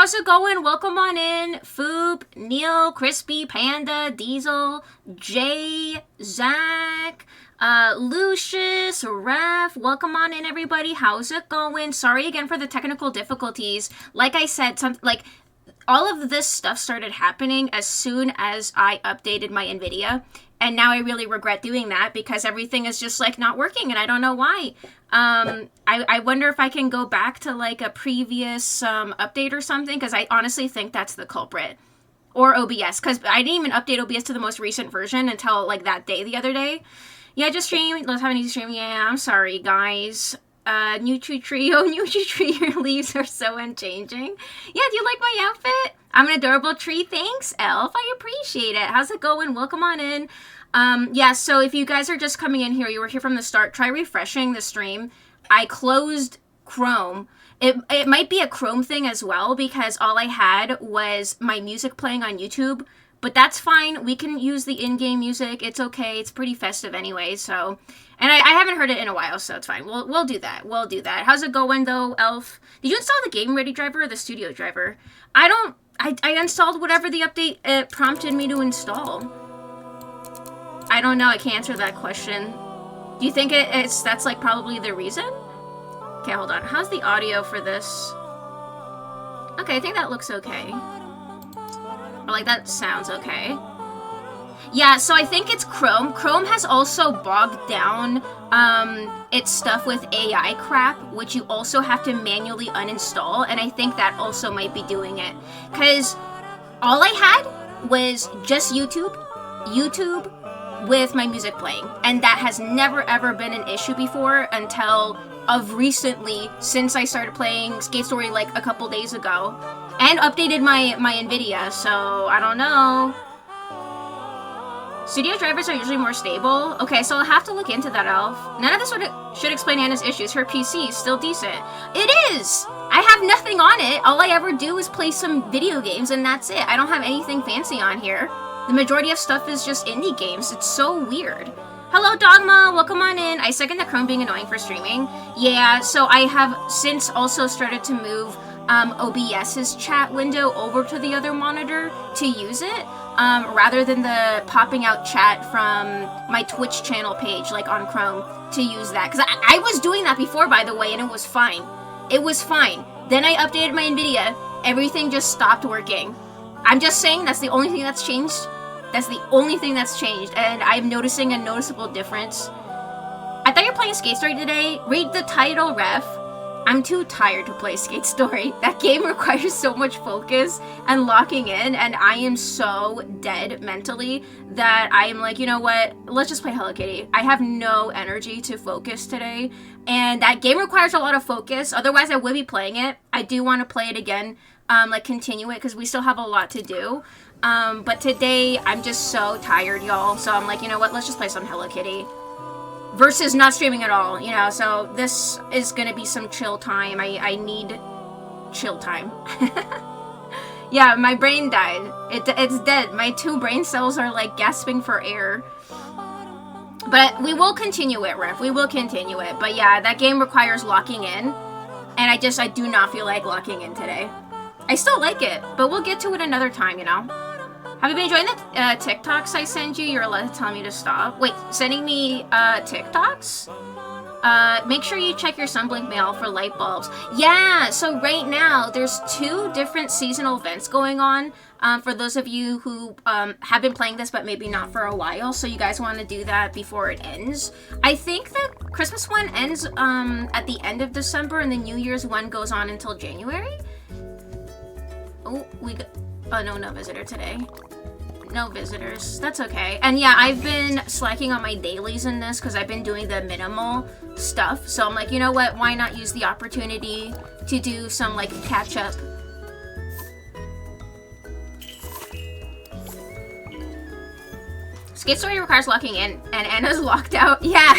How's it going? Welcome on in. Foop, Neil, Crispy, Panda, Diesel, Jay, Zach, Lucius, Ref. Welcome on in, everybody. How's it going? Sorry again for the technical difficulties. Like I said, all of this stuff started happening as soon as I updated my NVIDIA. And now I really regret doing that because everything is just like not working and I don't know why. I wonder if I can go back to like a previous update or something because I honestly think that's the culprit. Or OBS because I didn't even update OBS to the most recent version until like that day the other day. Yeah, just stream. Let's have an easy stream. Yeah, I'm sorry, guys. Nutri-Tree, your leaves are so unchanging. Yeah, do you like my outfit? I'm an adorable tree. Thanks, Elf. I appreciate it. How's it going? Welcome on in. Yeah, so if you guys are just coming in here, you were here from the start, try refreshing the stream. I closed Chrome. It might be a Chrome thing as well because all I had was my music playing on YouTube. But that's fine. We can use the in-game music. It's okay. It's pretty festive anyway, so... And I haven't heard it in a while, so it's fine. We'll do that. We'll do that. How's it going, though, Elf? Did you install the Game Ready driver or the Studio driver? I installed whatever the update prompted me to install. I don't know. I can't answer that question. Do you think that's, like, probably the reason? Okay, hold on. How's the audio for this? Okay, I think that looks okay. Or, like, that sounds okay. Yeah, so I think it's Chrome. Chrome has also bogged down its stuff with AI crap, which you also have to manually uninstall, and I think that also might be doing it. Because all I had was just YouTube with my music playing, and that has never ever been an issue before until of recently, since I started playing Skate Story like a couple days ago, and updated my NVIDIA, so I don't know. Studio drivers are usually more stable. Okay, so I'll have to look into that, Elf. None of this should explain Anna's issues. Her PC is still decent. It is! I have nothing on it. All I ever do is play some video games, and that's it. I don't have anything fancy on here. The majority of stuff is just indie games. It's so weird. Hello, Dogma. Welcome on in. I second that Chrome being annoying for streaming. Yeah, so I have since also started to move OBS's chat window over to the other monitor to use it. Rather than the popping out chat from my Twitch channel page, like on Chrome, to use that. Because I was doing that before, by the way, and it was fine. It was fine. Then I updated my NVIDIA. Everything just stopped working. I'm just saying that's the only thing that's changed. That's the only thing that's changed, and I'm noticing a noticeable difference. I thought you were playing Skate Story today. Read the title, Ref. I'm too tired to play Skate Story. That game requires so much focus and locking in, and I am so dead mentally that I am like, you know what? Let's just play Hello Kitty. I have no energy to focus today, and that game requires a lot of focus. Otherwise, I would be playing it. I do want to play it again, like continue it, because we still have a lot to do. But today, I'm just so tired, y'all. So I'm like, you know what? Let's just play some Hello Kitty. Versus not streaming at all, you know, so this is gonna be some chill time. I need chill time. Yeah, my brain died. It's dead. My 2 brain cells are, like, gasping for air. But we will continue it, Ref. We will continue it. But yeah, that game requires locking in. And I do not feel like locking in today. I still like it, but we'll get to it another time, you know? Have you been enjoying the TikToks I send you? You're allowed to tell me to stop. Wait, sending me TikToks? Make sure you check your Sunblink mail for light bulbs. Yeah, so right now, there's 2 different seasonal events going on. For those of you who have been playing this, but maybe not for a while, so you guys want to do that before it ends. I think the Christmas one ends at the end of December, and the New Year's one goes on until January. Oh, oh, no visitor today. No visitors. That's okay. And yeah, I've been slacking on my dailies in this because I've been doing the minimal stuff. So I'm like, you know what? Why not use the opportunity to do some, like, catch-up? Skate Story requires locking in, and Anna's locked out. Yeah.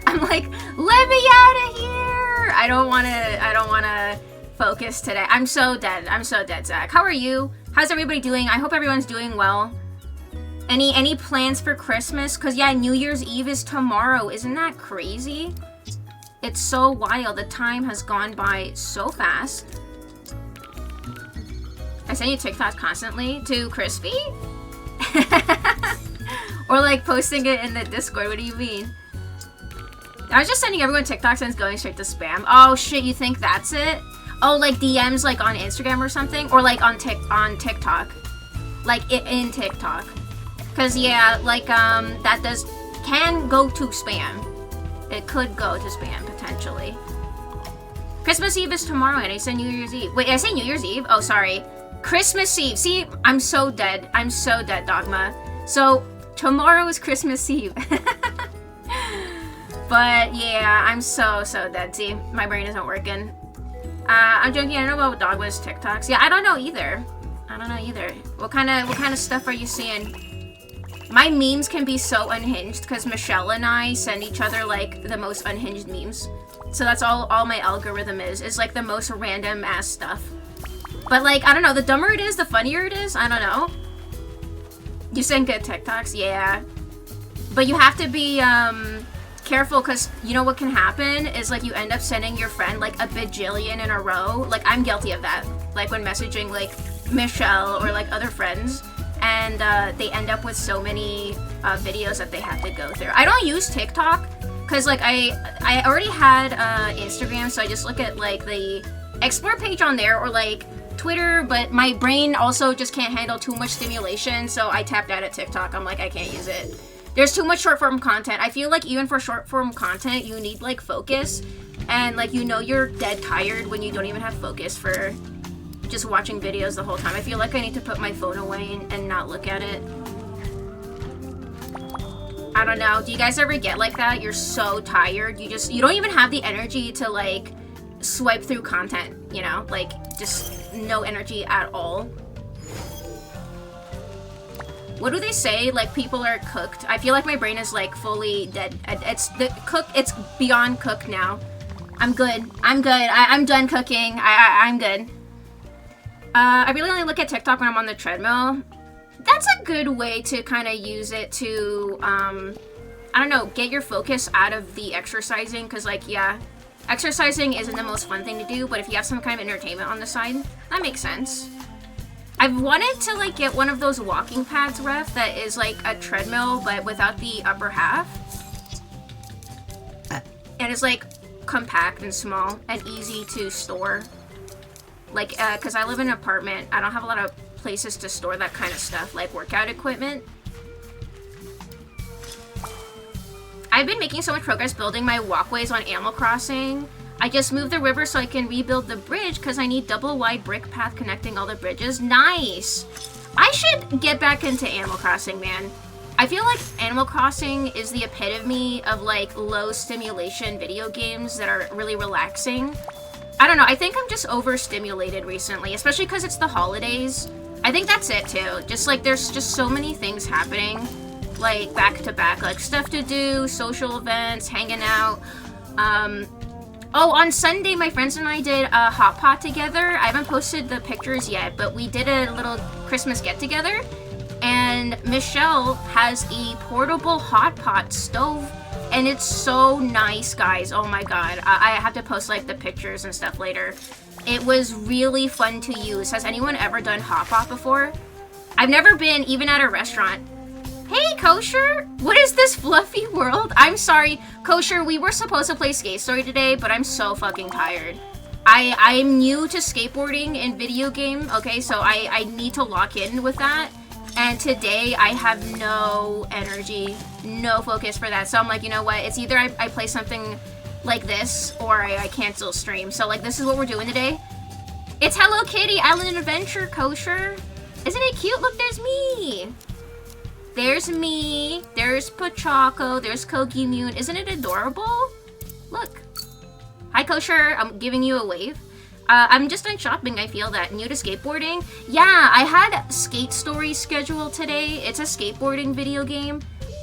I'm like, let me out of here! I don't wanna focus today. I'm so dead, Zach. How are you? How's everybody doing? I hope everyone's doing well. Any plans for Christmas? Because, yeah, New Year's Eve is tomorrow. Isn't that crazy? It's so wild. The time has gone by so fast. I send you TikToks constantly to Crispy? Or like posting it in the Discord, what do you mean? I was just sending everyone TikToks and it's going straight to spam. Oh shit, you think that's it? Oh, like DMs like on Instagram or something? Or like on TikTok. Like in TikTok. Cause yeah, like that can go to spam. It could go to spam potentially. Christmas Eve is tomorrow and I said New Year's Eve. Wait, I say New Year's Eve? Oh, sorry. Christmas Eve. See, I'm so dead. I'm so dead, Dogma. So tomorrow is Christmas Eve. But yeah, I'm so dead. See, my brain isn't working. I'm joking. I don't know about Dogma's TikToks. Yeah, I don't know either. What kind of stuff are you seeing? My memes can be so unhinged because Michelle and I send each other like the most unhinged memes. So that's all my algorithm is like the most random ass stuff. But like, I don't know, the dumber it is, the funnier it is. I don't know. You send good TikToks, yeah. But you have to be careful because you know what can happen is like you end up sending your friend like a bajillion in a row. Like I'm guilty of that. Like when messaging like Michelle or like other friends. And they end up with so many videos that they have to go through. I don't use TikTok because like I already had Instagram, so I just look at like the explore page on there or like Twitter, but my brain also just can't handle too much stimulation, so I tapped out at TikTok. I'm like, I can't use it. There's too much short form content. I feel like even for short form content, you need like focus, and like you know you're dead tired when you don't even have focus for just watching videos the whole time. I feel like I need to put my phone away and not look at it. I don't know. Do you guys ever get like that? You're so tired. You don't even have the energy to like swipe through content, you know? Like just no energy at all. What do they say? Like people are cooked. I feel like my brain is like fully dead. It's beyond cooked now. I'm good. I'm done cooking. I'm good. I really only look at TikTok when I'm on the treadmill. That's a good way to kind of use it to, I don't know, get your focus out of the exercising. Because, like, yeah, exercising isn't the most fun thing to do. But if you have some kind of entertainment on the side, that makes sense. I've wanted to, like, get one of those walking pads, Ref, that is, like, a treadmill, but without the upper half. And it's, like, compact and small and easy to store. Like, because I live in an apartment, I don't have a lot of places to store that kind of stuff, like workout equipment. I've been making so much progress building my walkways on Animal Crossing. I just moved the river so I can rebuild the bridge because I need double wide brick path connecting all the bridges. Nice! I should get back into Animal Crossing, man. I feel like Animal Crossing is the epitome of like low stimulation video games that are really relaxing. I don't know, I think I'm just overstimulated recently, especially because it's the holidays. I think that's it too. Just like there's just so many things happening, like back to back, like stuff to do, social events, hanging out. Oh, on Sunday, my friends and I did a hot pot together. I haven't posted the pictures yet, but we did a little Christmas get together. And Michelle has a portable hot pot stove. And it's so nice, guys. Oh my god. I have to post like the pictures and stuff later. It was really fun to use. Has anyone ever done hot pot before? I've never been even at a restaurant. Hey, Kosher! What is this fluffy world? I'm sorry, Kosher, we were supposed to play Skate Story today, but I'm so fucking tired. I'm new to skateboarding in video game, okay, so I need to lock in with that. And today, I have no energy, no focus for that. So I'm like, you know what? It's either I play something like this, or I cancel stream. So, like, this is what we're doing today. It's Hello Kitty Island Adventure, Kosher. Isn't it cute? Look, there's me. There's me. There's Pachaco. There's Kogimune. Isn't it adorable? Look. Hi, Kosher. I'm giving you a wave. I'm just done shopping, I feel that. New to skateboarding? Yeah, I had Skate Story scheduled today. It's a skateboarding video game,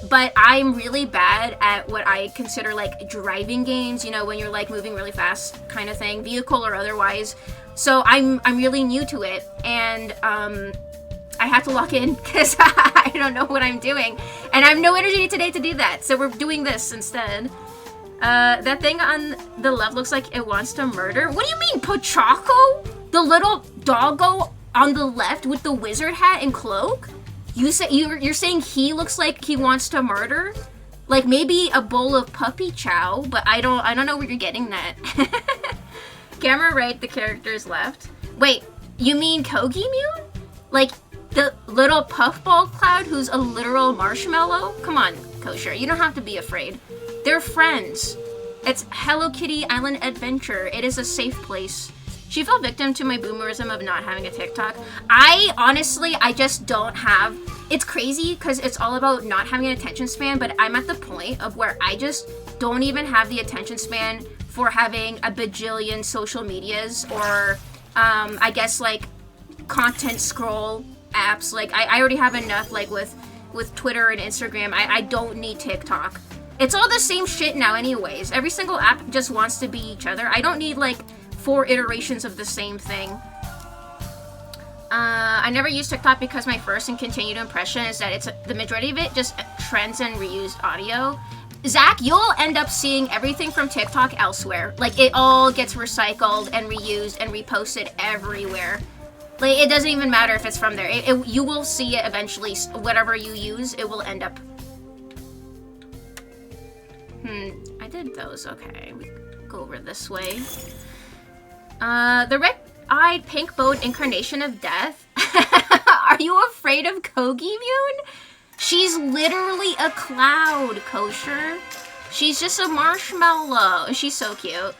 but I'm really bad at what I consider like driving games, you know, when you're like moving really fast kind of thing, vehicle or otherwise. So I'm really new to it, and I have to lock in because I don't know what I'm doing, and I have no energy today to do that, so we're doing this instead. That thing on the left looks like it wants to murder. What do you mean, Pachaco? The little doggo on the left with the wizard hat and cloak? You're saying he looks like he wants to murder? Like maybe a bowl of puppy chow, but I don't know where you're getting that. Camera right, the characters left. Wait, you mean Kogimune? Like the little puffball cloud who's a literal marshmallow? Come on, Kosher, you don't have to be afraid. They're friends. It's Hello Kitty Island Adventure. It is a safe place. She fell victim to my boomerism of not having a TikTok. I just don't have... It's crazy because it's all about not having an attention span, but I'm at the point of where I just don't even have the attention span for having a bajillion social medias or, I guess, like, content scroll apps. Like, I already have enough, like, with Twitter and Instagram. I don't need TikTok. It's all the same shit now anyways. Every single app just wants to be each other. I don't need, like, 4 iterations of the same thing. I never use TikTok because my first and continued impression is that the majority of it just trends and reused audio. Zach, you'll end up seeing everything from TikTok elsewhere. Like, it all gets recycled and reused and reposted everywhere. Like, it doesn't even matter if it's from there. You will see it eventually. Whatever you use, it will end up. I did those. Okay, we go over this way. The red-eyed pink-bowed incarnation of death. Are you afraid of Kogimune? She's literally a cloud, Kosher. She's just a marshmallow. She's so cute.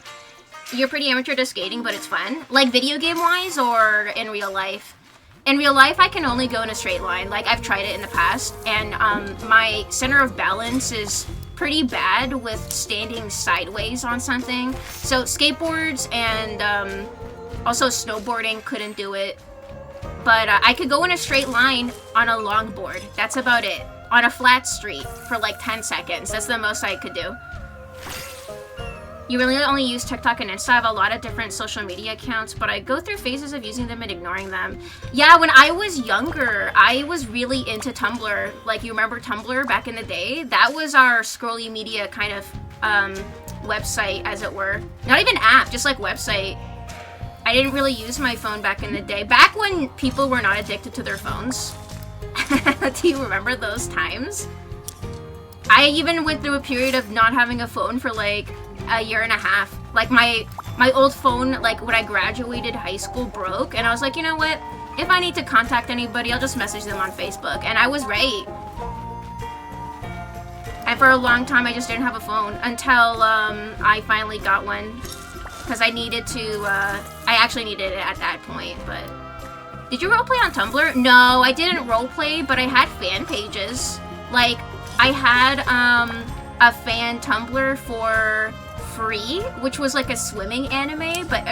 You're pretty amateur to skating, but it's fun. Like, video game-wise or in real life? In real life, I can only go in a straight line. Like, I've tried it in the past, and my center of balance is pretty bad with standing sideways on something. So skateboards and also snowboarding couldn't do it. But I could go in a straight line on a longboard. That's about it. On a flat street for like 10 seconds. That's the most I could do. You really only use TikTok and Insta. I have a lot of different social media accounts, but I go through phases of using them and ignoring them. Yeah, when I was younger, I was really into Tumblr. Like, you remember Tumblr back in the day? That was our scrolly media kind of website, as it were. Not even app, just like website. I didn't really use my phone back in the day. Back when people were not addicted to their phones. Do you remember those times? I even went through a period of not having a phone for like a year and a half. Like my old phone, like when I graduated high school, broke, and I was like, you know what? If I need to contact anybody, I'll just message them on Facebook. And I was right. And for a long time, I just didn't have a phone until I finally got one. Because I needed to, I actually needed it at that point, but... Did you roleplay on Tumblr? No, I didn't roleplay, but I had fan pages. Like, I had a fan Tumblr for free, which was like a swimming anime, but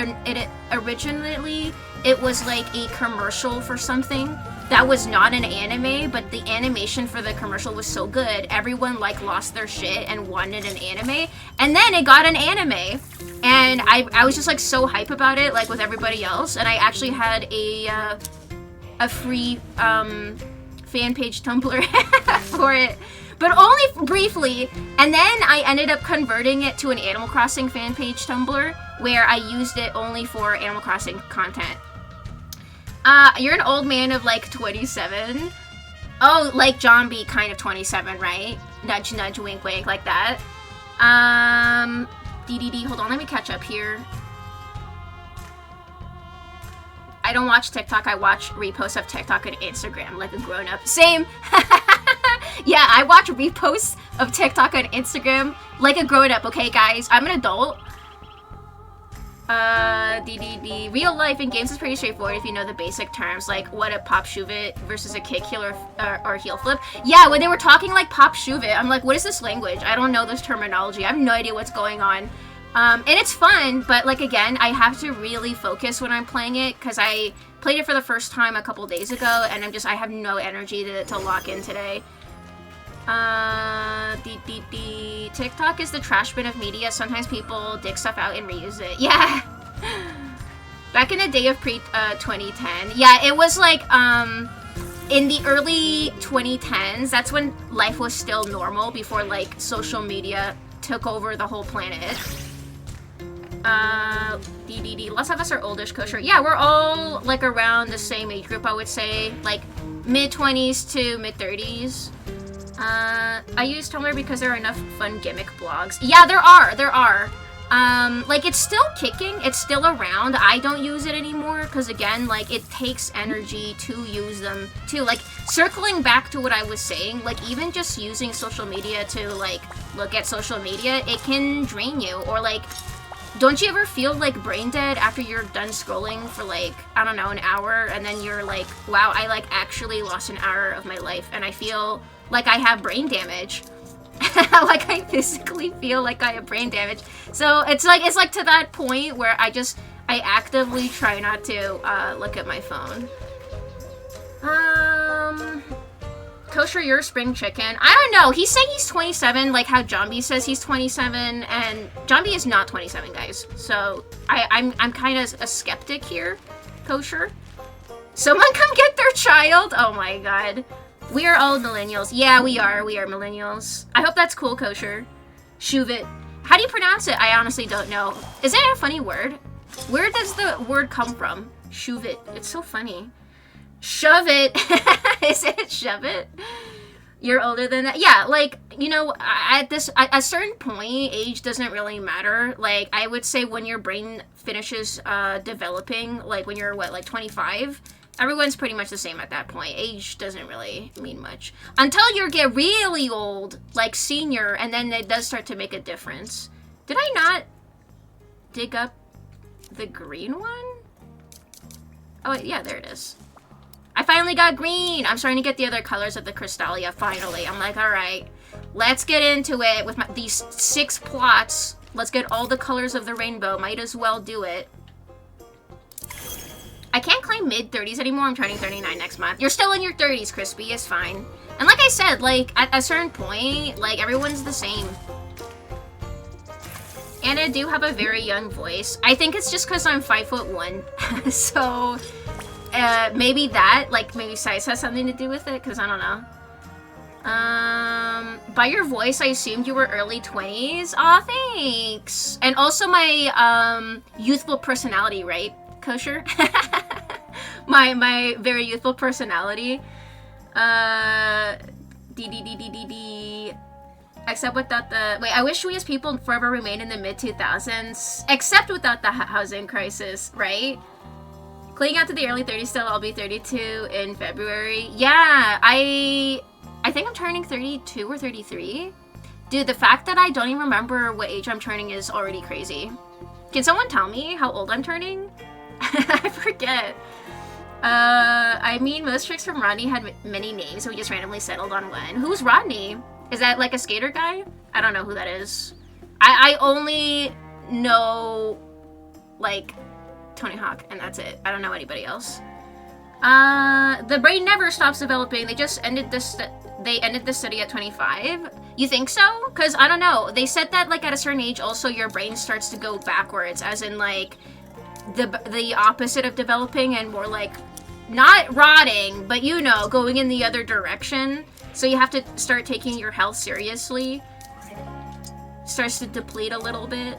originally it was like a commercial for something that was not an anime, but the animation for the commercial was so good, everyone like lost their shit and wanted an anime, and then it got an anime, and I was just like so hype about it, like with everybody else, and I actually had a free fan page Tumblr for it, but only briefly, and then I ended up converting it to an Animal Crossing fan page Tumblr, where I used it only for Animal Crossing content. You're an old man of like 27. Oh, like John B, kind of 27, right? Nudge, nudge, wink, wink, like that. DDD, hold on, let me catch up here. I don't watch TikTok, I watch reposts of TikTok and Instagram like a grown-up. Same! Yeah, I watch reposts of TikTok and Instagram like a grown-up, okay guys? I'm an adult. DDD. Real life in games is pretty straightforward if you know the basic terms, like what a pop shove-it versus a kick heel or heel flip. Yeah, when they were talking like pop shove-it, I'm like, what is this language? I don't know this terminology. I have no idea what's going on. And it's fun, but like again, I have to really focus when I'm playing it because I played it for the first time a couple days ago, and I have no energy to lock in today. TikTok is the trash bin of media. Sometimes people dig stuff out and reuse it. Yeah. Back in the day of pre-2010. Yeah, it was like, in the early 2010s, that's when life was still normal before, like, social media took over the whole planet. DDD. Lots of us are oldish, Kosher. Yeah, we're all like around the same age group, I would say. Like mid-20s to mid-30s. I use Tumblr because there are enough fun gimmick blogs. Yeah, there are. Like, it's still kicking, it's still around. I don't use it anymore, because again, like, it takes energy to use them, too. Like, circling back to what I was saying, like, even just using social media to, like, look at social media, it can drain you, or, like, don't you ever feel, like, brain dead after you're done scrolling for, like, I don't know, an hour, and then you're like, wow, I, like, actually lost an hour of my life, and I feel like I have brain damage. Like, I physically feel like I have brain damage. So it's like to that point where I actively try not to look at my phone. Kosher, you're a spring chicken. I don't know. He's saying he's 27, like how Jambi says he's 27, and Jambi is not 27, guys. So I'm kind of a skeptic here, Kosher. Someone come get their child. Oh my god. We are all millennials. Yeah, we are. We are millennials. I hope that's cool, Kosher. Shuvit. How do you pronounce it? I honestly don't know. Is that a funny word? Where does the word come from? Shuvit. It's so funny. Shove it. Is it shove it? You're older than that. Yeah, like, you know, at a certain point, age doesn't really matter. Like, I would say when your brain finishes developing, like when you're, what, like 25? Everyone's pretty much the same at that point. Age doesn't really mean much. Until you get really old, like senior, and then it does start to make a difference. Did I not dig up the green one? Oh, yeah, there it is. I finally got green! I'm starting to get the other colors of the Crystalia, finally. I'm like, alright, let's get into it with these 6 plots. Let's get all the colors of the rainbow. Might as well do it. I can't claim mid-30s anymore. I'm turning 39 next month. You're still in your 30s, Crispy. It's fine. And like I said, like, at a certain point, like, everyone's the same. And I do have a very young voice. I think it's just because I'm 5'1". So, maybe that, like, maybe size has something to do with it, because I don't know. By your voice, I assumed you were early 20s. Aw, thanks! And also my, youthful personality, right? Kosher? my very youthful personality. Except without the... Wait, I wish we as people forever remain in the mid-2000s. Except without the housing crisis, right? Clinging out to the early 30s still, I'll be 32 in February. Yeah, I think I'm turning 32 or 33. Dude, the fact that I don't even remember what age I'm turning is already crazy. Can someone tell me how old I'm turning? I forget. I mean, most tricks from Rodney had many names, so we just randomly settled on one. Who's Rodney? Is that like a skater guy? I don't know who that is. I only know, like, Tony Hawk, and that's it. I don't know anybody else. The brain never stops developing. They just ended this. They ended the study at 25. You think so? Because I don't know. They said that, like, at a certain age, also your brain starts to go backwards, as in, like, the opposite of developing and more like not rotting, but you know, going in the other direction. So you have to start taking your health seriously. Starts to deplete a little bit.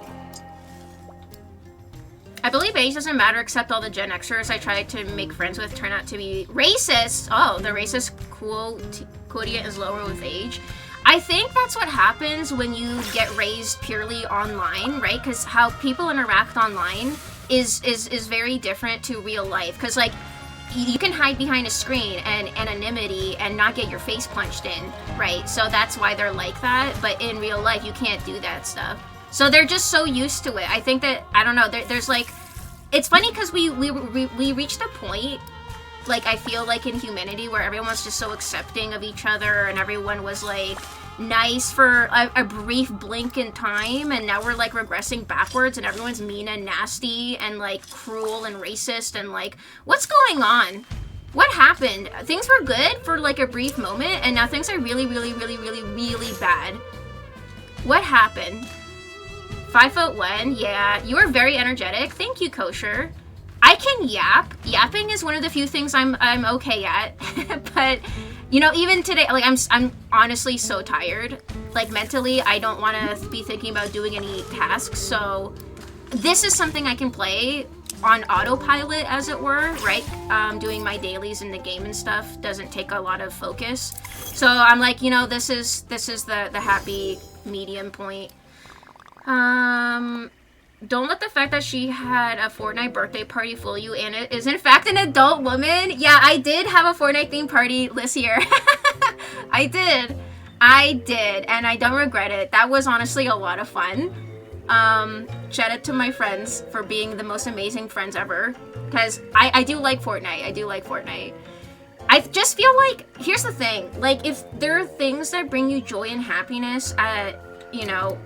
I believe age doesn't matter except all the Gen Xers I tried to make friends with turn out to be racist. Oh, the racist quotient is lower with age. I think that's what happens when you get raised purely online, right? Because how people interact online is very different to real life. Because, like, you can hide behind a screen and anonymity and not get your face punched in, right? So that's why they're like that. But in real life, you can't do that stuff. So they're just so used to it. I think that, I don't know, there's like, it's funny because we reached a point, like, I feel like in humanity where everyone was just so accepting of each other and everyone was like nice for a brief blink in time, and now we're like regressing backwards and everyone's mean and nasty and like cruel and racist and like, what's going on? What happened? Things were good for like a brief moment and now things are really, really, really, really, really bad. What happened? 5'1", yeah. You are very energetic. Thank you, Kosher. I can yap. Yapping is one of the few things I'm okay at. But, you know, even today, like, I'm honestly so tired. Like, mentally, I don't want to be thinking about doing any tasks, so this is something I can play on autopilot, as it were, right? Doing my dailies in the game and stuff doesn't take a lot of focus. So I'm like, you know, this is the happy medium point. Don't let the fact that she had a Fortnite birthday party fool you. Anna is in fact an adult woman. Yeah, I did have a Fortnite themed party this year. I did, and I don't regret it. That was honestly a lot of fun. Shout out to my friends for being the most amazing friends ever. Because I do like Fortnite. I just feel like, here's the thing. Like, if there are things that bring you joy and happiness you know,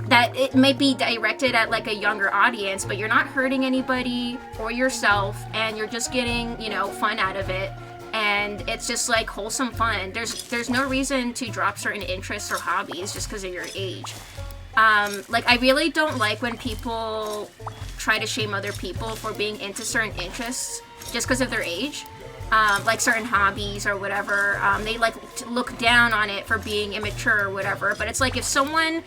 that it may be directed at like a younger audience, but you're not hurting anybody or yourself, and you're just getting, you know, fun out of it. And it's just like wholesome fun. There's no reason to drop certain interests or hobbies just because of your age. Like, I really don't like when people try to shame other people for being into certain interests just because of their age. Like certain hobbies or whatever. They like look down on it for being immature or whatever. But it's like, if someone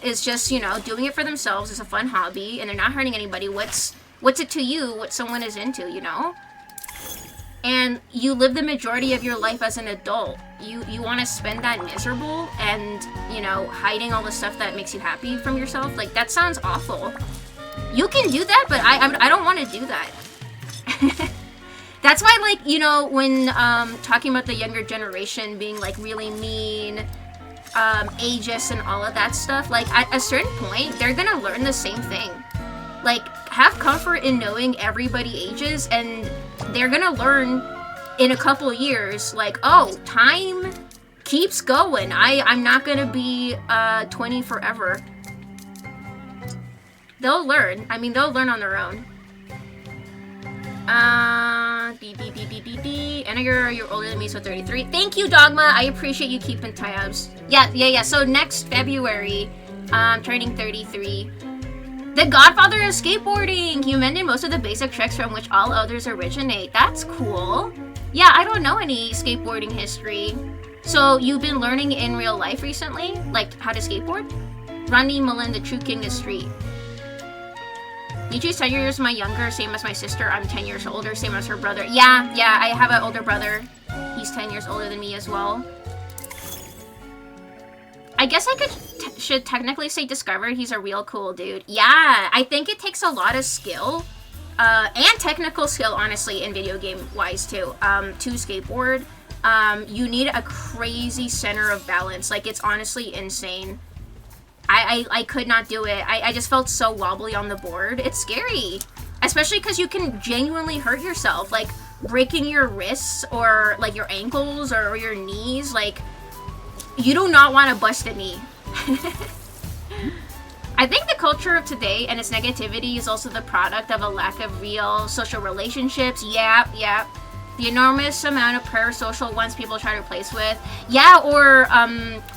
is just, you know, doing it for themselves, it's a fun hobby, and they're not hurting anybody, what's it to you what someone is into, you know? And you live the majority of your life as an adult. You want to spend that miserable and, you know, hiding all the stuff that makes you happy from yourself? Like, that sounds awful. You can do that, but I don't want to do that. That's why, like, you know, when talking about the younger generation being, like, really mean, ageist and all of that stuff, like, at a certain point, they're gonna learn the same thing. Like, have comfort in knowing everybody ages, and they're gonna learn in a couple years, like, oh, time keeps going. I'm not gonna be 20 forever. They'll learn. I mean, they'll learn on their own. And you're older than me, so 33. Thank you, Dogma. I appreciate you keeping tabs. Yeah. So next February, turning 33. The godfather of skateboarding! He invented most of the basic tricks from which all others originate. That's cool. Yeah, I don't know any skateboarding history. So you've been learning in real life recently? Like, how to skateboard? Ronnie Melinda, True King of Street. Nichu's 10 years my younger, same as my sister. I'm 10 years older, same as her brother. Yeah, I have an older brother. He's 10 years older than me as well. I guess I should technically say discovered. He's a real cool dude. Yeah, I think it takes a lot of skill, and technical skill, honestly, in video game wise too, to skateboard. You need a crazy center of balance. Like, it's honestly insane. I could not do it. I just felt so wobbly on the board. It's scary, especially because you can genuinely hurt yourself, like breaking your wrists or like your ankles or your knees. Like, you do not want to bust a knee. I think the culture of today and its negativity is also the product of a lack of real social relationships. Yeah. The enormous amount of parasocial ones people try to replace with. Yeah, or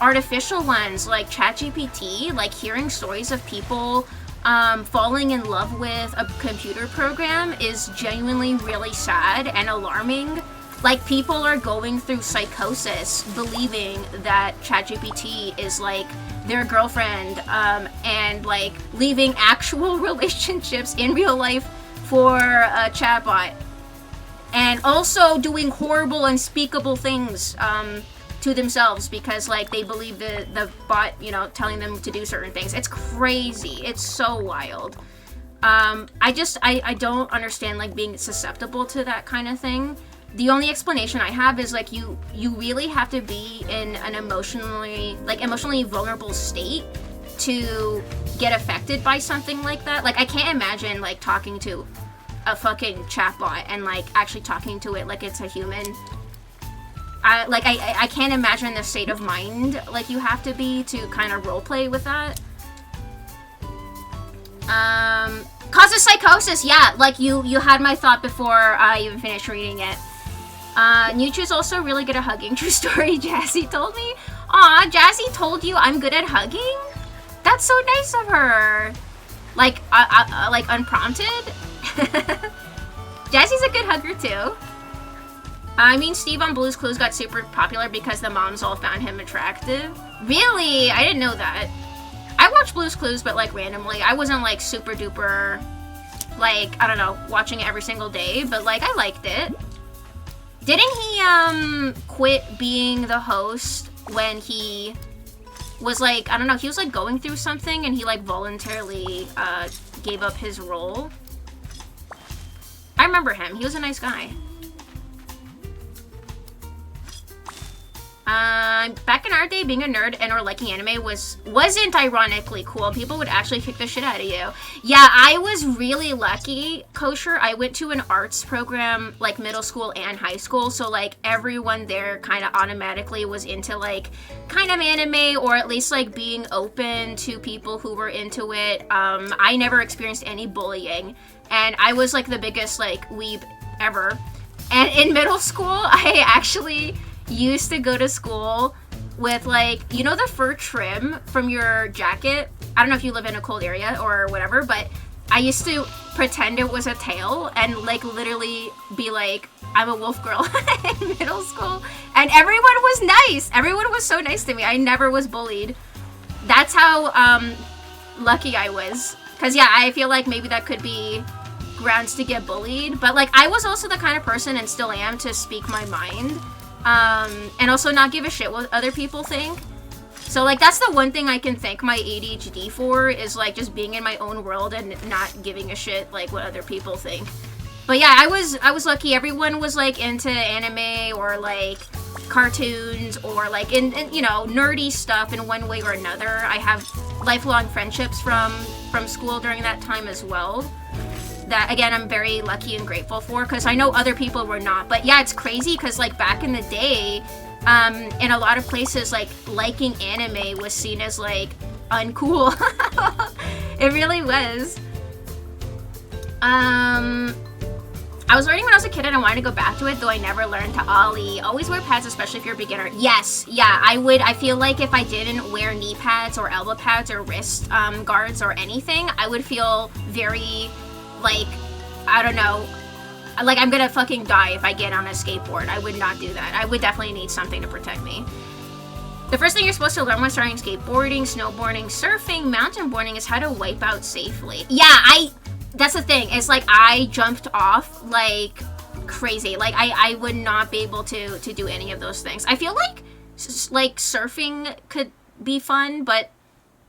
artificial ones like ChatGPT. Like, hearing stories of people falling in love with a computer program is genuinely really sad and alarming. Like, people are going through psychosis believing that ChatGPT is like their girlfriend, and like leaving actual relationships in real life for a chatbot. And also doing horrible, unspeakable things to themselves because, like, they believe the bot, you know, telling them to do certain things. It's crazy. It's so wild. I don't understand, like, being susceptible to that kind of thing. The only explanation I have is, like, you really have to be in an emotionally vulnerable state to get affected by something like that. Like, I can't imagine, like, talking to a fucking chatbot and like actually talking to it like it's a human. I can't imagine the state of mind like you have to be to kind of roleplay with that. Causes psychosis. Yeah, like you had my thought before I even finished reading it. Nichu's also really good at hugging. True story. Jazzy told me. Aw, Jazzy told you I'm good at hugging? That's so nice of her. Like unprompted. Jazzy's a good hugger too. I mean, Steve on Blue's Clues got super popular because the moms all found him attractive. Really? I didn't know that. I watch Blue's Clues, but like randomly. I wasn't like super duper, like, I don't know, watching it every single day, but like I liked it. Didn't he quit being the host when he was like, I don't know, he was like going through something and he like voluntarily gave up his role? I remember him. He was a nice guy. Back in our day, being a nerd and or liking anime wasn't ironically cool. People would actually kick the shit out of you. Yeah, I was really lucky, Kosher. I went to an arts program like middle school and high school, so like everyone there kind of automatically was into like kind of anime, or at least like being open to people who were into it. I never experienced any bullying, and I was like the biggest like weeb ever. And in middle school, I actually used to go to school with like, you know, the fur trim from your jacket. I don't know if you live in a cold area or whatever, but I used to pretend it was a tail and like literally be like, I'm a wolf girl in middle school. And everyone was nice. Everyone was so nice to me. I never was bullied. That's how lucky I was. Cause yeah, I feel like maybe that could be grounds to get bullied. But like, I was also the kind of person, and still am, to speak my mind. And also not give a shit what other people think. So like that's the one thing I can thank my ADHD for, is like just being in my own world and not giving a shit like what other people think. But yeah, I was lucky. Everyone was like into anime or like cartoons or like in you know, nerdy stuff in one way or another. I have lifelong friendships from school during that time as well. That again, I'm very lucky and grateful for, because I know other people were not. But yeah, it's crazy because like back in the day, in a lot of places, like liking anime was seen as like uncool. It really was. I was learning when I was a kid and I wanted to go back to it, though I never learned to ollie. Always wear pads, especially if you're a beginner. Yes, yeah, I would. I feel like if I didn't wear knee pads or elbow pads or wrist guards or anything, I would feel very like, I don't know, like I'm gonna fucking die if I get on a skateboard. I would not do that. I would definitely need something to protect me. The first thing you're supposed to learn when starting skateboarding, snowboarding, surfing, mountain boarding is how to wipe out safely. Yeah, that's the thing. It's like I jumped off like crazy. Like I would not be able to do any of those things. I feel like surfing could be fun, but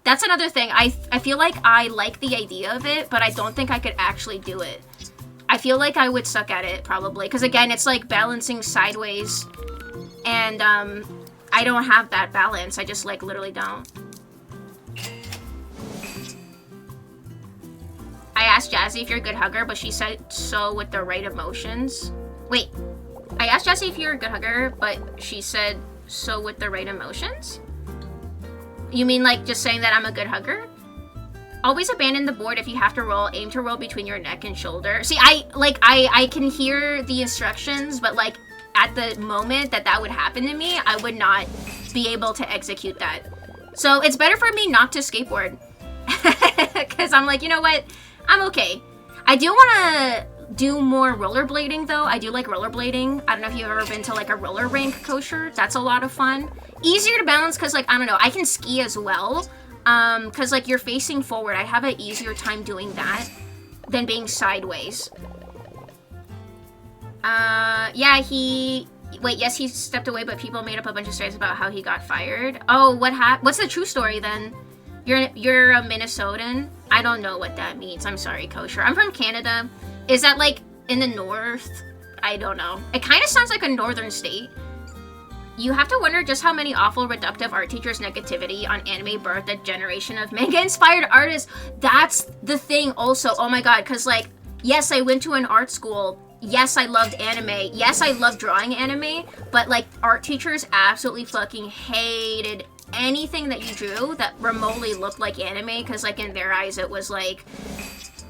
that's another thing. I feel like I like the idea of it, but I don't think I could actually do it. I feel like I would suck at it probably, because again, it's like balancing sideways, and I don't have that balance. I just like literally don't. I asked Jazzy if you're a good hugger, but she said so with the right emotions. Wait, I asked Jazzy if you're a good hugger, but she said so with the right emotions? You mean like just saying that I'm a good hugger? Always abandon the board if you have to roll. Aim to roll between your neck and shoulder. See, I can hear the instructions, but like at the moment that would happen to me, I would not be able to execute that. So it's better for me not to skateboard. Because I'm like, you know what? I'm okay. I do want to do more rollerblading though. I do like rollerblading. I don't know if you've ever been to like a roller rink, Kosher. That's a lot of fun. Easier to balance because like, I don't know, I can ski as well. Because like you're facing forward. I have an easier time doing that than being sideways. Yeah, yes, he stepped away, but people made up a bunch of stories about how he got fired. Oh, what's the true story then? You're a Minnesotan? I don't know what that means. I'm sorry, Kosher. I'm from Canada. Is that like in the north? I don't know. It kind of sounds like a northern state. You have to wonder just how many awful reductive art teachers' negativity on anime birthed a generation of manga-inspired artists. That's the thing also. Oh my god, because like, yes, I went to an art school. Yes, I loved anime. Yes, I loved drawing anime. But like, art teachers absolutely fucking hated anything that you drew that remotely looked like anime, because like in their eyes it was like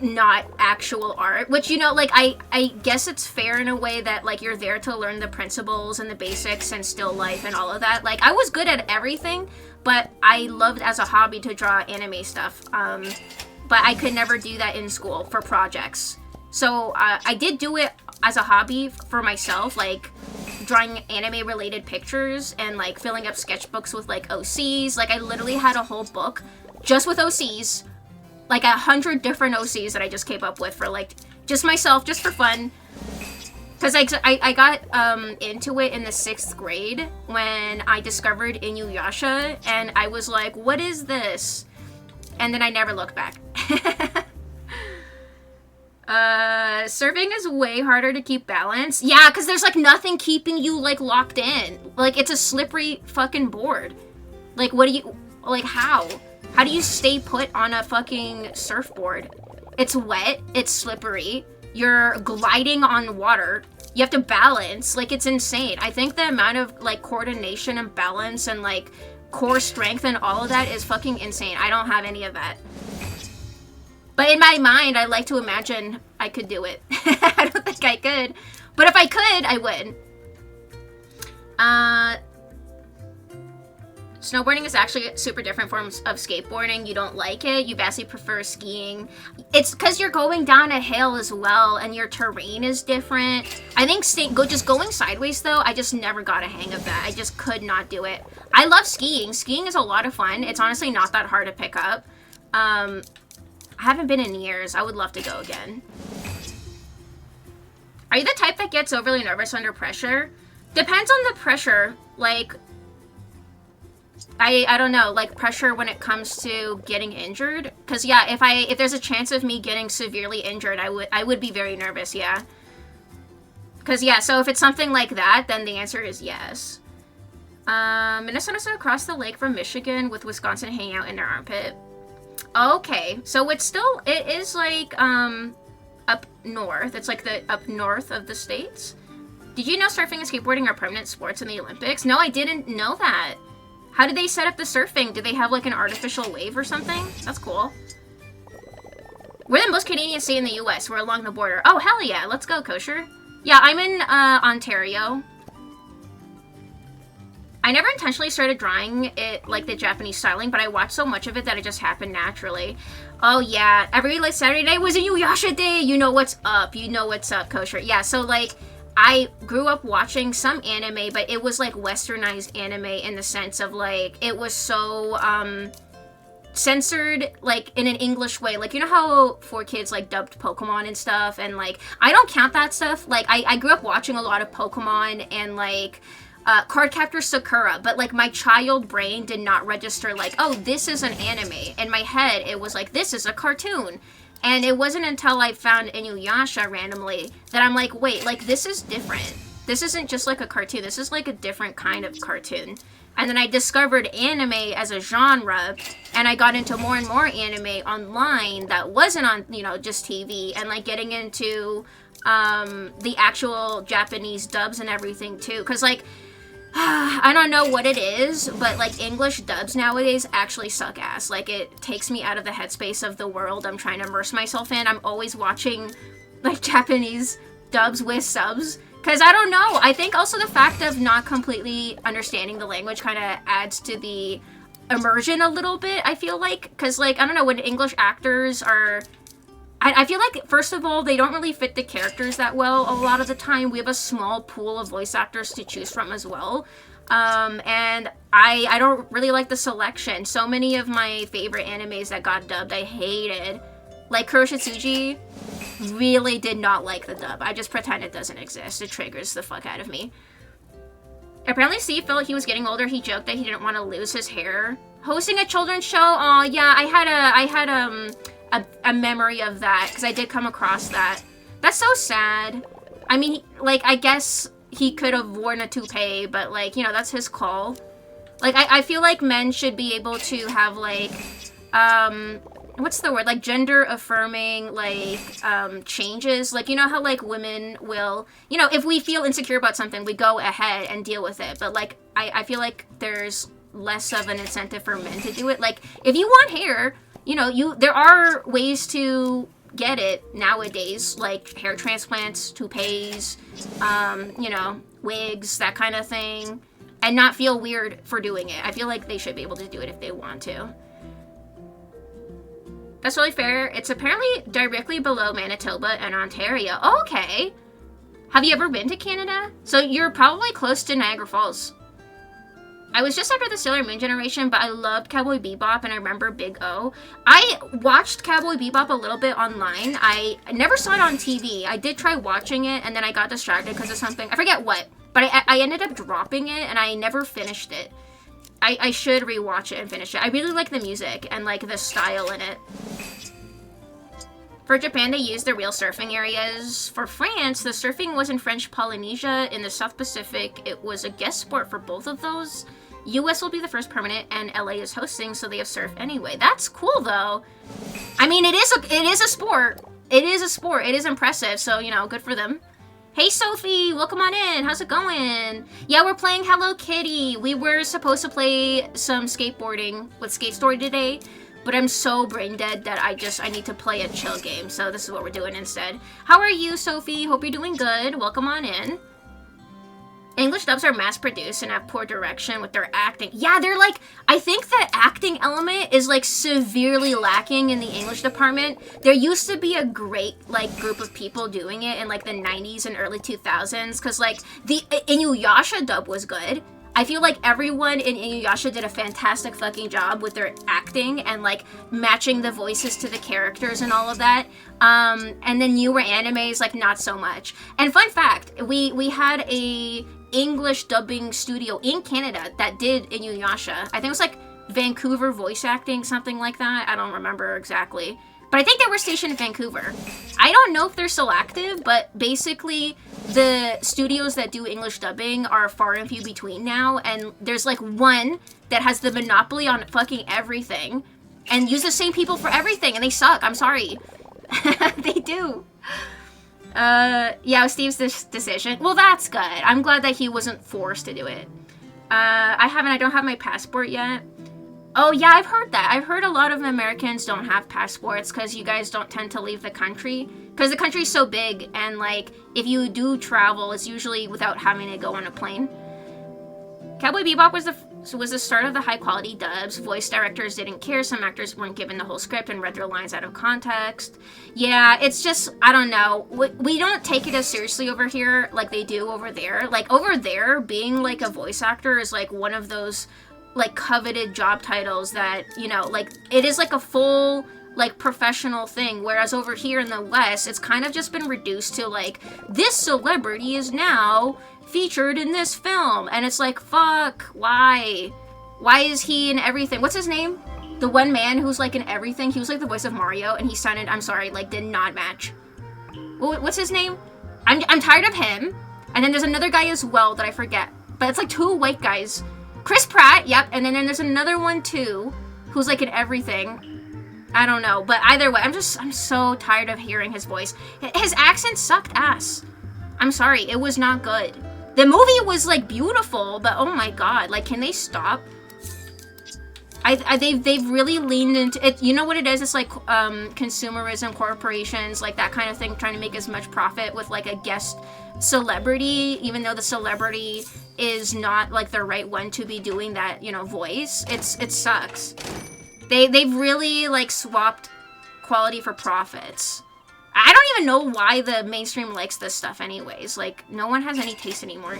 not actual art, which, you know, like I guess it's fair in a way that like you're there to learn the principles and the basics and still life and all of that. Like I was good at everything, but I loved as a hobby to draw anime stuff, but I could never do that in school for projects. So I did do it as a hobby for myself, like drawing anime related pictures and like filling up sketchbooks with like OCs. Like I literally had a whole book just with OCs. Like 100 different OCs that I just came up with for like, just myself, just for fun. Because I got into it in the 6th grade when I discovered Inuyasha, and I was like, what is this? And then I never looked back. Surfing is way harder to keep balance. Yeah, because there's like nothing keeping you like locked in. Like it's a slippery fucking board. Like what do you, like how? How do you stay put on a fucking surfboard? It's wet, it's slippery. You're gliding on water. You have to balance. Like, it's insane. I think the amount of, like, coordination and balance and, like, core strength and all of that is fucking insane. I don't have any of that. But in my mind, I like to imagine I could do it. I don't think I could. But if I could, I would. Snowboarding is actually super different forms of skateboarding. You don't like it. You vastly prefer skiing. It's because you're going down a hill as well, and your terrain is different. I think just going sideways, though, I just never got a hang of that. I just could not do it. I love skiing. Skiing is a lot of fun. It's honestly not that hard to pick up. I haven't been in years. I would love to go again. Are you the type that gets overly nervous under pressure? Depends on the pressure. Like, I don't know, like pressure when it comes to getting injured. Cause yeah, if there's a chance of me getting severely injured, I would be very nervous, yeah. Cause yeah, so if it's something like that, then the answer is yes. Minnesota's across the lake from Michigan with Wisconsin hanging out in their armpit. Okay, so it is like, up north. It's like the up north of the states. Did you know surfing and skateboarding are permanent sports in the Olympics? No, I didn't know that. How did they set up the surfing? Did they have like an artificial wave or something? That's cool. We're the most Canadian state in the US. We're along the border. Oh, hell yeah. Let's go, Kosher. Yeah, I'm in Ontario. I never intentionally started drawing it like the Japanese styling, but I watched so much of it that it just happened naturally. Oh yeah, every like Saturday night was Inuyasha Day. You know what's up. You know what's up, Kosher. Yeah, so like I grew up watching some anime, but it was like westernized anime in the sense of like it was so censored like in an English way. Like, you know how 4Kids like dubbed Pokemon and stuff, and like I don't count that stuff. Like I grew up watching a lot of Pokemon and like Cardcaptor Sakura, but like my child brain did not register like, oh, this is an anime. In my head it was like, this is a cartoon. And it wasn't until I found Inuyasha randomly that I'm like, wait, like this is different. This isn't just like a cartoon. This is like a different kind of cartoon. And then I discovered anime as a genre, and I got into more and more anime online that wasn't on, you know, just TV, and like getting into the actual Japanese dubs and everything too. Cause like, I don't know what it is, but like English dubs nowadays actually suck ass. Like it takes me out of the headspace of the world I'm trying to immerse myself in. I'm always watching like Japanese dubs with subs. Cause I don't know. I think also the fact of not completely understanding the language kind of adds to the immersion a little bit, I feel like. Cause like, I don't know, when English actors are... I feel like, first of all, they don't really fit the characters that well a lot of the time. We have a small pool of voice actors to choose from as well. And I don't really like the selection. So many of my favorite animes that got dubbed, I hated. Like Kuroshitsuji, really did not like the dub. I just pretend it doesn't exist. It triggers the fuck out of me. Apparently Steve felt he was getting older. He joked that he didn't want to lose his hair. Hosting a children's show? Aw, yeah, I had a memory of that, because I did come across that. That's so sad. I mean, like, I guess he could have worn a toupee, but, like, you know, that's his call. Like, I feel like men should be able to have, like, what's the word? Like, gender-affirming, like, changes. Like, you know how, like, women will, you know, if we feel insecure about something, we go ahead and deal with it. But, like, I feel like there's less of an incentive for men to do it. Like, if you want hair... You know, there are ways to get it nowadays, like hair transplants, toupees, you know, wigs, that kind of thing, and not feel weird for doing it. I feel like they should be able to do it if they want to. That's really fair. It's apparently directly below Manitoba and Ontario. Oh, okay. Have you ever been to Canada? So you're probably close to Niagara Falls. I was just after the Sailor Moon generation, but I loved Cowboy Bebop, and I remember Big O. I watched Cowboy Bebop a little bit online. I never saw it on TV. I did try watching it, and then I got distracted because of something. I forget what, but I ended up dropping it, and I never finished it. I should rewatch it and finish it. I really like the music and, like, the style in it. For Japan, they used the real surfing areas. For France, the surfing was in French Polynesia. In the South Pacific, it was a guest sport for both of those. US will be the first permanent, and LA is hosting, so they have surf anyway. That's cool, though. I mean, it is a sport. It is a sport. It is impressive, so, you know, good for them. Hey, Sophie, welcome on in. How's it going? Yeah, we're playing Hello Kitty. We were supposed to play some skateboarding with Skate Story today, but I'm so brain dead that I need to play a chill game, so this is what we're doing instead. How are you, Sophie? Hope you're doing good. Welcome on in. English dubs are mass-produced and have poor direction with their acting. Yeah, they're like, I think the acting element is like severely lacking in the English department. There used to be a great like group of people doing it in like the 90s and early 2000s, because like the Inuyasha dub was good. I feel like everyone in Inuyasha did a fantastic fucking job with their acting and like matching the voices to the characters and all of that. And then newer animes, like not so much. And fun fact, we had a English dubbing studio in Canada that did Inuyasha. I think it was like Vancouver voice acting, something like that. I don't remember exactly. But I think they were stationed in Vancouver. I don't know if they're still active, but basically the studios that do English dubbing are far and few between now, and there's like one that has the monopoly on fucking everything and use the same people for everything, and they suck. I'm sorry. They do. Yeah, it was Steve's decision. Well, that's good. I'm glad that he wasn't forced to do it. I don't have my passport yet. Oh, yeah, I've heard that. I've heard a lot of Americans don't have passports because you guys don't tend to leave the country. Because the country's so big, and, like, if you do travel, it's usually without having to go on a plane. Cowboy Bebop was the start of the high-quality dubs. Voice directors didn't care. Some actors weren't given the whole script and read their lines out of context. Yeah, it's just, I don't know. We don't take it as seriously over here like they do over there. Like, over there, being, like, a voice actor is, like, one of those like coveted job titles that, you know, like it is like a full like professional thing, whereas over here in the West it's kind of just been reduced to like, this celebrity is now featured in this film, and it's like, fuck, why is he in everything? What's his name? The one man who's like in everything. He was like the voice of Mario, and he sounded, I'm sorry, like did not match. What's his name? I'm tired of him. And then there's another guy as well that I forget, but it's like two white guys. Chris Pratt, yep, and then there's another one too, who's like in everything. I don't know, but either way, I'm so tired of hearing his voice. His accent sucked ass. I'm sorry, it was not good. The movie was like beautiful, but oh my god, like can they stop? They've really leaned into it. You know what it is? It's like consumerism, corporations, like that kind of thing, trying to make as much profit with like a guest celebrity, even though the celebrity is not like the right one to be doing that, you know, voice. It sucks. They've really like swapped quality for profits. I don't even know why the mainstream likes this stuff anyways. Like, no one has any taste anymore.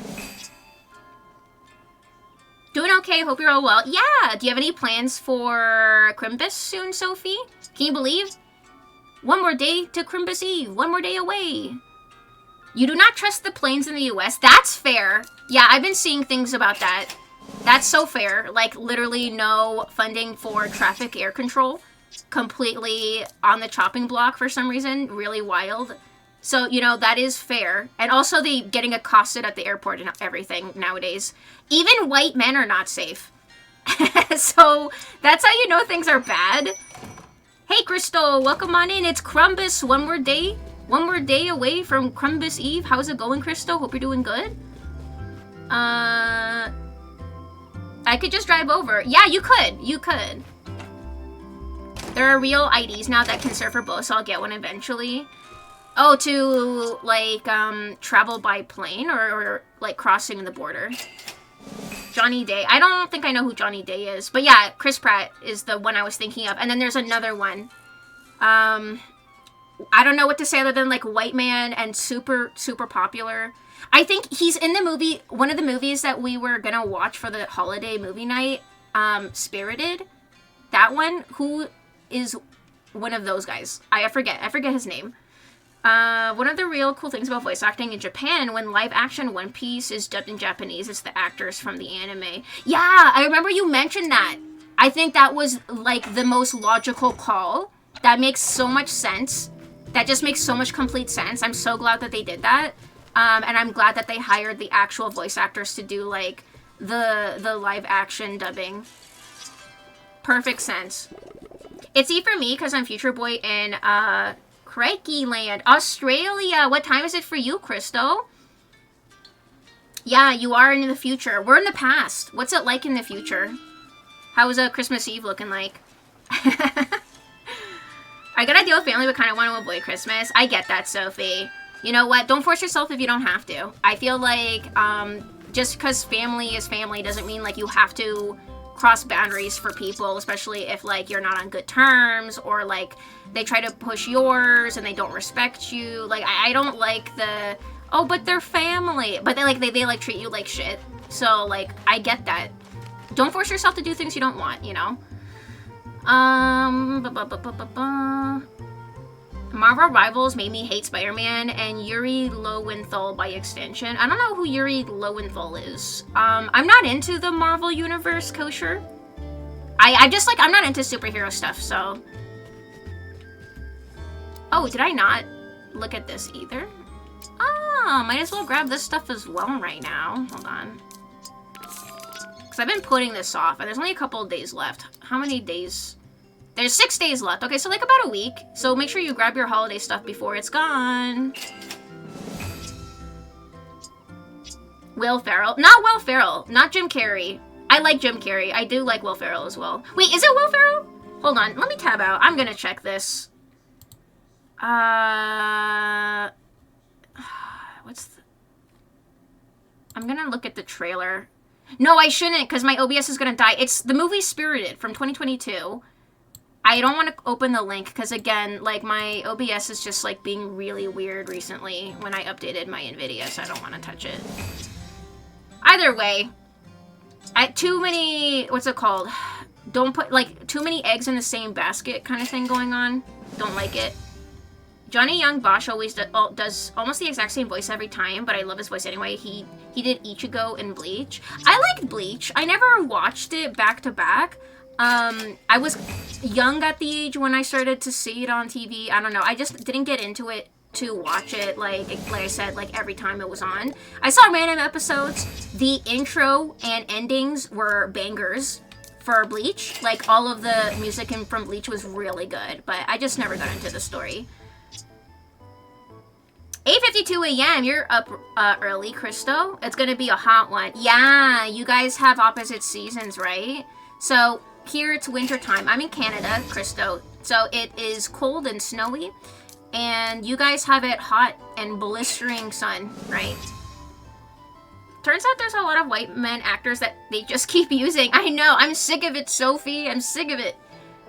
Doing okay, hope you're all well. Yeah, do you have any plans for Crimbus soon, Sophie? Can you believe? One more day to Crimbus Eve, one more day away. You do not trust the planes in the US. That's fair. Yeah, I've been seeing things about that. That's so fair. Like, literally no funding for traffic air control. Completely on the chopping block for some reason. Really wild. So, you know, that is fair. And also the getting accosted at the airport and everything nowadays. Even white men are not safe. So, that's how you know things are bad. Hey, Crystal, welcome on in. It's Crumbus, one more day. One more day away from Crumbus Eve. How's it going, Crystal? Hope you're doing good. I could just drive over. Yeah, you could. You could. There are real IDs now that can serve for both, so I'll get one eventually. Oh, to, like, travel by plane or like, crossing the border. Johnny Day. I don't think I know who Johnny Day is. But yeah, Chris Pratt is the one I was thinking of. And then there's another one. I don't know what to say other than, like, white man and super, super popular. I think he's in the movie, one of the movies that we were gonna watch for the holiday movie night, Spirited. That one, who is one of those guys. I forget his name. One of the real cool things about voice acting in Japan, when live action One Piece is dubbed in Japanese, it's the actors from the anime. Yeah, I remember you mentioned that. I think that was, like, the most logical call. That makes so much sense. That just makes so much complete sense. I'm so glad that they did that. And I'm glad that they hired the actual voice actors to do, like, the live action dubbing. Perfect sense. It's E for me because I'm Future Boy in, Crikey Land, Australia. What time is it for you, Crystal? Yeah, you are in the future. We're in the past. What's it like in the future? How is Christmas Eve looking like? I gotta deal with family, but kind of want to avoid Christmas. I get that, Sophie. You know what? Don't force yourself if you don't have to. I feel like just because family is family doesn't mean like you have to cross boundaries for people, especially if like you're not on good terms or like they try to push yours and they don't respect you. Like I don't like the, oh, but they're family, but they like treat you like shit. So like I get that. Don't force yourself to do things you don't want, you know. Marvel Rivals made me hate Spider-Man and Yuri Lowenthal by extension. I don't know who Yuri Lowenthal is. I'm not into the Marvel Universe, Kosher. I just, like, I'm not into superhero stuff, so. Oh, did I not look at this either? Oh, might as well grab this stuff as well right now. Hold on. Because I've been putting this off, and there's only a couple of days left. How many days? There's 6 days left. Okay, so like about a week. So make sure you grab your holiday stuff before it's gone. Will Ferrell. Not Will Ferrell. Not Jim Carrey. I like Jim Carrey. I do like Will Ferrell as well. Wait, is it Will Ferrell? Hold on. Let me tab out. I'm gonna check this. What's the... I'm gonna look at the trailer. No, I shouldn't, because my OBS is gonna die. It's the movie Spirited from 2022. I don't want to open the link because, again, like, my OBS is just, like, being really weird recently when I updated my NVIDIA, so I don't want to touch it. Either way, too many, what's it called? Don't put, like, too many eggs in the same basket kind of thing going on. Don't like it. Johnny Young Bosch always does almost the exact same voice every time, but I love his voice anyway. He did Ichigo in Bleach. I liked Bleach. I never watched it back to back. I was young at the age when I started to see it on TV. I don't know. I just didn't get into it to watch it, like I said, like every time it was on. I saw random episodes. The intro and endings were bangers for Bleach. Like, all of the music from Bleach was really good, but I just never got into the story. 8:52 a.m. You're up early, Christo. It's gonna be a hot one. Yeah, you guys have opposite seasons, right? So here it's winter time. I'm in Canada, Christo. So it is cold and snowy, and you guys have it hot and blistering sun, right? Turns out there's a lot of white men actors that they just keep using. I know, I'm sick of it, Sophie. I'm sick of it.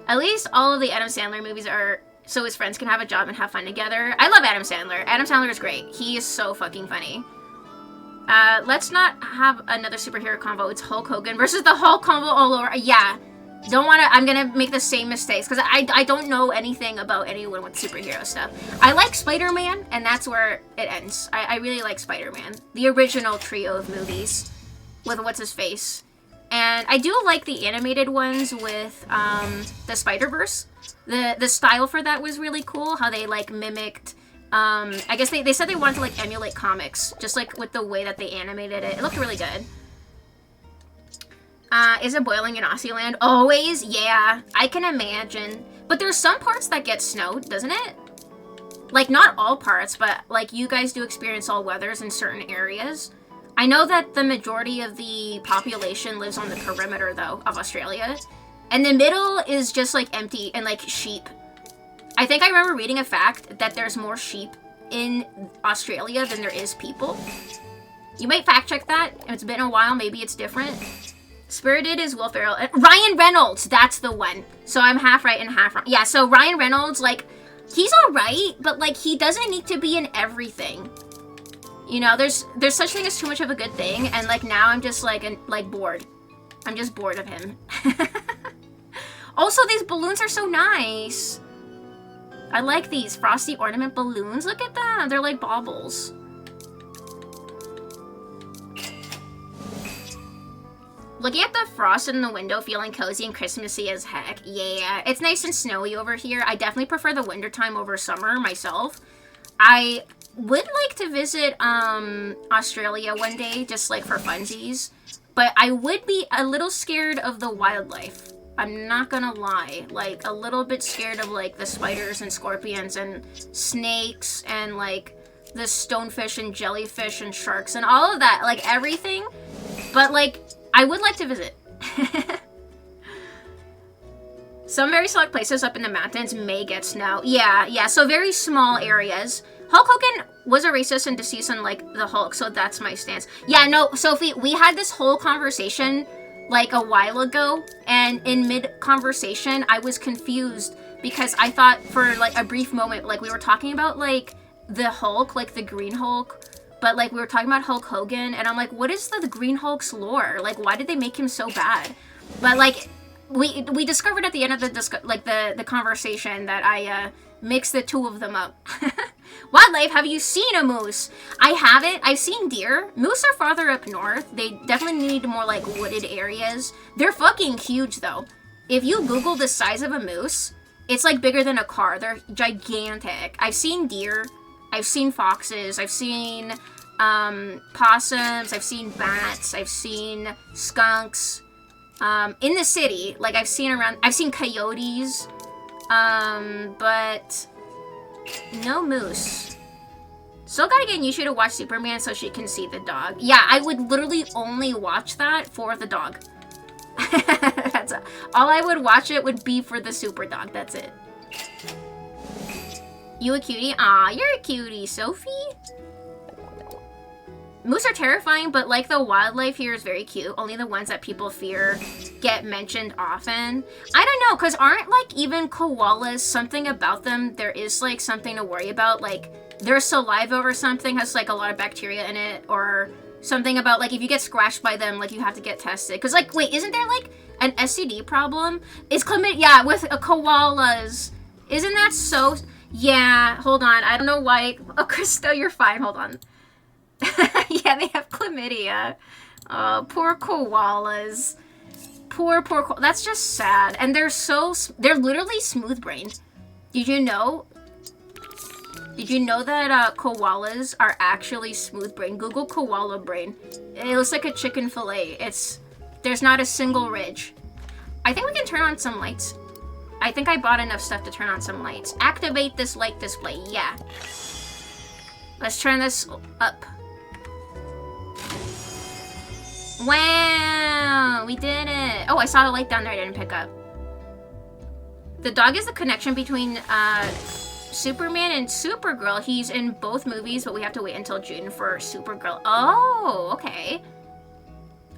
At least all of the Adam Sandler movies are so his friends can have a job and have fun together. I love Adam Sandler. Adam Sandler is great. He is so fucking funny. Let's not have another superhero convo. It's Hulk Hogan versus the Hulk convo all over. Yeah. Don't want to... I'm going to make the same mistakes because I don't know anything about anyone with superhero stuff. I like Spider-Man, and that's where it ends. I really like Spider-Man. The original trio of movies with what's-his-face. And I do like the animated ones with the Spider-Verse. The style for that was really cool. How they, like, mimicked... I guess they said they wanted to, like, emulate comics. Just, like, with the way that they animated it. It looked really good. Is it boiling in Aussie Always? Yeah, I can imagine. But there's some parts that get snowed, doesn't it? Like, not all parts, but, like, you guys do experience all weathers in certain areas. I know that the majority of the population lives on the perimeter, though, of Australia. And the middle is just, like, empty and, like, sheep. I think I remember reading a fact that there's more sheep in Australia than there is people. You might fact check that. It's been a while. Maybe it's different. Spirited is Will Ferrell. Ryan Reynolds, that's the one. So I'm half right and half wrong. Yeah, so Ryan Reynolds, like, he's alright, but, like, he doesn't need to be in everything. You know, there's such thing as too much of a good thing, and like now I'm just like bored. I'm just bored of him. Also, these balloons are so nice. I like these frosty ornament balloons. Look at them. They're like baubles. Looking at the frost in the window, feeling cozy and Christmassy as heck. Yeah, it's nice and snowy over here. I definitely prefer the wintertime over summer myself. I would like to visit Australia one day, just like for funsies. But I would be a little scared of the wildlife. I'm not gonna lie. Like, a little bit scared of like the spiders and scorpions and snakes and like the stonefish and jellyfish and sharks and all of that. Like, everything. But like, I would like to visit. Some very select places up in the mountains may get snow. Yeah, so very small areas. Hulk Hogan was a racist and deceased unlike the Hulk, so that's my stance. Yeah, no, Sophie, we had this whole conversation like a while ago, and in mid-conversation, I was confused because I thought for like a brief moment, like we were talking about like the Hulk, like the Green Hulk, but like we were talking about Hulk Hogan, and I'm like, what is the Green Hulk's lore? Like, why did they make him so bad? But like, we discovered at the end of the conversation that I mixed the two of them up. Wildlife, have you seen a moose? I haven't. I've seen deer. Moose are farther up north. They definitely need more like wooded areas. They're fucking huge though. If you Google the size of a moose, it's like bigger than a car. They're gigantic. I've seen deer. I've seen foxes. I've seen possums. I've seen bats. I've seen skunks. In the city, like I've seen coyotes, but no moose. Still gotta get Yushu to watch Superman so she can see the dog. Yeah, I would literally only watch that for the dog. That's all I would watch it would be for the super dog. That's it. You a cutie? Aw, you're a cutie, Sophie. Moose are terrifying, but like the wildlife here is very cute. Only the ones that people fear get mentioned often. I don't know, because aren't like even koalas, something about them, there is like something to worry about. Like their saliva or something has like a lot of bacteria in it, or something about like if you get scratched by them, like you have to get tested. Because like, wait, isn't there like an STD problem? Is chlamydia, yeah, with koalas. Isn't that so? Yeah, hold on. I don't know why. Oh, Krista, you're fine. Hold on. Yeah, they have chlamydia. Poor koalas. Poor that's just sad. And they're literally smooth-brained. Did you know that koalas are actually smooth-brained? Google koala brain. It looks like a chicken fillet. There's not a single ridge. I think we can turn on some lights. I think I bought enough stuff to turn on some lights. Activate this light display. Yeah. Let's turn this up. Wow, we did it. Oh, I saw a light down there I didn't pick up. The dog is the connection between Superman and Supergirl. He's in both movies, but we have to wait until June for Supergirl. Oh, okay.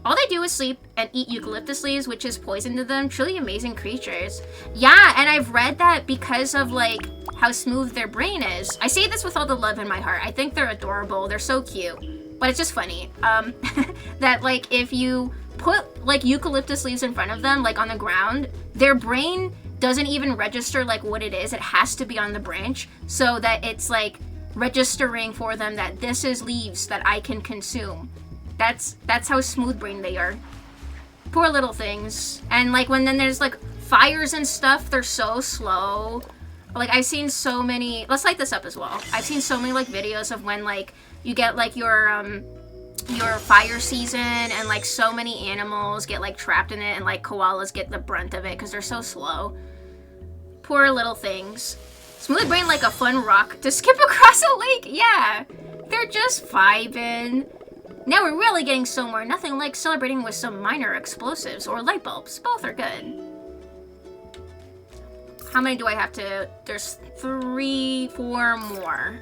All they do is sleep and eat eucalyptus leaves, which is poison to them. Truly amazing creatures. Yeah, and I've read that because of like how smooth their brain is. I say this with all the love in my heart. I think they're adorable. They're so cute. But it's just funny that like if you put like eucalyptus leaves in front of them, like on the ground, their brain doesn't even register like what it is. It has to be on the branch so that it's like registering for them that this is leaves that I can consume. That's how smooth brained they are. Poor little things. And like when then there's like fires and stuff, they're so slow. Like I've seen so many, let's light this up as well. I've seen so many like videos of when like you get like your fire season and like so many animals get like trapped in it and like koalas get the brunt of it because they're so slow. Poor little things. Smooth brain like a fun rock to skip across a lake. Yeah, they're just vibing. Now we're really getting somewhere. Nothing like celebrating with some minor explosives or light bulbs. Both are good. How many do I have to? There's 4 more.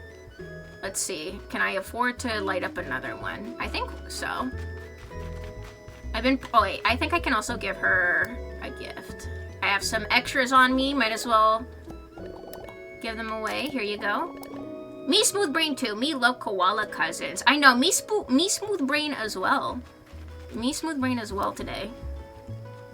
Let's see. Can I afford to light up another one? I think so. Oh wait, I think I can also give her a gift. I have some extras on me. Might as well give them away. Here you go. Me Smooth Brain too. Me love koala cousins. I know, me Smooth Brain as well. Me Smooth Brain as well today.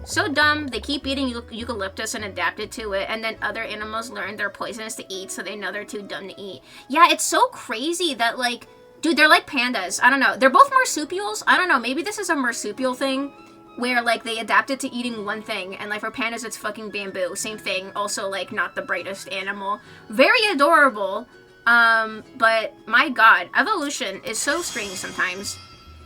So dumb, they keep eating eucalyptus and adapted to it, and then other animals learn they're poisonous to eat, so they know they're too dumb to eat. Yeah, it's so crazy that, like, dude, they're like pandas. I don't know. They're both marsupials. I don't know. Maybe this is a marsupial thing, where, like, they adapted to eating one thing, and, like, for pandas, it's fucking bamboo. Same thing. Also, like, not the brightest animal. Very adorable. But, my god, evolution is so strange sometimes.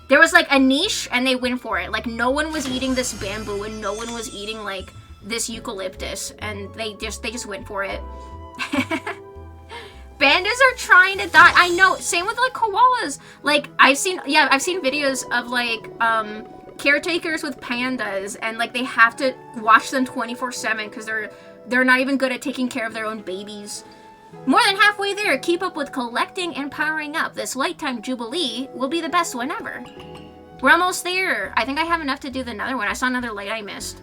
There was, like, a niche, and they went for it. Like, no one was eating this bamboo, and no one was eating, like, this eucalyptus, and they just went for it. Pandas are trying to die. I know. Same with, like, koalas. Like, I've seen videos of, like, caretakers with pandas, and, like, they have to watch them 24/7 because they're not even good at taking care of their own babies. More than halfway there. Keep up with collecting and powering up. This lifetime jubilee will be the best one ever. We're almost there. I think I have enough to do the another one. I saw another light I missed.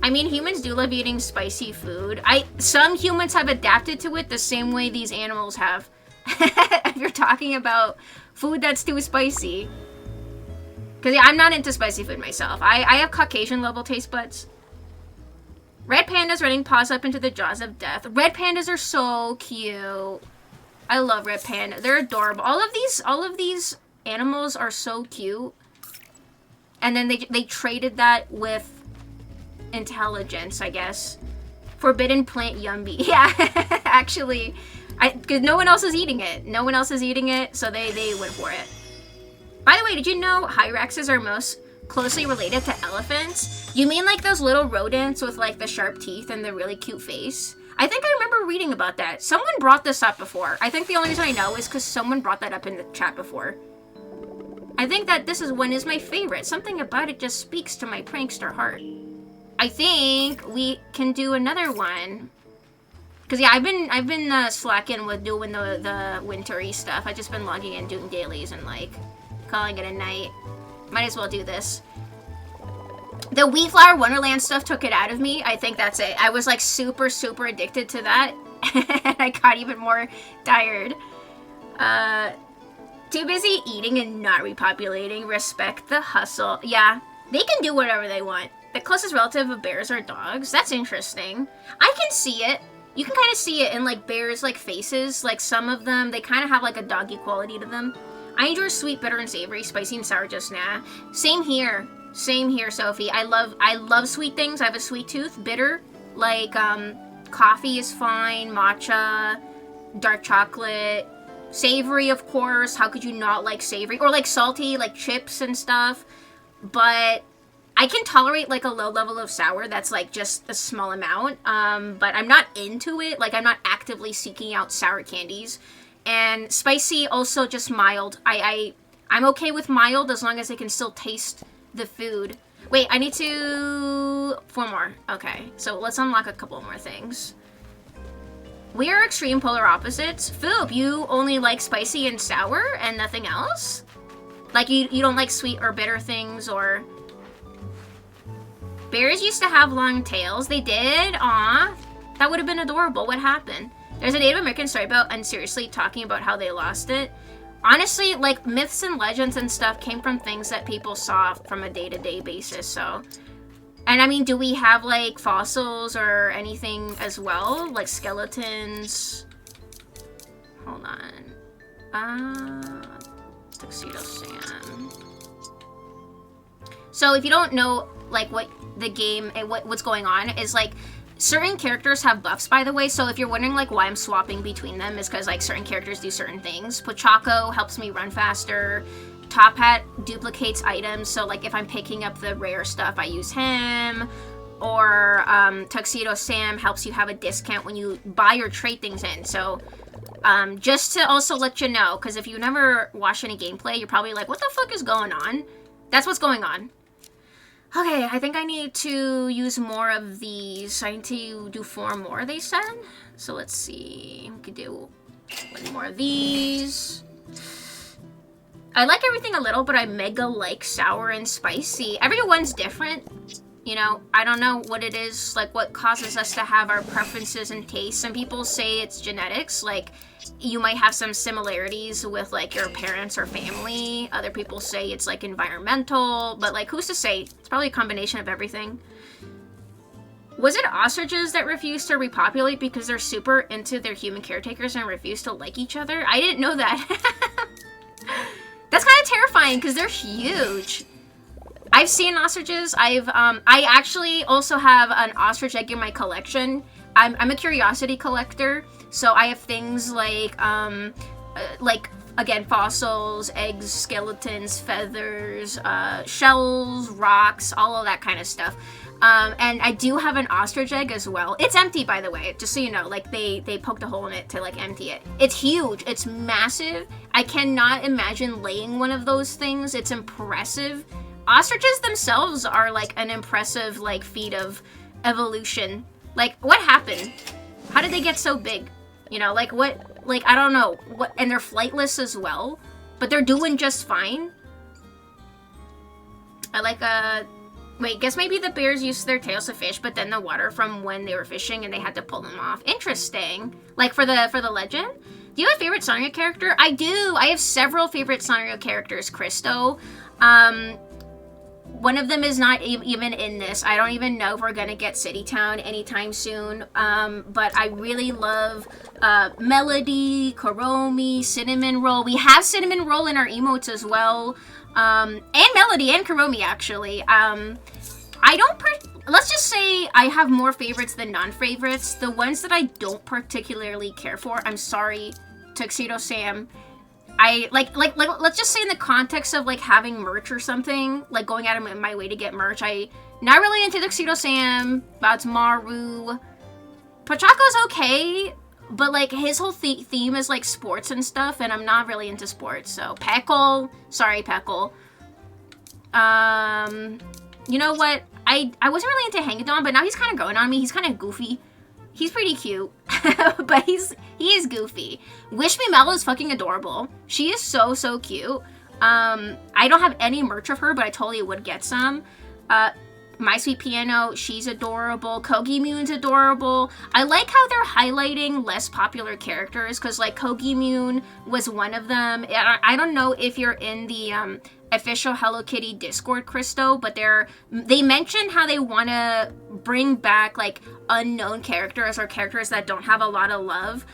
I mean, humans do love eating spicy food. Some humans have adapted to it the same way these animals have. If you're talking about food that's too spicy. Because, yeah, I'm not into spicy food myself. I have Caucasian level taste buds. Red pandas running paws up into the jaws of death. Red pandas are so cute. I love red panda. They're adorable. All of these animals are so cute. And then they traded that with intelligence, I guess. Forbidden plant Yumby. Yeah, actually, because no one else is eating it. No one else is eating it, so they went for it. By the way, did you know Hyraxes are most closely related to elephants? You mean like those little rodents with like the sharp teeth and the really cute face? I think I remember reading about that. Someone brought this up before. I think the only reason I know is because someone brought that up in the chat before. I think that this one is my favorite. Something about it just speaks to my prankster heart. I think we can do another one. Cause yeah, I've been slacking with doing the wintry stuff. I've just been logging in, doing dailies, and like calling it a night. Might as well do this. The Wheat Flower Wonderland stuff took it out of me. I think that's it. I was like super addicted to that. And I got even more tired. Too busy eating and not repopulating. Respect the hustle. Yeah, they can do whatever they want. The closest relative of bears are dogs. That's interesting. I can see it. You can kind of see it in like bears' like faces. Like some of them, they kind of have like a doggy quality to them. I enjoy sweet, bitter, and savory. Spicy and sour, just nah. Same here. Same here, Sophie. I love sweet things. I have a sweet tooth. Bitter, like coffee is fine. Matcha, dark chocolate. Savory, of course. How could you not like savory? Or like salty, like chips and stuff. But I can tolerate like a low level of sour that's like just a small amount. But I'm not into it. Like I'm not actively seeking out sour candies. And spicy, also just mild. I'm okay with mild as long as I can still taste the food. Wait, I need to... 4 more. Okay, so let's unlock a couple more things. We are extreme polar opposites. Foop, you only like spicy and sour and nothing else? Like you don't like sweet or bitter things, or... Bears used to have long tails. They did? Aw. That would have been adorable. What happened? There's a Native American story about unseriously talking about how they lost it. Honestly, like, myths and legends and stuff came from things that people saw from a day-to-day basis, so... And, I mean, do we have, like, fossils or anything as well? Like, skeletons? Hold on. Tuxedo Sam. So, if you don't know, like, what the game, what's going on, is, like... Certain characters have buffs, by the way, so if you're wondering, like, why I'm swapping between them, is because, like, certain characters do certain things. Pochako helps me run faster. Top Hat duplicates items, so, like, if I'm picking up the rare stuff, I use him. Or, Tuxedo Sam helps you have a discount when you buy or trade things in, so... just to also let you know, because if you never watch any gameplay, you're probably like, what the fuck is going on? That's what's going on. Okay, I think I need to use more of these. I need to do 4 more, they said. So let's see. We could do 1 more of these. I like everything a little, but I mega like sour and spicy. Everyone's different. You know, I don't know what it is, like what causes us to have our preferences and tastes. Some people say it's genetics, like you might have some similarities with like your parents or family. Other people say it's like environmental, but like who's to say? It's probably a combination of everything. Was it ostriches that refused to repopulate because they're super into their human caretakers and refuse to like each other? I didn't know that. That's kind of terrifying because they're huge. I've seen ostriches. I actually also have an ostrich egg in my collection. I'm a curiosity collector, so I have things like again, fossils, eggs, skeletons, feathers, shells, rocks, all of that kind of stuff. And I do have an ostrich egg as well. It's empty, by the way, just so you know. Like, they poked a hole in it to, like, empty it. It's huge. It's massive. I cannot imagine laying one of those things. It's impressive. Ostriches themselves are, like, an impressive, like, feat of evolution. Like, what happened? How did they get so big? You know, like, what? Like, I don't know. What? And they're flightless as well. But they're doing just fine. I like, wait, guess maybe the bears used their tails to fish, but then the water from when they were fishing and they had to pull them off. Interesting. Like, for the legend? Do you have a favorite Sanrio character? I do! I have several favorite Sanrio characters, Christo. One of them is not even in this. I don't even know if we're gonna get City Town anytime soon. But I really love Melody, Kuromi, Cinnamon Roll. We have Cinnamon Roll in our emotes as well. And Melody and Kuromi, actually. Let's just say I have more favorites than non-favorites. The ones that I don't particularly care for, I'm sorry, Tuxedo Sam. I let's just say in the context of like having merch or something, like going out of my way to get merch, I not really into Tuxedo Sam, Maru. Pachaco's okay, but like his whole theme is like sports and stuff, and I'm not really into sports. So Peckle, sorry Peckle. You know what? I wasn't really into Hangadon, but now he's kind of growing on me. He's kind of goofy. He's pretty cute, but he is goofy. Wish Me Mellow is fucking adorable. She is so cute. I don't have any merch of her, but I totally would get some. My Sweet Piano, she's adorable. Kogi Moon's adorable. I like how they're highlighting less popular characters, because like Kogi Moon was one of them. I don't know if you're in the official Hello Kitty Discord, Christo, but they mentioned how they want to bring back like unknown characters or characters that don't have a lot of love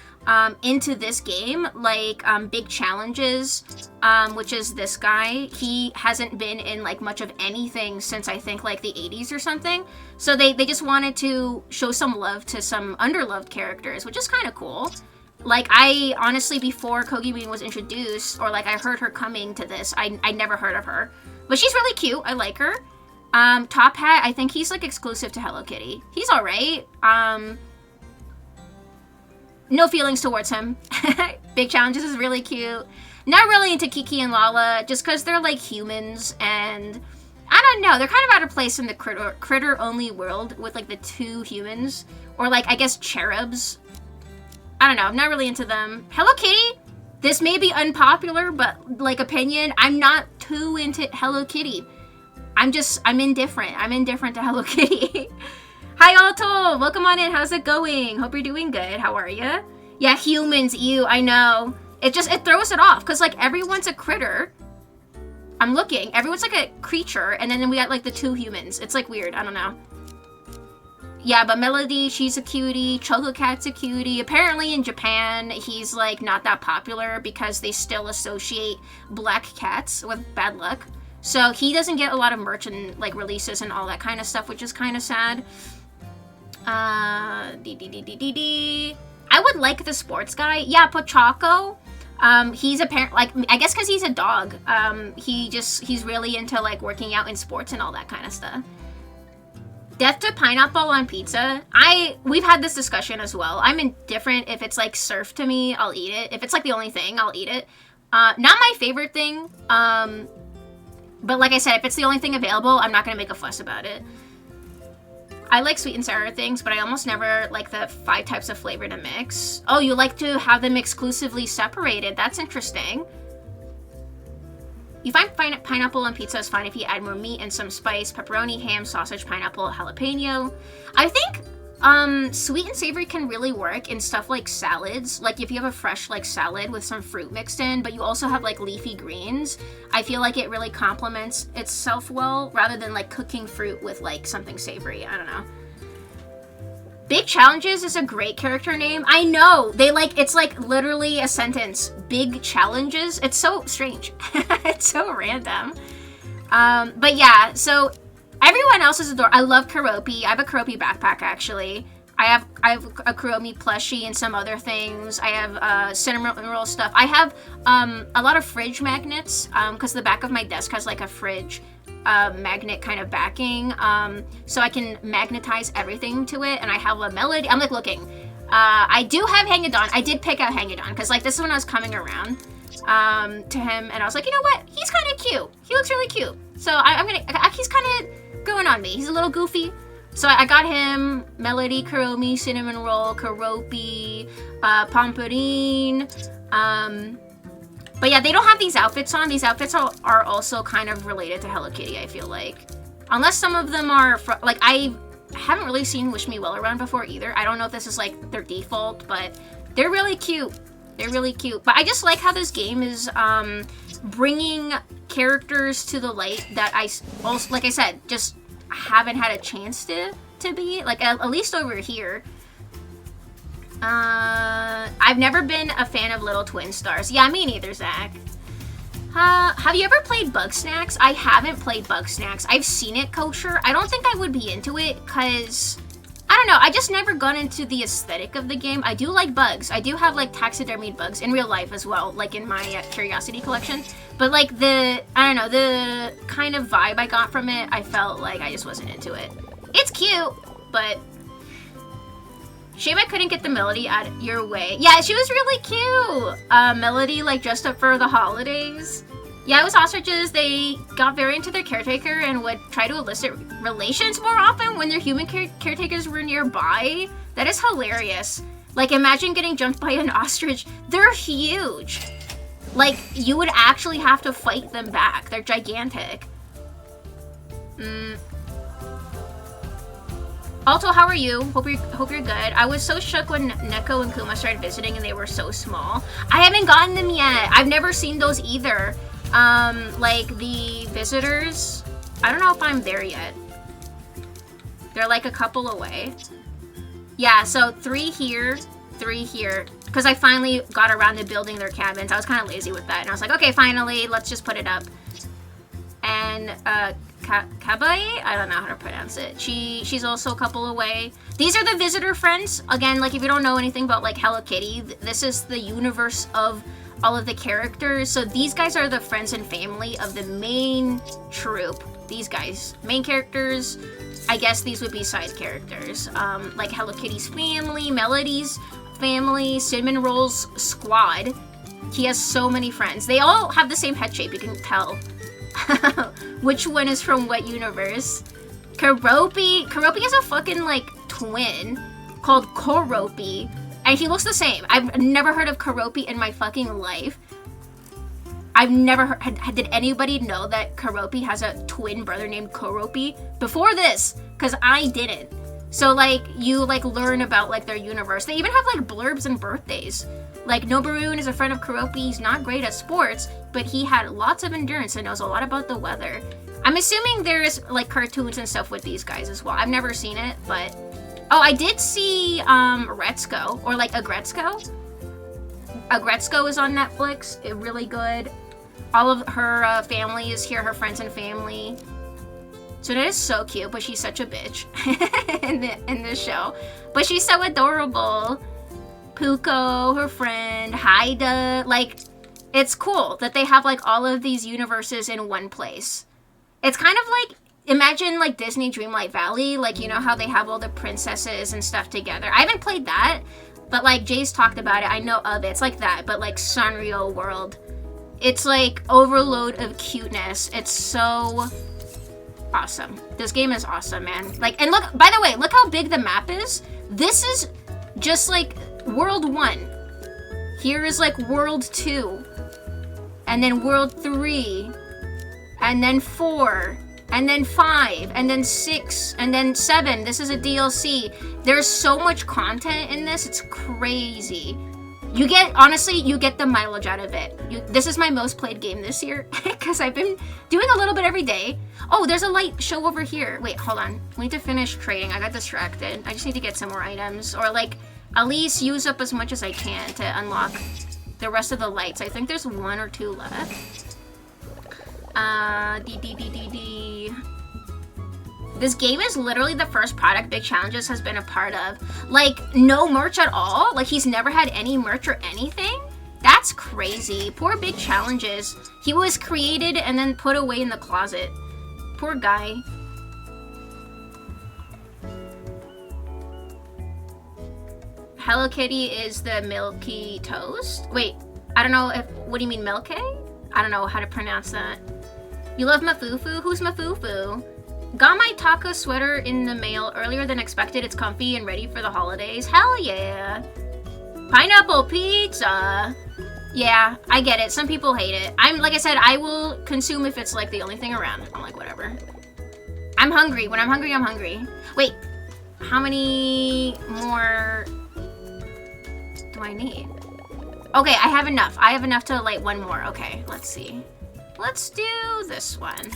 into this game, like Big Challenges, which is this guy. He hasn't been in like much of anything since I think like the 80s or something, so they just wanted to show some love to some underloved characters, which is kind of cool. Like, I honestly, before Kogi Moon was introduced, or like I heard her coming to this, I never heard of her. But she's really cute. I like her. Top Hat, I think he's like exclusive to Hello Kitty. He's alright. No feelings towards him. Big Challenges is really cute. Not really into Kiki and Lala, just because they're like humans, and I don't know, they're kind of out of place in the critter-only world with like the two humans. Or like, I guess, cherubs. I don't know, I'm not really into them. Hello Kitty, this may be unpopular, but like opinion, I'm not too into Hello Kitty. I'm indifferent. I'm indifferent to Hello Kitty. Hi Alto, welcome on in, how's it going? Hope you're doing good, how are ya? Yeah, humans, ew, I know. It throws it off, because like everyone's a critter. I'm looking, everyone's like a creature, and then we got like the two humans. It's like weird, I don't know. Yeah, but Melody, she's a cutie. Choco Cat's a cutie. Apparently in Japan, he's like not that popular because they still associate black cats with bad luck. So he doesn't get a lot of merch and like releases and all that kind of stuff, which is kind of sad. I would like the sports guy. Yeah, Pochaco. He's apparently like, I guess because he's a dog. He's really into like working out in sports and all that kind of stuff. Death to pineapple on pizza. We've had this discussion as well. I'm indifferent. If it's like served to me, I'll eat it. If it's like the only thing, I'll eat it. Not my favorite thing. But like I said, if it's the only thing available, I'm not gonna make a fuss about it. I like sweet and sour things, but I almost never like the 5 types of flavor to mix. Oh, you like to have them exclusively separated. That's interesting. You find pineapple on pizza is fine if you add more meat and some spice, pepperoni, ham, sausage, pineapple, jalapeno. I think sweet and savory can really work in stuff like salads. Like if you have a fresh like salad with some fruit mixed in, but you also have like leafy greens, I feel like it really complements itself well rather than like cooking fruit with like something savory. I don't know. Big Challenges is a great character name. I know, they like, it's like literally a sentence. Big Challenges. It's so strange. It's so random. But yeah, so everyone else is adorable. I love Keroppi. I have a Keroppi backpack actually. I have a Kuromi plushie and some other things. I have cinnamon roll stuff. I have a lot of fridge magnets because the back of my desk has like a fridge magnet kind of backing, so I can magnetize everything to it. And I have a melody. I'm like looking. I do have Hangedon. I did pick out Hangedon because like this is when I was coming around to him, and I was like, you know what? He's kind of cute. He looks really cute. So he's kind of growing on me. He's a little goofy. So I got him Melody, Kuromi, Cinnamon Roll, Keroppi, Pompadine. But yeah, they don't have these outfits on. These outfits are also kind of related to Hello Kitty, I feel like. Unless some of them are, like, I haven't really seen Wish Me Well around before either. I don't know if this is, like, their default, but they're really cute. They're really cute. But I just like how this game is bringing characters to the light that I also, like I said, just haven't had a chance to be. Like, at least over here. I've never been a fan of Little Twin Stars. Yeah, me neither, Zach. Have you ever played Bugsnax? I haven't played Bugsnax. I've seen it, Kosher. I don't think I would be into it, because I don't know. I just never got into the aesthetic of the game. I do like bugs. I do have, like, taxidermied bugs in real life as well, like in my Curiosity collection. But, like, I don't know, the kind of vibe I got from it, I felt like I just wasn't into it. It's cute, but shame I couldn't get the Melody out of your way. Yeah, she was really cute. Melody, like, dressed up for the holidays. Yeah, it was ostriches. They got very into their caretaker and would try to elicit relations more often when their human caretakers were nearby. That is hilarious. Like, imagine getting jumped by an ostrich. They're huge. Like, you would actually have to fight them back. They're gigantic. Also, how are you? Hope you're good. I was so shook when Neko and Kuma started visiting and they were so small. I haven't gotten them yet. I've never seen those either. Like the visitors, I don't know if I'm there yet. They're like a couple away. Yeah, so 3 here, 3 here. Because I finally got around to building their cabins. I was kind of lazy with that. And I was like, okay, finally, let's just put it up. And, Kabai? I don't know how to pronounce it. She's also a couple away. These are the visitor friends. Again, like, if you don't know anything about, like, Hello Kitty, this is the universe of all of the characters. So these guys are the friends and family of the main troupe. These guys. Main characters, I guess these would be side characters. Like Hello Kitty's family, Melody's family, Cinnamon Roll's squad. He has so many friends. They all have the same head shape, you can tell. Which one is from what universe? Keroppi has a fucking, like, twin called Keroppi, and he looks the same. I've never heard of Keroppi in my fucking life. I've never heard, did anybody know that Keroppi has a twin brother named Keroppi before this? Because I didn't. So, like, you, like, learn about, like, their universe. They even have, like, blurbs and birthdays. Like, Noburuun is a friend of Keroppi. He's not great at sports, but he had lots of endurance and knows a lot about the weather. I'm assuming there's, like, cartoons and stuff with these guys as well. I've never seen it, but... Oh, I did see, Retsuko, or, like, Aggretsuko. Aggretsuko is on Netflix. It's really good. All of her, family is here, her friends and family. So that is so cute, but she's such a bitch in this show. But she's so adorable. Puko, her friend, Haida. Like, it's cool that they have, like, all of these universes in one place. It's kind of like, imagine, like, Disney Dreamlight Valley. Like, you know how they have all the princesses and stuff together. I haven't played that, but, like, Jay's talked about it. I know of it. It's like that, but, like, Sanrio World. It's, like, overload of cuteness. It's so... awesome. This game is awesome, man. Like, and look, by the way, look how big the map is. This is just like World 1. Here is like World 2. And then World 3. and then 4, and then 5, and then 6, and then 7. This is a DLC. There's so much content in this, it's crazy. You get, honestly, you get the mileage out of it. This is my most played game this year, because I've been doing a little bit every day. Oh, there's a light show over here. Wait, hold on. We need to finish trading. I got distracted. I just need to get some more items, or like, at least use up as much as I can to unlock the rest of the lights. I think there's 1 or 2 left. This game is literally the first product Big Challenges has been a part of. Like, no merch at all? Like, he's never had any merch or anything? That's crazy. Poor Big Challenges. He was created and then put away in the closet. Poor guy. Hello Kitty is the Milky Toast? Wait, I don't know if, what do you mean Milky? I don't know how to pronounce that. You love Mafufu? Who's Mafufu? Got my taco sweater in the mail earlier than expected. It's comfy and ready for the holidays. Hell yeah. Pineapple pizza. Yeah, I get it. Some people hate it. Like I said, I will consume if it's like the only thing around. I'm like, whatever. I'm hungry. When I'm hungry, I'm hungry. Wait, how many more do I need? Okay, I have enough. I have enough to light 1 more. Okay, let's see. Let's do this one.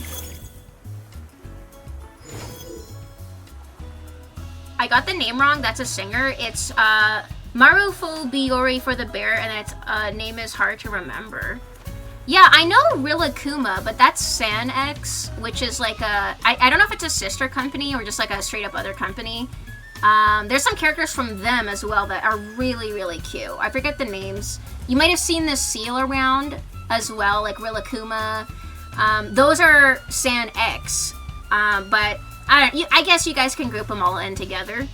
I got the name wrong. That's a singer. It's Marufu Biori for the bear, and its name is hard to remember. Yeah, I know Rilakkuma, but that's SanX, which is like a... I don't know if it's a sister company or just like a straight up other company. There's some characters from them as well that are really, really cute. I forget the names. You might have seen this seal around as well, like Rilakkuma. Those are SanX, but I guess you guys can group them all in together.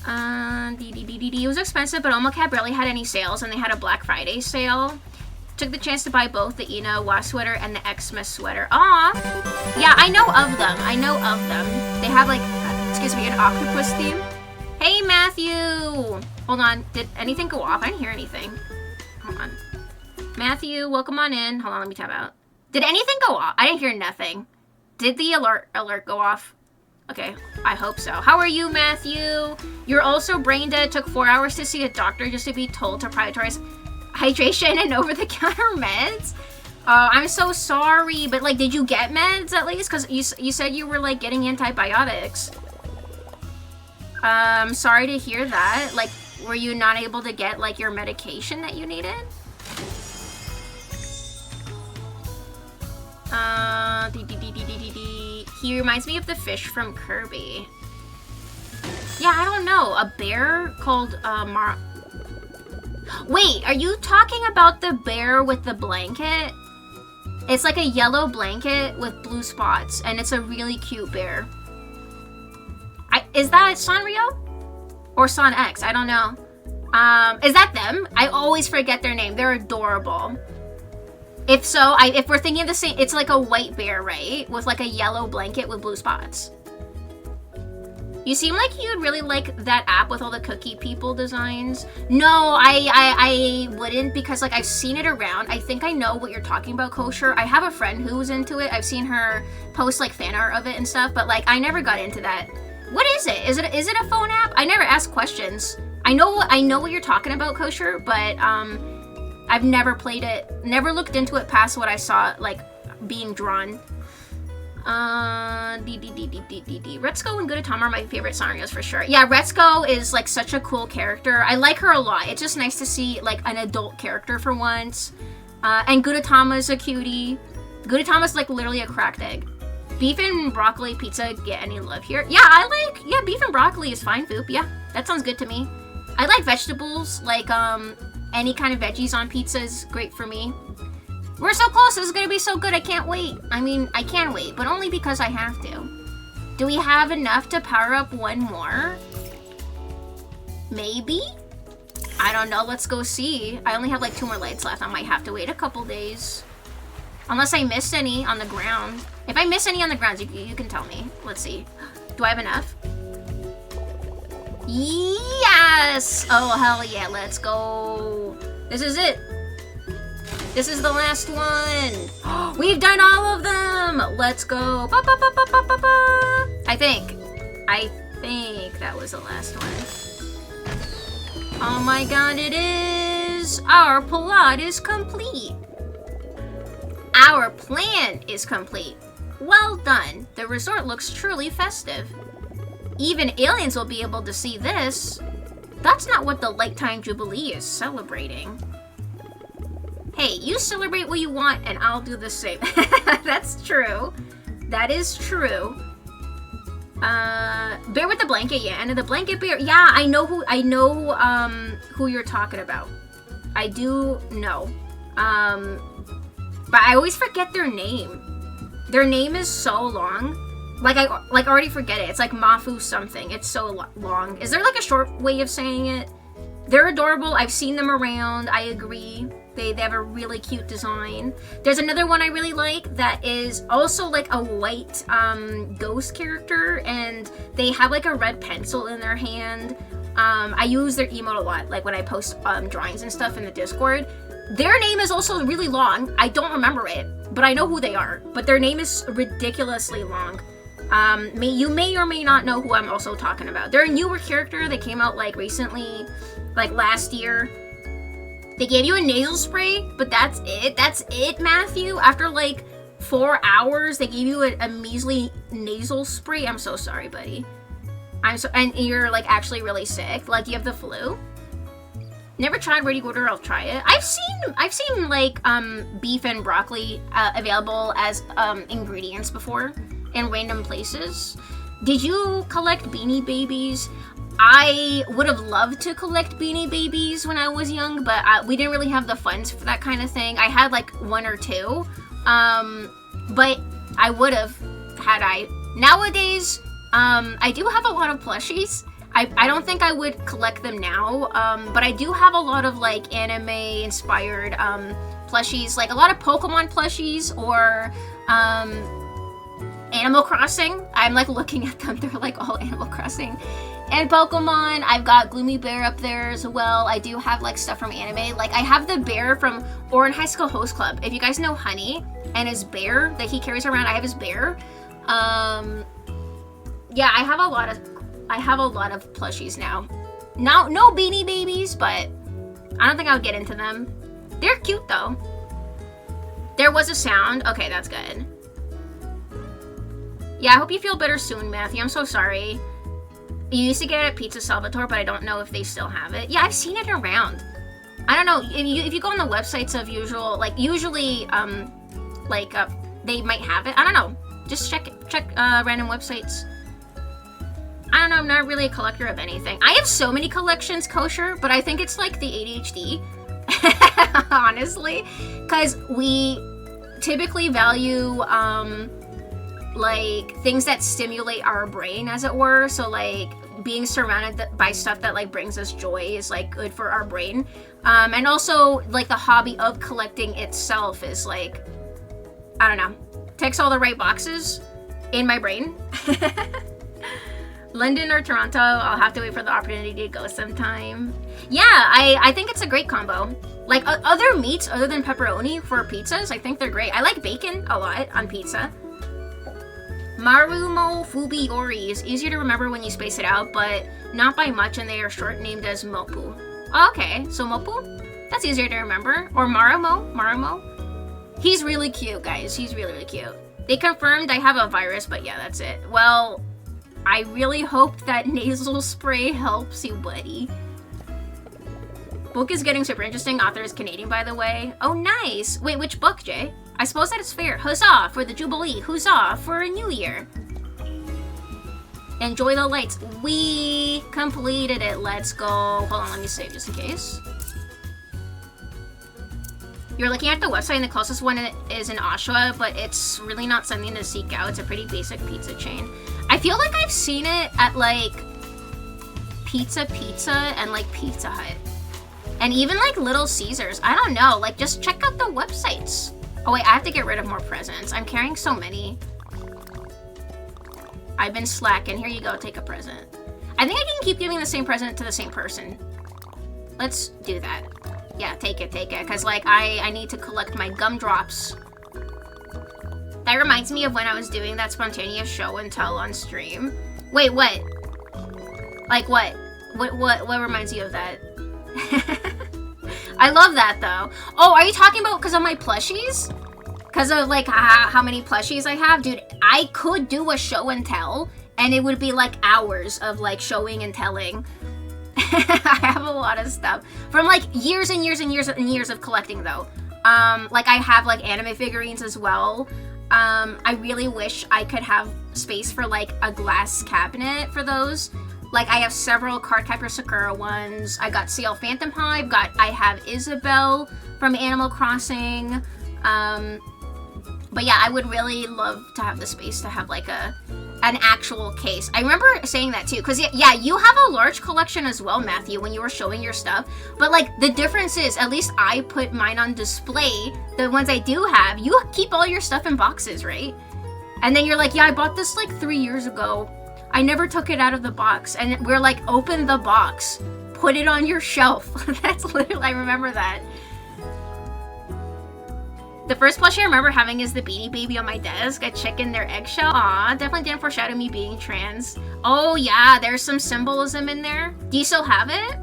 It was expensive, but Omocab barely had any sales, and they had a Black Friday sale. Took the chance to buy both the Ina Wa sweater and the Xmas sweater. Aw! Yeah, I know of them. I know of them. They have like, excuse me, an octopus theme. Hey, Matthew! Hold on. Did anything go off? I didn't hear anything. Hold on. Matthew, welcome on in. Hold on, let me tab out. Did anything go off? I didn't hear nothing. Did the alert go off? Okay, I hope so. How are you, Matthew? You're also brain dead. Took 4 hours to see a doctor just to be told to prioritize hydration and over-the-counter meds? I'm so sorry, but like, did you get meds at least? Because you said you were like getting antibiotics. Sorry to hear that. Like, were you not able to get like your medication that you needed? He reminds me of the fish from Kirby. Yeah, I don't know. A bear called, Wait, are you talking about the bear with the blanket? It's like a yellow blanket with blue spots, and it's a really cute bear. Is that Sanrio? Or SanX? I don't know. Is that them? I always forget their name. They're adorable. If so, if we're thinking of the same, it's like a white bear, right? With like a yellow blanket with blue spots. You seem like you'd really like that app with all the cookie people designs. No, I wouldn't, because like I've seen it around. I think I know what you're talking about, Kosher. I have a friend who's into it. I've seen her post like fan art of it and stuff, but like I never got into that. What is it? Is it a phone app? I never asked questions. I know what you're talking about, Kosher, but I've never played it, never looked into it past what I saw, like, being drawn. Retsuko and Gudetama are my favorite Sanrios for sure. Yeah, Retsuko is, like, such a cool character. I like her a lot. It's just nice to see, like, an adult character for once. And Gudetama is a cutie. Gudetama's, like, literally a cracked egg. Beef and broccoli pizza get any love here? Yeah, yeah, beef and broccoli is fine, Foop. Yeah, that sounds good to me. I like vegetables, like, any kind of veggies on pizza is great for me. We're so close. This is going to be so good. I can't wait. I mean, I can wait, but only because I have to. Do we have enough to power up 1 more? Maybe? I don't know. Let's go see. I only have like 2 more lights left. I might have to wait a couple days. Unless I missed any on the ground. If I miss any on the ground, you can tell me. Let's see. Do I have enough? Yes! Oh, hell yeah, let's go. This is it. This is the last one. We've done all of them! let's go. Ba, ba, ba, ba, ba, ba, ba. I think that was the last one. Oh my god, it is! Our plot is complete. Our plan is complete. Well done. The resort looks truly festive. Even aliens will be able to see this. That's not what the Lighttime Jubilee is celebrating. Hey, you celebrate what you want and I'll do the same. That's true. That is true. Bear with the blanket, yeah. And the blanket bear, yeah, I know who you're talking about. I do know. But I always forget their name. Their name is so long. Like I already forget it. It's like Mafu something. It's so long. Is there like a short way of saying it? They're adorable. I've seen them around. I agree. They have a really cute design. There's another one I really like that is also like a white ghost character, and they have like a red pencil in their hand. I use their emote a lot, like when I post drawings and stuff in the Discord. Their name is also really long. I don't remember it, but I know who they are. But their name is ridiculously long. You may or may not know who I'm also talking about. They're a newer character. They came out like recently, like last year. They gave you a nasal spray, but that's it. That's it, Matthew. After like 4 hours, they gave you a measly nasal spray. I'm so sorry, buddy. And you're like actually really sick. Like you have the flu. Never tried Ready Order, I'll try it. I've seen like beef and broccoli available as ingredients before in random places. Did you collect Beanie Babies? I would have loved to collect Beanie Babies when I was young, but we didn't really have the funds for that kind of thing. I had like 1 or 2, but I would have had I. Nowadays, I do have a lot of plushies. I don't think I would collect them now, but I do have a lot of like anime-inspired plushies, like a lot of Pokemon plushies or Animal Crossing. I'm like looking at them, they're like all Animal Crossing. And Pokemon, I've got Gloomy Bear up there as well. I do have like stuff from anime. Like I have the bear from Ouran High School Host Club. If you guys know Honey and his bear that he carries around, I have his bear. Yeah, I have a lot of plushies now. No Beanie Babies, but I don't think I would get into them. They're cute though. There was a sound. Okay, that's good. Yeah, I hope you feel better soon, Matthew. I'm so sorry. You used to get it at Pizza Salvatore, but I don't know if they still have it. Yeah, I've seen it around. I don't know, if you go on the websites of usually, they might have it. I don't know. Just check random websites. I don't know, I'm not really a collector of anything. I have so many collections, Kosher, but I think it's like the ADHD, honestly, because we typically value, like, things that stimulate our brain, as it were, so, like, being surrounded by stuff that, like, brings us joy is, like, good for our brain, and also, like, the hobby of collecting itself is, like, I don't know, ticks all the right boxes in my brain. London or Toronto, I'll have to wait for the opportunity to go sometime. Yeah, I think it's a great combo. Like, other meats other than pepperoni for pizzas, I think they're great. I like bacon a lot on pizza. Marumo Fubiori is easier to remember when you space it out, but not by much, and they are short named as Mopu. Oh, okay, so Mopu? That's easier to remember. Or Marumo. He's really cute, guys. He's really, really cute. They confirmed I have a virus, but yeah, that's it. Well, I really hope that nasal spray helps you, buddy. Book is getting super interesting. Author is Canadian, by the way. Oh, nice. Wait, which book, Jay? I suppose that is fair. Huzzah for the Jubilee. Huzzah for a new year. Enjoy the lights. We completed it. Let's go. Hold on, let me save just in case. You're looking at the website and the closest one is in Oshawa, but it's really not something to seek out. It's a pretty basic pizza chain. I feel like I've seen it at like Pizza and like Pizza Hut. And even like Little Caesars. I don't know, like just check out the websites. Oh wait, I have to get rid of more presents. I'm carrying so many. I've been slacking. Here you go, take a present. I think I can keep giving the same present to the same person. Let's do that. Yeah, take it, because like I need to collect my gumdrops. That reminds me of when I was doing that spontaneous show and tell on stream. Wait, what? Like what? What reminds you of that? I love that though. Oh, are you talking about because of my plushies? Because of like how many plushies I have? Dude, I could do a show and tell and it would be like hours of like showing and telling. I have a lot of stuff from like years and years and years and years of collecting though. Like I have like anime figurines as well. I really wish I could have space for like a glass cabinet for those. Like I have several Cardcaptor Sakura ones. I got CL Phantom Hive. I have Isabelle from Animal Crossing. But yeah, I would really love to have the space to have like an actual case. I remember saying that too, because yeah, you have a large collection as well, Matthew, when you were showing your stuff. But like the difference is, at least I put mine on display. The ones I do have, you keep all your stuff in boxes, right? And then you're like, yeah, I bought this like 3 years ago. I never took it out of the box. And we're like, open the box, put it on your shelf. That's literally, I remember that. The first plushie I remember having is the Beanie Baby on my desk, a chick in their eggshell. Aw, definitely didn't foreshadow me being trans. Oh yeah, there's some symbolism in there. Do you still have it?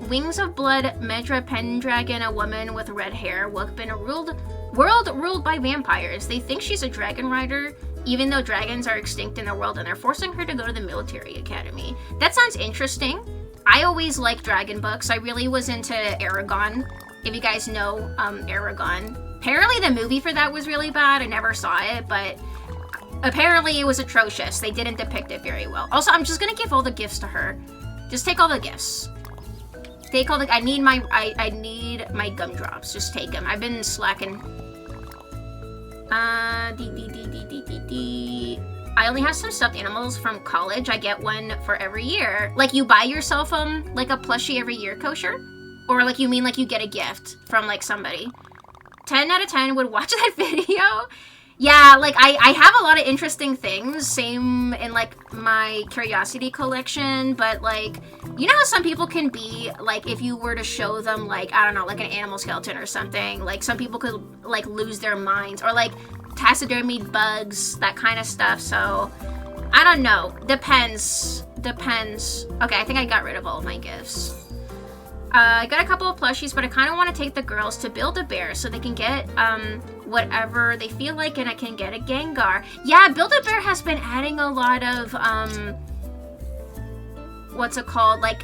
Wings of Blood, Medra Pendragon, a woman with red hair, been a world ruled by vampires. They think she's a dragon rider, even though dragons are extinct in the world, and they're forcing her to go to the military academy. That sounds interesting. I always liked dragon books. I really was into Aragon. If you guys know Aragon. Apparently the movie for that was really bad. I never saw it, but apparently it was atrocious. They didn't depict it very well. Also, I'm just gonna give all the gifts to her. Just take all the gifts. Take all the. I need my gumdrops. Just take them. I've been slacking. I only have some stuffed animals from college. I get one for every year. Like you buy yourself like a plushie every year, Kosher? Or like you mean like you get a gift from like somebody? 10 out of 10 would watch that video. Yeah, like I have a lot of interesting things. Same in like my curiosity collection, but like, you know how some people can be like, if you were to show them like, I don't know, like an animal skeleton or something, like some people could like lose their minds, or like taxidermied bugs, that kind of stuff. So I don't know, depends. Okay, I think I got rid of all of my gifts. I got a couple of plushies, but I kind of want to take the girls to Build-A-Bear so they can get whatever they feel like, and I can get a Gengar. Yeah, Build-A-Bear has been adding a lot of, what's it called? Like,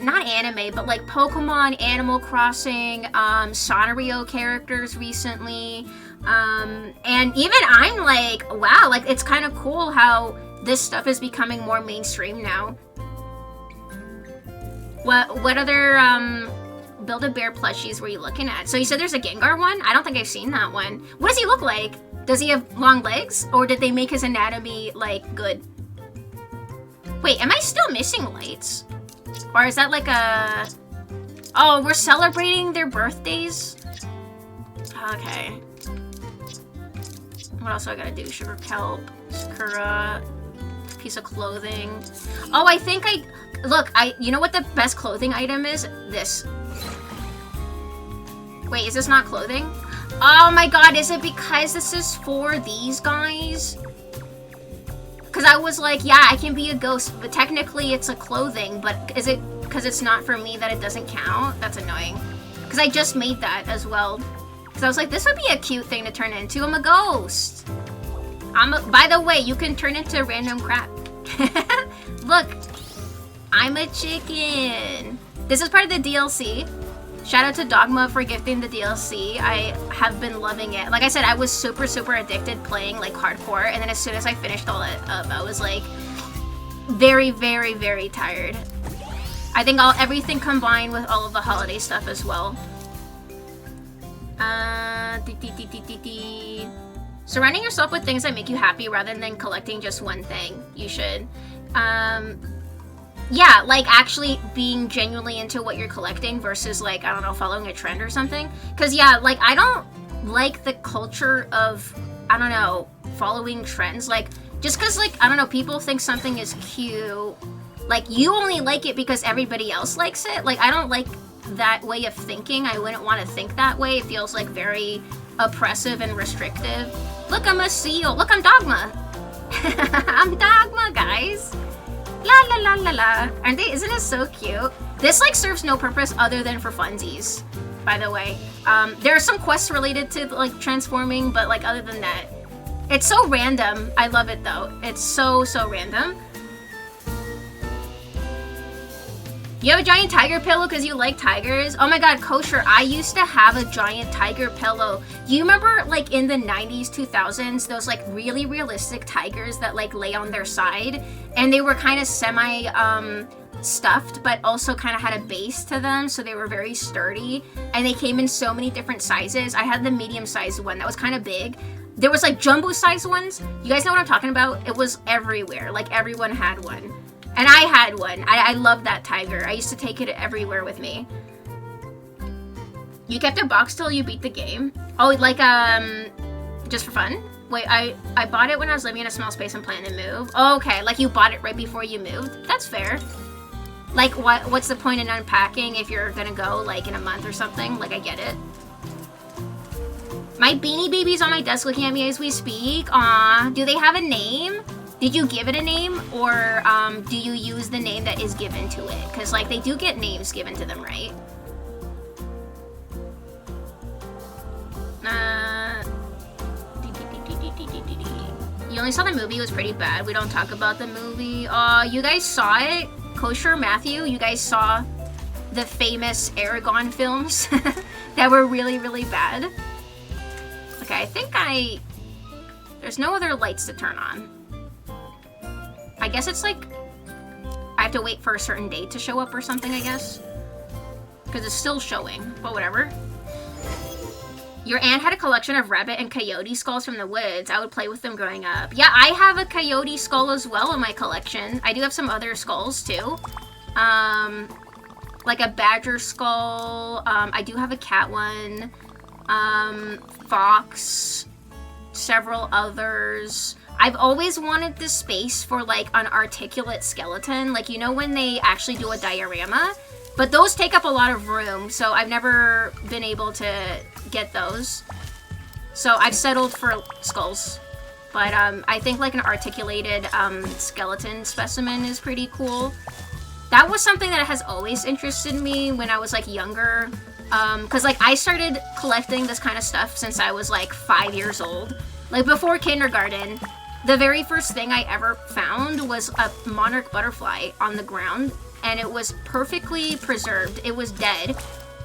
not anime, but like Pokemon, Animal Crossing, Sanrio characters recently. And even I'm like, wow, like it's kind of cool how this stuff is becoming more mainstream now. What other Build-A-Bear plushies were you looking at? So you said there's a Gengar one? I don't think I've seen that one. What does he look like? Does he have long legs? Or did they make his anatomy, like, good? Wait, am I still missing lights? Or is that like a... Oh, we're celebrating their birthdays? Okay. What else do I gotta do? Sugar Kelp, Sakura, piece of clothing. Oh, I think Look, you know what the best clothing item is? This. Wait, is this not clothing? Oh my god, is it because this is for these guys? Because I was like, yeah, I can be a ghost, but technically it's a clothing, but is it because it's not for me that it doesn't count? That's annoying. Because I just made that as well. Because I was like, this would be a cute thing to turn into. I'm a ghost. By the way, you can turn into random crap. Look. I'm a chicken. This is part of the DLC. Shout out to Dogma for gifting the DLC. I have been loving it. Like I said, I was super, super addicted playing like hardcore. And then as soon as I finished all it up, I was like very, very, very tired. I think everything combined with all of the holiday stuff as well. Surrounding yourself with things that make you happy rather than collecting just one thing. You should. Yeah, like actually being genuinely into what you're collecting versus like, I don't know, following a trend or something. Because yeah, like I don't like the culture of, I don't know, following trends. Like just because like, I don't know, people think something is cute. Like you only like it because everybody else likes it. Like I don't like that way of thinking. I wouldn't want to think that way. It feels like very oppressive and restrictive. Look, I'm a seal. Look, I'm Dogma. I'm Dogma, guys. La la la la la. Aren't they? Isn't it so cute? This like serves no purpose other than for funsies, by the way. There are some quests related to like transforming, but like other than that, it's so random. I love it though. It's so random. You have a giant tiger pillow because you like tigers? Oh my god, Kosher, I used to have a giant tiger pillow. Do you remember like in the 90s, 2000s, those like really realistic tigers that like lay on their side? And they were kind of stuffed, but also kind of had a base to them, so they were very sturdy. And they came in so many different sizes. I had the medium-sized one that was kind of big. There was like jumbo-sized ones. You guys know what I'm talking about? It was everywhere. Like everyone had one. And I had one. I loved that tiger. I used to take it everywhere with me. You kept a box till you beat the game? Oh, like, just for fun? Wait, I bought it when I was living in a small space and planning to move. Oh, okay, like you bought it right before you moved? That's fair. Like, what's the point in unpacking if you're gonna go, like, in a month or something? Like, I get it. My Beanie Baby's on my desk looking at me as we speak. Aw, do they have a name? Did you give it a name, or do you use the name that is given to it? Because, like, they do get names given to them, right? You only saw the movie, it was pretty bad. We don't talk about the movie. You guys saw it? Kosher, Matthew, you guys saw the famous Aragon films that were really, really bad? Okay, I think there's no other lights to turn on. I guess it's like, I have to wait for a certain date to show up or something, I guess. Because it's still showing, but whatever. Your aunt had a collection of rabbit and coyote skulls from the woods. I would play with them growing up. Yeah, I have a coyote skull as well in my collection. I do have some other skulls too. Like a badger skull. I do have a cat one. Fox. Several others. I've always wanted this space for like an articulate skeleton. Like, you know when they actually do a diorama? But those take up a lot of room, so I've never been able to get those. So I've settled for skulls. But I think like an articulated skeleton specimen is pretty cool. That was something that has always interested me when I was like younger. Cause like I started collecting this kind of stuff since I was like 5 years old. Like before kindergarten. The very first thing I ever found was a monarch butterfly on the ground, and it was perfectly preserved. It was dead.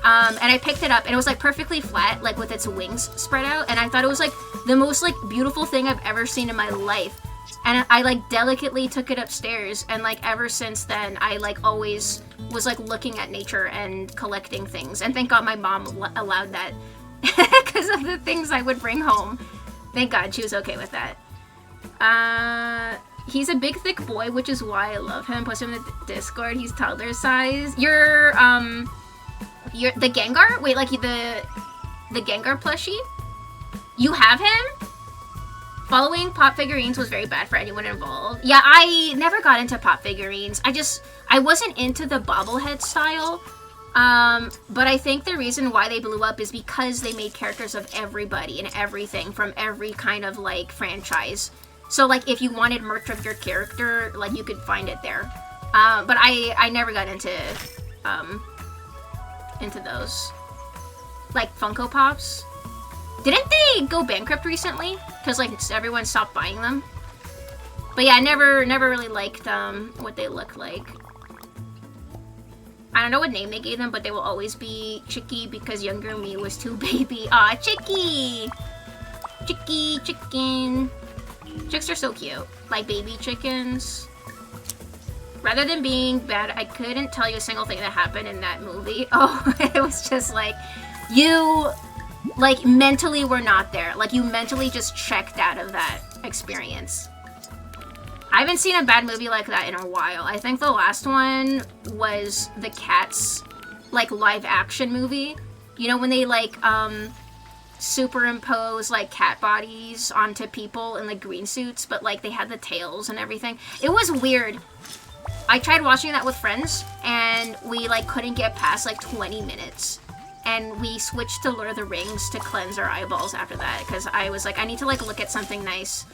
And I picked it up, and it was like perfectly flat, like with its wings spread out, and I thought it was like the most like beautiful thing I've ever seen in my life. And I like delicately took it upstairs, and like ever since then I like always was like looking at nature and collecting things. And thank God my mom allowed that because of the things I would bring home. Thank God she was okay with that. He's a big thick boy, which is why I love him. Post him in the Discord. He's toddler size. You're the Gengar? Wait, like the Gengar plushie? You have him? Following pop figurines was very bad for anyone involved. Yeah, I never got into pop figurines. I wasn't into the bobblehead style. But I think the reason why they blew up is because they made characters of everybody and everything from every kind of like franchise. So like if you wanted merch of your character, like you could find it there. But I never got into those. Like Funko Pops. Didn't they go bankrupt recently? Because like everyone stopped buying them. But yeah, I never really liked what they look like. I don't know what name they gave them, but they will always be Chicky because younger me was too baby. Aw, Chicky! Chicky, chicken. Chicks are so cute. Like baby chickens. Rather than being bad, I couldn't tell you a single thing that happened in that movie. Oh, it was just like, you, like, mentally were not there. Like, you mentally just checked out of that experience. I haven't seen a bad movie like that in a while. I think the last one was the Cats, like, live action movie. You know, when they, like, superimpose, like, cat bodies onto people in, like, green suits, but, like, they had the tails and everything. It was weird. I tried watching that with friends, and we, like, couldn't get past, like, 20 minutes. and we switched to Lord of the Rings to cleanse our eyeballs after that, because I was like, I need to like look at something nice.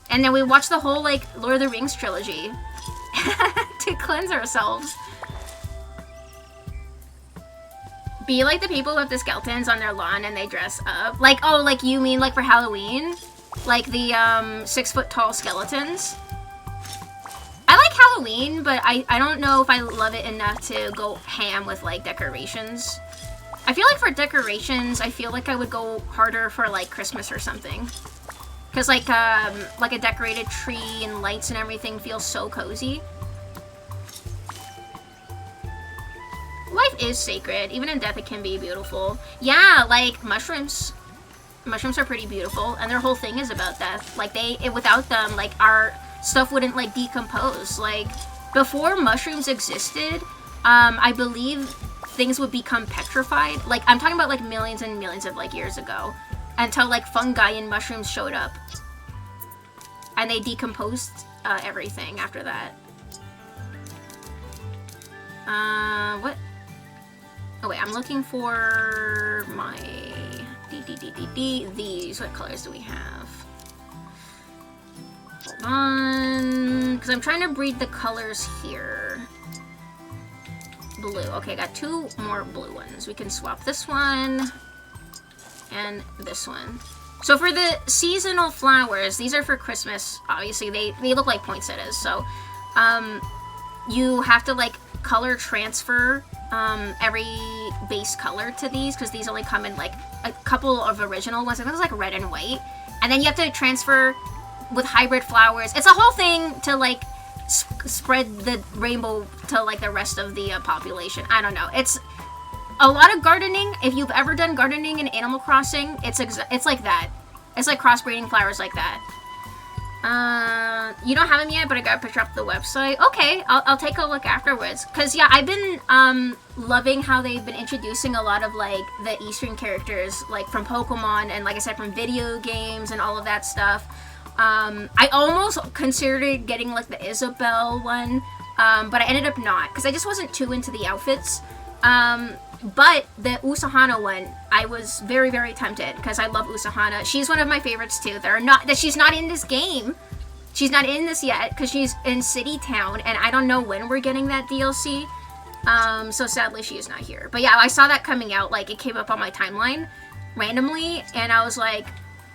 And then we watched the whole like Lord of the Rings trilogy to cleanse ourselves. Be like the people who have the skeletons on their lawn and they dress up. Like, oh, like you mean like for Halloween? Like the 6-foot-tall skeletons? I like Halloween, but I don't know if I love it enough to go ham with like decorations. I feel like for decorations, I feel like I would go harder for like Christmas or something. Cause like a decorated tree and lights and everything feels so cozy. Life is sacred. Even in death, it can be beautiful. Yeah, like mushrooms. Mushrooms are pretty beautiful, and their whole thing is about death. Like without them, like our stuff wouldn't like decompose. Like before mushrooms existed, I believe things would become petrified. Like I'm talking about like millions and millions of like years ago, until like fungi and mushrooms showed up, and they decomposed everything after that. What? Oh wait, I'm looking for my these. What colors do we have? Hold on, because I'm trying to breed the colors here. Blue. Okay, I got 2 more blue ones. We can swap this one and this one. So for the seasonal flowers, these are for Christmas. Obviously, they look like poinsettias. So, you have to like color transfer every base color to these, because these only come in like a couple of original ones. I think it was like red and white, and then you have to transfer with hybrid flowers. It's a whole thing to like spread the rainbow to like the rest of the population. I don't know. It's a lot of gardening. If you've ever done gardening in Animal Crossing, it's like that. It's like crossbreeding flowers like that. You don't have them yet, but I got a picture up the website. Okay, I'll take a look afterwards. Cause yeah, I've been loving how they've been introducing a lot of like the Eastern characters, like from Pokemon and like I said, from video games and all of that stuff. I almost considered getting like the Isabelle one, but I ended up not, because I just wasn't too into the outfits. But the Usahana one, I was very, very tempted, because I love Usahana. She's one of my favorites too. She's not in this game. She's not in this yet, because she's in City Town, and I don't know when we're getting that DLC. So sadly she is not here. But yeah, I saw that coming out, like it came up on my timeline randomly, and I was like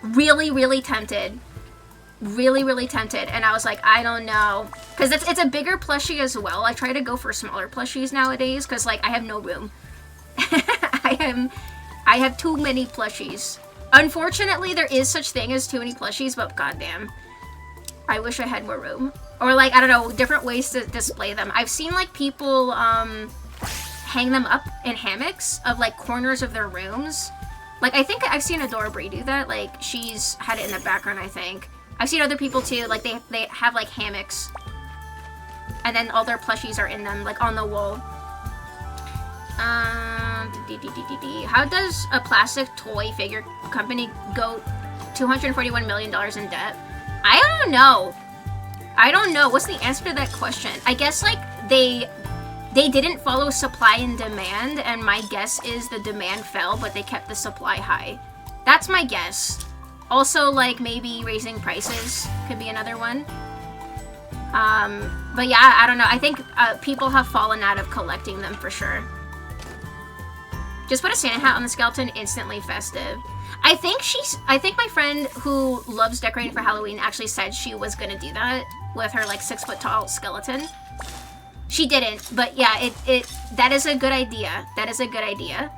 really, really tempted. Really, really tempted, and I was like, I don't know, because it's a bigger plushie as well. I try to go for smaller plushies nowadays, because like I have no room. I have too many plushies. Unfortunately, there is such thing as too many plushies, but goddamn, I wish I had more room, or like I don't know, different ways to display them. I've seen like people hang them up in hammocks of like corners of their rooms. Like I think I've seen Adorabri do that. Like she's had it in the background, I think. I've seen other people too, like they have like hammocks, and then all their plushies are in them, like on the wall. How does a plastic toy figure company go $241 million in debt? I don't know. I don't know. What's the answer to that question? I guess like they didn't follow supply and demand, and my guess is the demand fell, but they kept the supply high. That's my guess. Also, like, maybe raising prices could be another one. But yeah, I don't know. I think people have fallen out of collecting them for sure. Just put a Santa hat on the skeleton, instantly festive. I think my friend who loves decorating for Halloween actually said she was gonna do that with her, like, 6-foot-tall skeleton. She didn't, but yeah, that is a good idea. That is a good idea.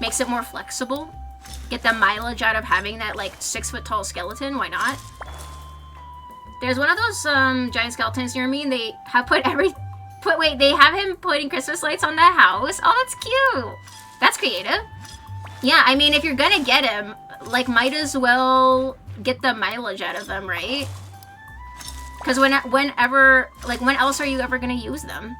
Makes it more flexible. Get the mileage out of having that like 6-foot-tall skeleton. Why not? There's one of those giant skeletons near me, and they have they have him putting Christmas lights on the house. Oh, that's cute. That's creative. Yeah, I mean, if you're gonna get him, like, might as well get the mileage out of them, right? Because whenever, like, when else are you ever gonna use them?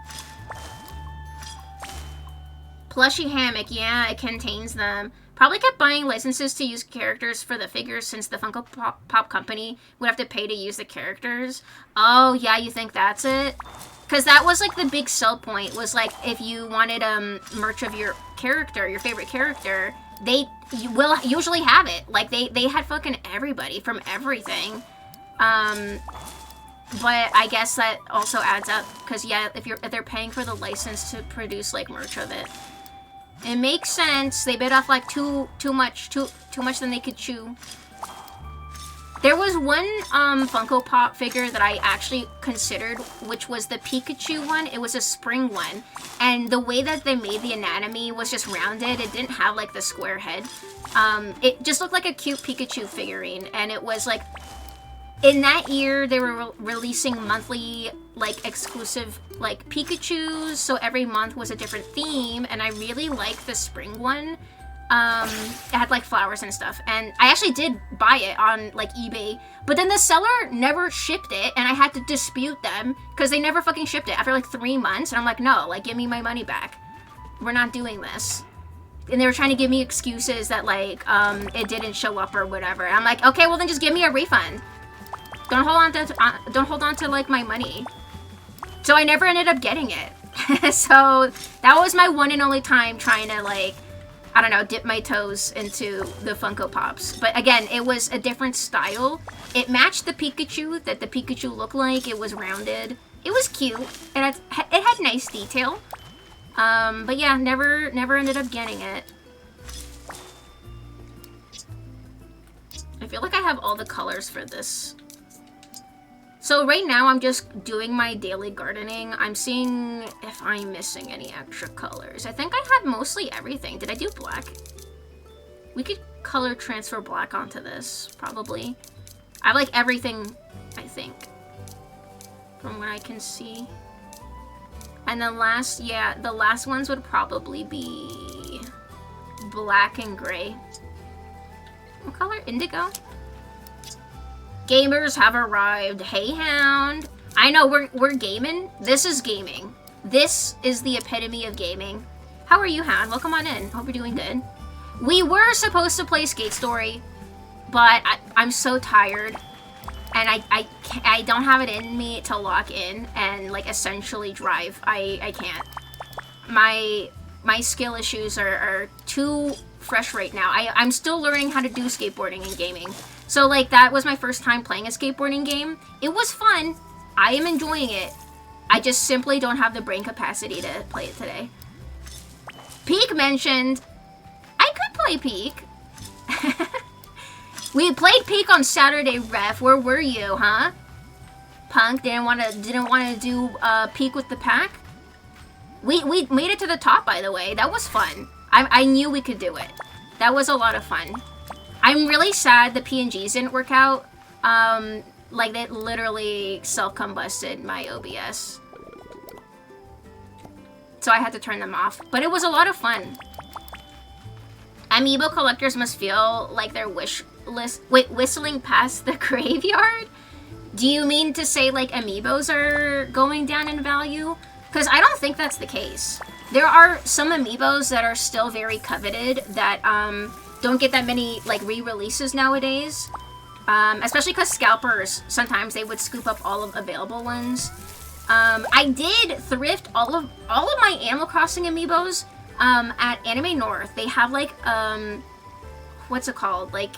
Plushie hammock, yeah, it contains them. Probably kept buying licenses to use characters for the figures, since the Funko Pop company would have to pay to use the characters. Oh, yeah, you think that's it? Because that was like the big sell point, was like if you wanted merch of your character, your favorite character, you will usually have it. Like they had fucking everybody from everything. But I guess that also adds up, because yeah, if they're paying for the license to produce like merch of it, it makes sense. They bit off like too much than they could chew. There was one Funko Pop figure that I actually considered, which was the Pikachu one. It was a spring one, and the way that they made the anatomy was just rounded. It didn't have like the square head. It just looked like a cute Pikachu figurine, and it was like, in that year they were releasing monthly like exclusive like Pikachus, so every month was a different theme, and I really liked the spring one. It had like flowers and stuff, and I actually did buy it on like eBay, but then the seller never shipped it, and I had to dispute them because they never fucking shipped it after like 3 months, and I'm like, no, like give me my money back. We're not doing this. And they were trying to give me excuses that like it didn't show up or whatever. And I'm like, okay, well then just give me a refund. Don't hold on to like my money. So I never ended up getting it. So that was my one and only time trying to like, I don't know, dip my toes into the Funko Pops. But again, it was a different style. It matched the Pikachu that the Pikachu looked like. It was rounded. It was cute, and it had nice detail. But yeah, never ended up getting it. I feel like I have all the colors for this. So right now I'm just doing my daily gardening. I'm seeing if I'm missing any extra colors. I think I had mostly everything. Did I do black? We could color transfer black onto this, probably. I have like everything, I think, from what I can see. And then the last ones would probably be black and gray. What color? Indigo? Gamers have arrived. Hey, Hound. I know, we're gaming. This is gaming. This is the epitome of gaming. How are you, Hound? Welcome on in. Hope you're doing good. We were supposed to play Skate Story, but I'm so tired, and I don't have it in me to lock in and like essentially drive. I can't. My skill issues are too fresh right now. I'm still learning how to do skateboarding and gaming. So like that was my first time playing a skateboarding game. It was fun. I am enjoying it. I just simply don't have the brain capacity to play it today. Peak mentioned, I could play Peak. We played Peak on Saturday, Ref. Where were you, huh? Punk didn't want to do Peak with the pack. We made it to the top, by the way. That was fun. I knew we could do it. That was a lot of fun. I'm really sad the PNGs didn't work out. Like, they literally self-combusted my OBS. So I had to turn them off. But it was a lot of fun. Amiibo collectors must feel like their wish list... Wait, whistling past the graveyard? Do you mean to say, like, Amiibos are going down in value? Because I don't think that's the case. There are some Amiibos that are still very coveted that, don't get that many like re-releases nowadays, especially because scalpers sometimes they would scoop up all of available ones. I did thrift all of my Animal Crossing amiibos at Anime North. They have like what's it called, like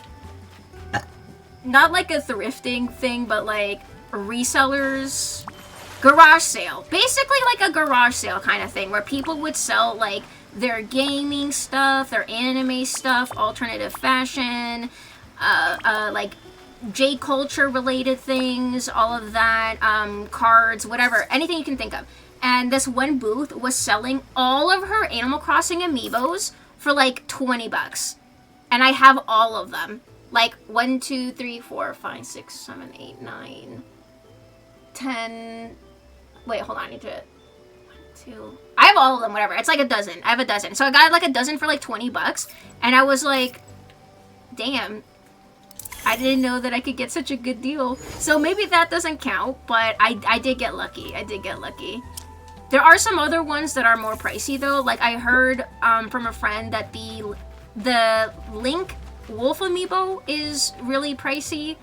not like a thrifting thing, but like resellers garage sale, basically like a garage sale kind of thing where people would sell like their gaming stuff, their anime stuff, alternative fashion, like J-culture related things, all of that, cards, whatever, anything you can think of. And this one booth was selling all of her Animal Crossing amiibos for like 20 bucks. And I have all of them. Like 1, 2, 3, 4, 5, 6, 7, 8, 9, 10. Wait, hold on, I need to... I have all of them, whatever. It's like a dozen. I have a dozen. So I got like a dozen for like 20 bucks. And I was like, damn. I didn't know that I could get such a good deal. So maybe that doesn't count, but I did get lucky. I did get lucky. There are some other ones that are more pricey though. Like I heard from a friend that the Link Wolf amiibo is really pricey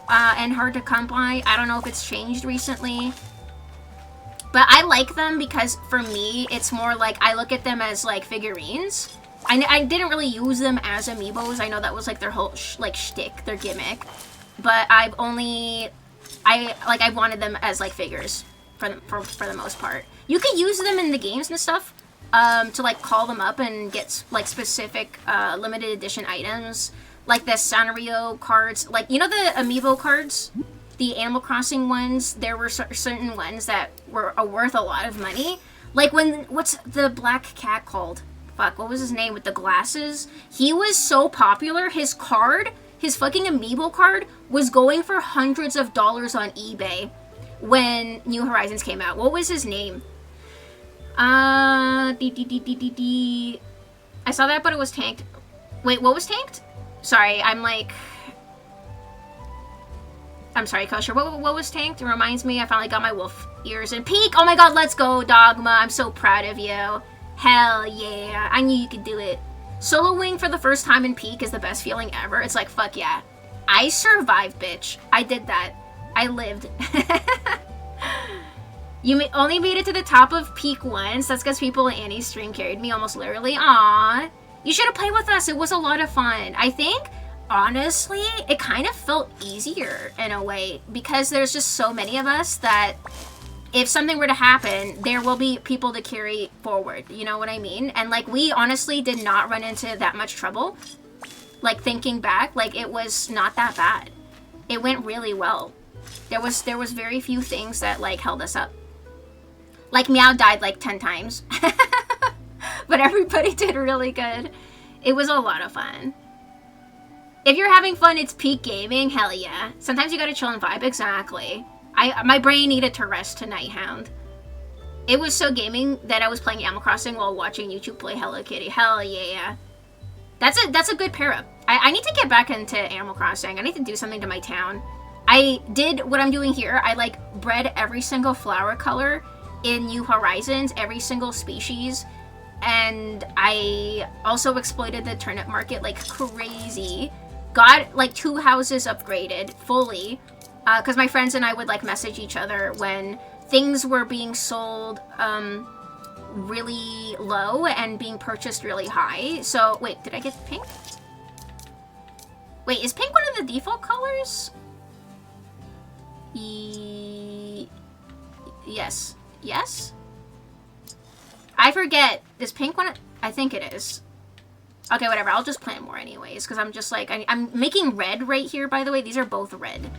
and hard to come by. I don't know if it's changed recently. But I like them because for me, it's more like I look at them as like figurines. I didn't really use them as amiibos. I know that was like their whole shtick, their gimmick. But I wanted them as like figures for the most part. You could use them in the games and stuff to like call them up and get like specific limited edition items, like the Sanrio cards. Like, you know the amiibo cards, the Animal Crossing ones. There were certain ones that were worth a lot of money. Like what's the black cat called? Fuck, what was his name with the glasses? He was so popular. His fucking amiibo card was going for hundreds of dollars on eBay when New Horizons came out. What was his name? I saw that, but it was tanked. Wait, what was tanked? Sorry, I'm sorry, Kosher. What was tanked? It reminds me, I finally got my wolf ears and Peak. Oh my god, let's go, Dogma. I'm so proud of you. Hell yeah. I knew you could do it. Soloing for the first time in Peak is the best feeling ever. It's like, fuck yeah. I survived, bitch. I did that. I lived. You only made it to the top of Peak once. That's because people in Annie's stream carried me almost literally. Aww. You should have played with us. It was a lot of fun. I think, honestly, it kind of felt easier in a way because there's just so many of us that if something were to happen, there will be people to carry forward. You know what I mean? And like, we honestly did not run into that much trouble. Like, thinking back, like, it was not that bad. It went really well. There was very few things that like held us up. Like, Meow died like 10 times. But everybody did really good. It was a lot of fun. If you're having fun, it's peak gaming. Hell yeah. Sometimes you gotta chill and vibe. Exactly. My brain needed to rest tonight, Hound. It was so gaming that I was playing Animal Crossing while watching YouTube play Hello Kitty. Hell yeah. That's a good pair up. I need to get back into Animal Crossing. I need to do something to my town. I did what I'm doing here. I like bred every single flower color in New Horizons, every single species. And I also exploited the turnip market like crazy. Got like 2 houses upgraded fully. Because my friends and I would like message each other when things were being sold really low and being purchased really high. So, wait, did I get pink? Wait, is pink one of the default colors? Yes. Yes? I forget. Is pink one? I think it is. Okay, whatever. I'll just plant more anyways, because I'm just like, I'm making red right here, by the way. These are both red.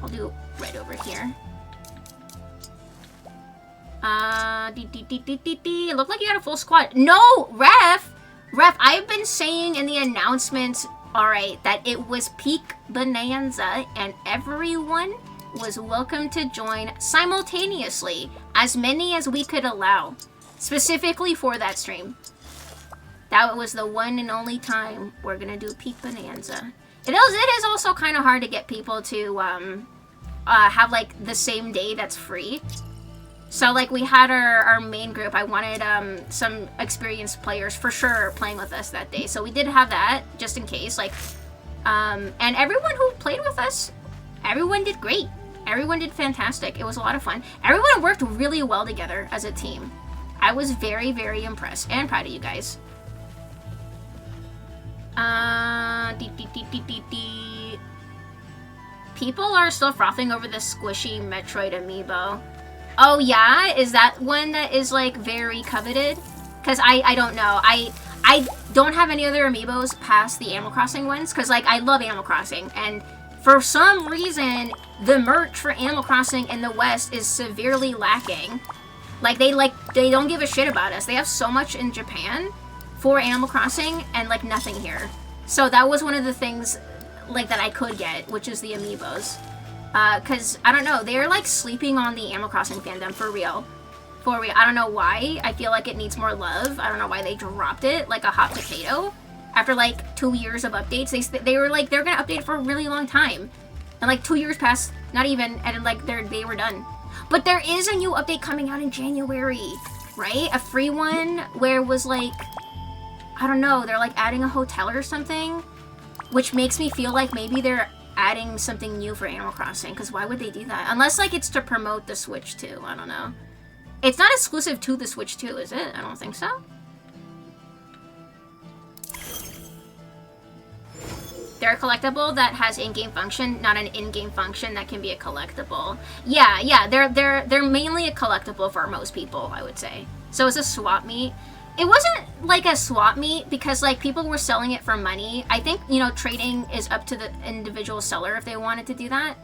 I'll do red over here. It looked like you had a full squad. No, Ref, I've been saying in the announcement, alright, that it was Peak Bonanza and everyone was welcome to join simultaneously, as many as we could allow, specifically for that stream. That was the one and only time we're gonna do Peak Bonanza. It is also kind of hard to get people to have like the same day that's free. So like we had our main group. I wanted some experienced players for sure playing with us that day. So we did have that just in case. Like, and everyone who played with us, everyone did great. Everyone did fantastic. It was a lot of fun. Everyone worked really well together as a team. I was very, very impressed and proud of you guys. People are still frothing over the squishy Metroid amiibo. Oh yeah? Is that one that is like very coveted? Because I don't know. I don't have any other amiibos past the Animal Crossing ones, because like I love Animal Crossing, and for some reason the merch for Animal Crossing in the West is severely lacking. Like they don't give a shit about us. They have so much in Japan for Animal Crossing and like nothing here. So that was one of the things like that I could get, which is the amiibos. Cause I don't know, they're like sleeping on the Animal Crossing fandom for real. For real. I don't know why. I feel like it needs more love. I don't know why they dropped it like a hot potato. After like 2 years of updates, they were like, they're gonna update it for a really long time. And like 2 years passed, not even, and like they were done. But there is a new update coming out in January, right? A free one where it was like, I don't know, they're like adding a hotel or something, which makes me feel like maybe they're adding something new for Animal Crossing, because why would they do that? Unless like it's to promote the Switch too, I don't know. It's not exclusive to the Switch 2, is it? I don't think so. They're a collectible that has in-game function, not an in-game function that can be a collectible. Yeah, they're mainly a collectible for most people, I would say. So it's a swap meet. It wasn't like a swap meet because like people were selling it for money. I think, you know, trading is up to the individual seller if they wanted to do that.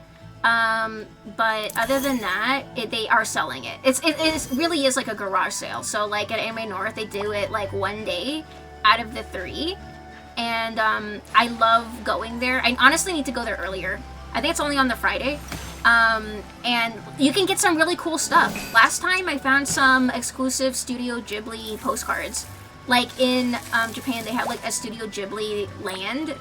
But other than that, they are selling it. It really is like a garage sale. So like at Anime North, they do it like one day out of the 3. And I love going there. I honestly need to go there earlier. I think it's only on the Friday. And you can get some really cool stuff. Last time I found some exclusive Studio Ghibli postcards. Like in Japan, they have like a Studio Ghibli land,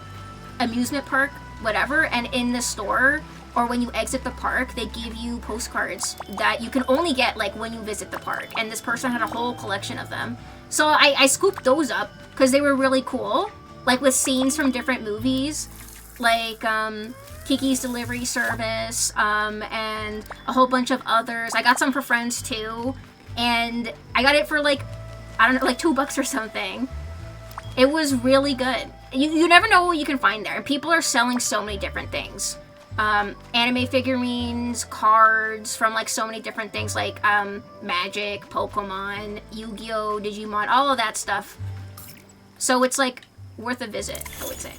amusement park, whatever. And in the store, or when you exit the park, they give you postcards that you can only get like when you visit the park. And this person had a whole collection of them. So I scooped those up because they were really cool. Like with scenes from different movies, like Kiki's Delivery Service, and a whole bunch of others. I got some for friends too, and I got it for like, I don't know, like $2 or something. It was really good. You never know what you can find there. People are selling so many different things. Anime figurines, cards from like so many different things like Magic, Pokemon, Yu-Gi-Oh, Digimon, all of that stuff. So it's like worth a visit, I would say.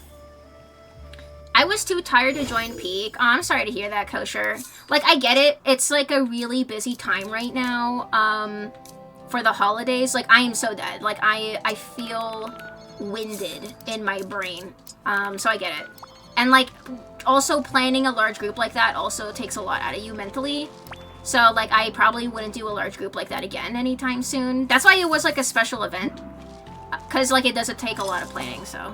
I was too tired to join Peak. Oh, I'm sorry to hear that, Kosher. Like, I get it. It's like a really busy time right now for the holidays. Like, I am so dead. Like, I feel winded in my brain. So I get it. And like, also planning a large group like that also takes a lot out of you mentally. So like, I probably wouldn't do a large group like that again anytime soon. That's why it was like a special event. Because, like, it doesn't take a lot of planning, so.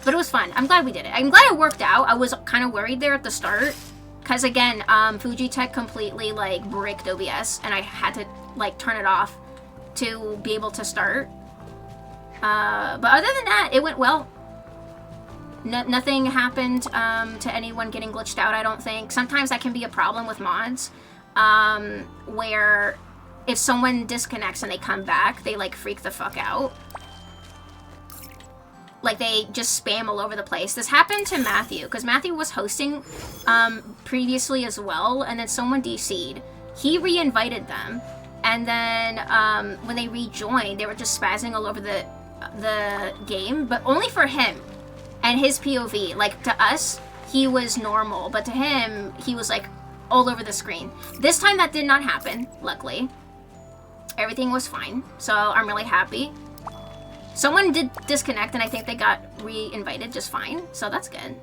But it was fun. I'm glad we did it. I'm glad it worked out. I was kind of worried there at the start. Because, again, Fujitech completely, like, bricked OBS. And I had to, like, turn it off to be able to start. But other than that, it went well. Nothing happened to anyone getting glitched out, I don't think. Sometimes that can be a problem with mods. Where if someone disconnects and they come back, they, like, freak the fuck out. Like, they just spam all over the place. This happened to Matthew, because Matthew was hosting previously as well, and then someone DC'd. He re-invited them, and then when they rejoined, they were just spazzing all over the game, but only for him and his POV. Like, to us, he was normal, but to him, he was, like, all over the screen. This time, that did not happen, luckily. Everything was fine, so I'm really happy. Someone did disconnect, and I think they got re-invited just fine, so that's good.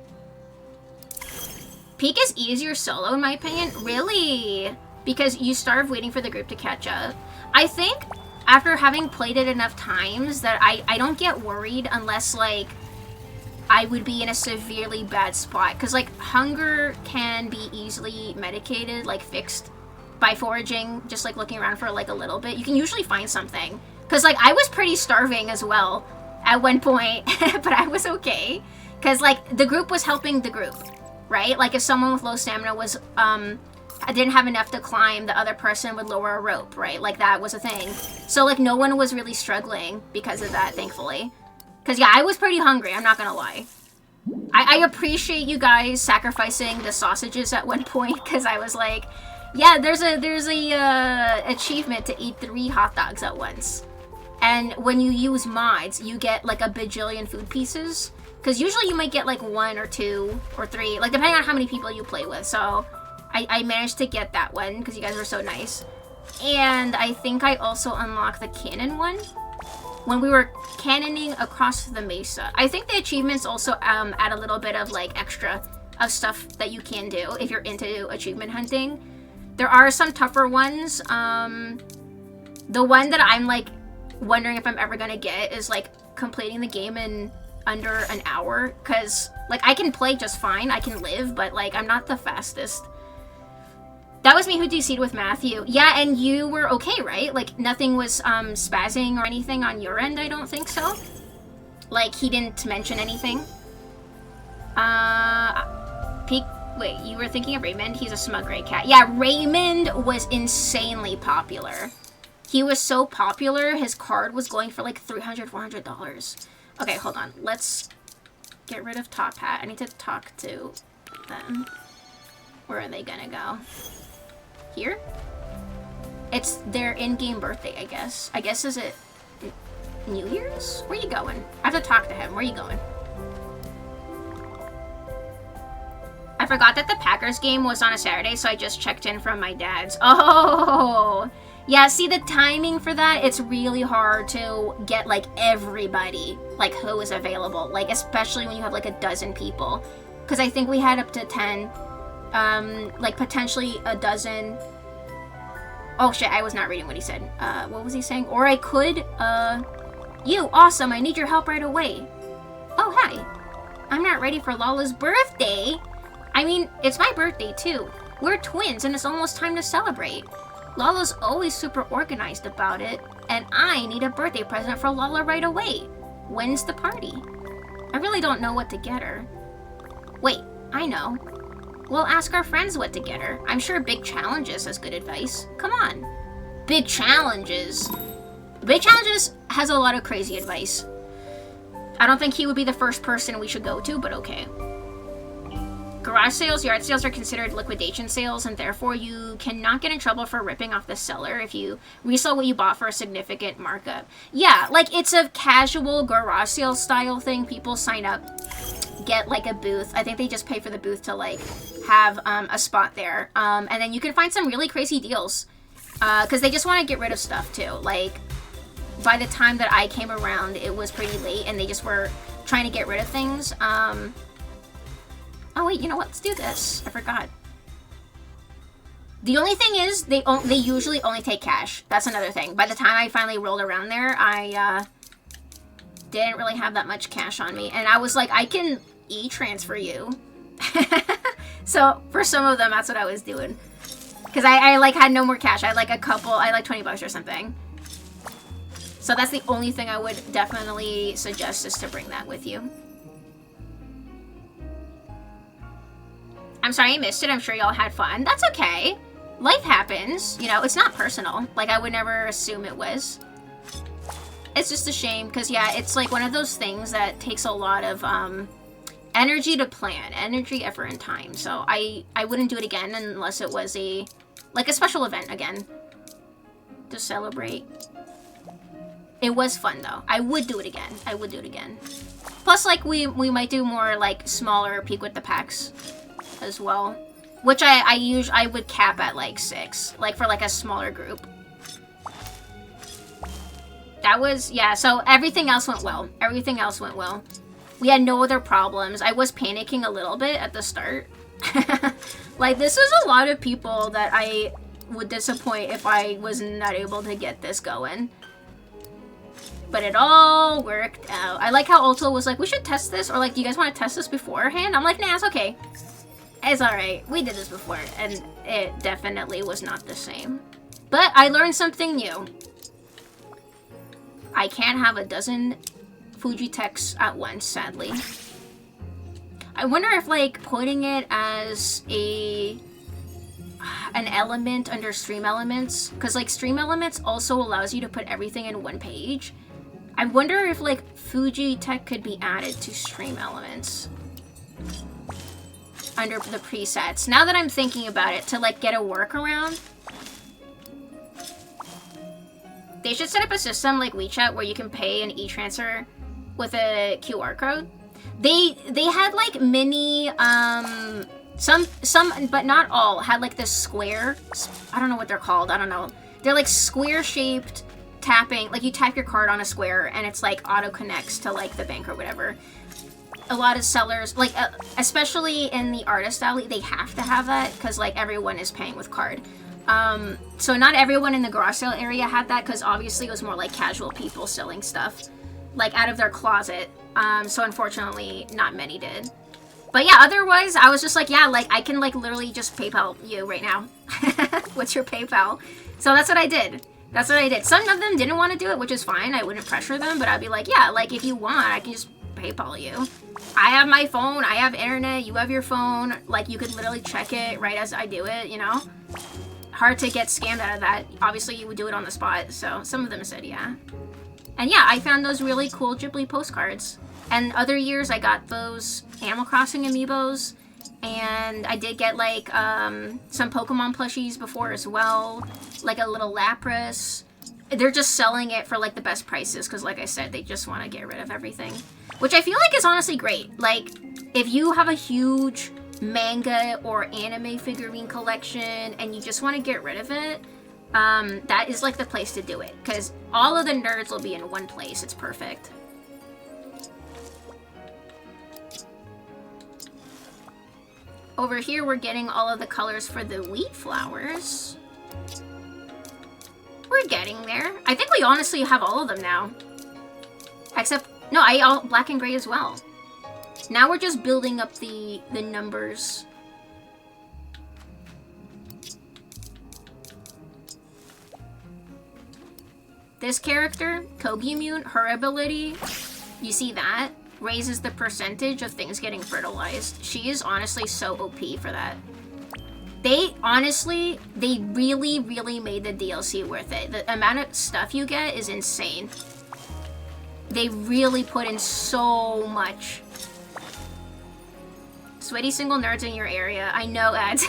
Peak is easier solo, in my opinion. Really? Because you starve waiting for the group to catch up. I think after having played it enough times that I don't get worried unless, like, I would be in a severely bad spot. Because, like, hunger can be easily medicated, like, fixed by foraging, just, like, looking around for, like, a little bit. You can usually find something. Because, like, I was pretty starving as well at one point, but I was okay. Because, like, the group was helping the group, right? Like, if someone with low stamina was, didn't have enough to climb, the other person would lower a rope, right? Like, that was a thing. So, like, no one was really struggling because of that, thankfully. Because, yeah, I was pretty hungry, I'm not gonna lie. I appreciate you guys sacrificing the sausages at one point, because I was like, yeah, there's a achievement to eat 3 hot dogs at once. And when you use mods, you get like a bajillion food pieces. Because usually you might get like 1 or 2 or 3, like depending on how many people you play with. So I managed to get that one because you guys were so nice. And I think I also unlocked the cannon one when we were cannoning across the mesa. I think the achievements also add a little bit of like extra of stuff that you can do if you're into achievement hunting. There are some tougher ones. The one that I'm like wondering if I'm ever gonna get is like completing the game in under an hour, because like I can play just fine, I can live, but like I'm not the fastest. That was me who DC'd with Matthew. Yeah, and you were okay, right? Like nothing was spazzing or anything on your end, I don't think so. Like he didn't mention anything. Wait, you were thinking of Raymond? He's a smug gray cat. Yeah, Raymond was insanely popular. He was so popular, his card was going for like $300, $400. Okay, hold on. Let's get rid of Top Hat. I need to talk to them. Where are they gonna go? Here? It's their in-game birthday, I guess. I guess, is it New Year's? Where you going? I have to talk to him. Where you going? I forgot that the Packers game was on a Saturday, so I just checked in from my dad's. Oh! Yeah, see, the timing for that, it's really hard to get, like, everybody, like, who is available. Like, especially when you have, like, a dozen people. Because I think we had up to 10. Like, potentially a dozen. Oh, shit, I was not reading what he said. What was he saying? Or I could, you, awesome, I need your help right away. Oh, hi. I'm not ready for Lala's birthday. I mean, it's my birthday, too. We're twins, and it's almost time to celebrate. Lala's always super organized about it, and I need a birthday present for Lala right away. When's the party? I really don't know what to get her. Wait, I know. We'll ask our friends what to get her. I'm sure Big Challenges has good advice. Come on. Big Challenges. Big Challenges has a lot of crazy advice. I don't think he would be the first person we should go to, but okay. Garage sales, yard sales are considered liquidation sales, and therefore you cannot get in trouble for ripping off the seller if you resell what you bought for a significant markup. Yeah, like, it's a casual garage sale style thing. People sign up, get, like, a booth. I think they just pay for the booth to, like, have a spot there. And then you can find some really crazy deals. Because they just want to get rid of stuff, too. Like, by the time that I came around, it was pretty late, and they just were trying to get rid of things. Oh wait, you know what? Let's do this. I forgot. The only thing is, they usually only take cash. That's another thing. By the time I finally rolled around there, I didn't really have that much cash on me. And I was like, I can e-transfer you. So, for some of them, that's what I was doing. Because I like, had no more cash. I had, like, I had, like, $20 or something. So that's the only thing I would definitely suggest, is to bring that with you. I'm sorry I missed it. I'm sure y'all had fun. That's okay. Life happens. You know, it's not personal. Like, I would never assume it was. It's just a shame, because, yeah, it's, like, one of those things that takes a lot of, energy to plan. Energy, effort, and time. So, I wouldn't do it again unless it was a special event again. To celebrate. It was fun, though. I would do it again. I would do it again. Plus, like, we might do more, like, smaller Peek with the Packs as well, which I would cap at like 6, like for like a smaller group. That was, yeah, so everything else went well. Everything else went well. We had no other problems. I was panicking a little bit at the start. Like, this is a lot of people that I would disappoint if I was not able to get this going. But it all worked out. I like how Ulta was like, we should test this, or like, do you guys want to test this beforehand? I'm like, nah, it's okay. It's alright. We did this before, and it definitely was not the same. But I learned something new. I can't have a dozen Fujitechs at once, sadly. I wonder if, like, putting it as an element under Stream Elements, because, like, Stream Elements also allows you to put everything in one page. I wonder if, like, Fujitech could be added to Stream Elements under the presets. Now that I'm thinking about it, to, like, get a workaround. They should set up a system like WeChat where you can pay an e-transfer with a QR code. They had, like, mini, some, but not all, had, like, this square, I don't know what they're called, I don't know. They're, like, square-shaped tapping, like, you tap your card on a square, and it's, like, auto-connects to, like, the bank or whatever. A lot of sellers, like, especially in the artist alley, they have to have that, because, like, everyone is paying with card. So not everyone in the garage sale area had that, because obviously it was more, like, casual people selling stuff, like, out of their closet. So unfortunately, not many did. But yeah, otherwise, I was just like, yeah, like, I can, like, literally just PayPal you right now. What's your PayPal? So that's what I did. That's what I did. Some of them didn't want to do it, which is fine. I wouldn't pressure them, but I'd be like, yeah, like, if you want, I can just PayPal you. I have my phone, I have internet, you have your phone. Like, you could literally check it right as I do it, you know? hard to get scammed out of that. Obviously, you would do it on the spot, so some of them said yeah. And yeah, I found those really cool Ghibli postcards. And other years, I got those Animal Crossing amiibos, and I did get, like, some Pokemon plushies before as well, like a little Lapras. They're just selling it for, like, the best prices, because, like I said, they just want to get rid of everything. Which I feel like is honestly great. Like, if you have a huge manga or anime figurine collection and you just want to get rid of it, that is like the place to do it, because all of the nerds will be in one place. It's perfect. Over here we're getting all of the colors for the wheat flowers. We're getting there. I think we honestly have all of them now, except no, all black and gray as well. Now we're just building up the numbers. This character, Kogumune, her ability, you see that? Raises the percentage of things getting fertilized. She is honestly so OP for that. They really, really made the DLC worth it. The amount of stuff you get is insane. They really put in so much. Sweaty single nerds in your area. I know, ads.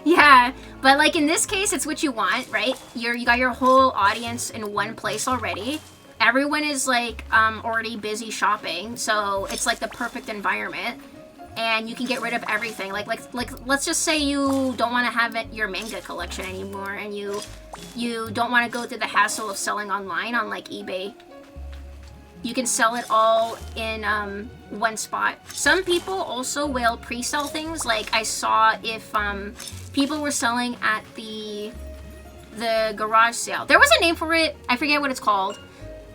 Yeah, but like in this case, it's what you want, right? You got your whole audience in one place already. Everyone is like already busy shopping, so it's like the perfect environment. And you can get rid of everything. Like let's just say you don't want to have your manga collection anymore, and you don't want to go through the hassle of selling online on like eBay. You can sell it all in one spot. Some people also will pre-sell things. Like I saw if people were selling at the garage sale. There was a name for it. I forget what it's called.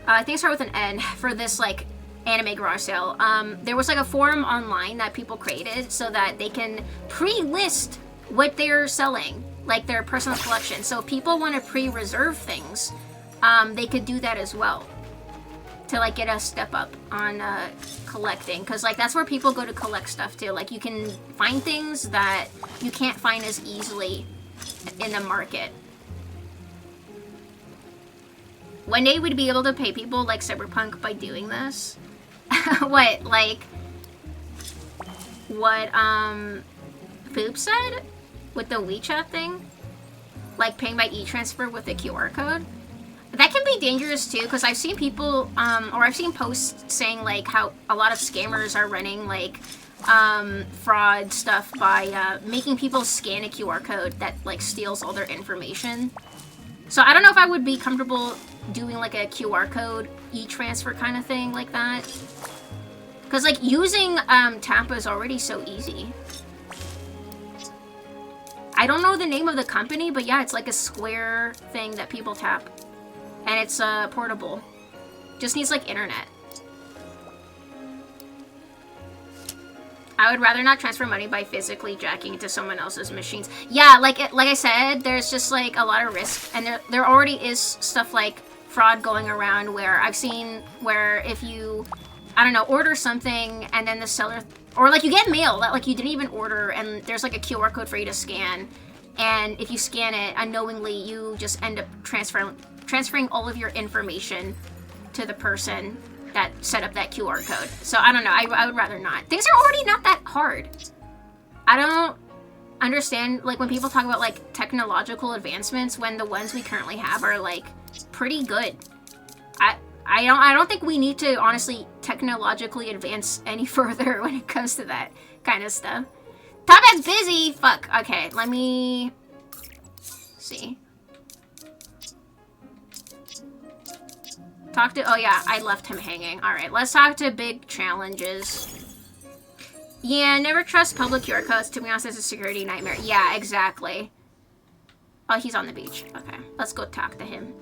I think it started with an N for this like anime garage sale. There was like a forum online that people created so that they can pre-list what they're selling, like their personal collection. So if people want to pre-reserve things, they could do that as well to like get a step up on collecting, because like that's where people go to collect stuff too. Like you can find things that you can't find as easily in the market. One day we'd be able to pay people like Cyberpunk by doing this. What Poop said with the WeChat thing, like paying by e-transfer with the QR code. That can be dangerous too, because I've seen people, or I've seen posts saying like how a lot of scammers are running like fraud stuff by making people scan a QR code that like steals all their information. So I don't know if I would be comfortable doing like a QR code e-transfer kind of thing like that, because like using Tappa is already so easy. I don't know the name of the company, but yeah, it's like a square thing that people tap. And it's portable. Just needs like internet. I would rather not transfer money by physically jacking into someone else's machines. Yeah, like I said, there's just like a lot of risk, and there already is stuff like fraud going around where I've seen where if you, I don't know, order something and then the seller, or like you get mail that like you didn't even order, and there's like a QR code for you to scan, and if you scan it unknowingly, you just end up transferring all of your information to the person that set up that QR code. So I don't know, I would rather not. Things are already not that hard. I don't understand like when people talk about like technological advancements when the ones we currently have are like pretty good. I don't think we need to honestly technologically advance any further when it comes to that kind of stuff. Top Hat's busy! Fuck. Okay, let me see. Talk to, oh yeah, I left him hanging. Alright, let's talk to big challenges. Yeah, never trust public QR codes. To be honest, it's a security nightmare. Yeah, exactly. Oh, he's on the beach. Okay, let's go talk to him.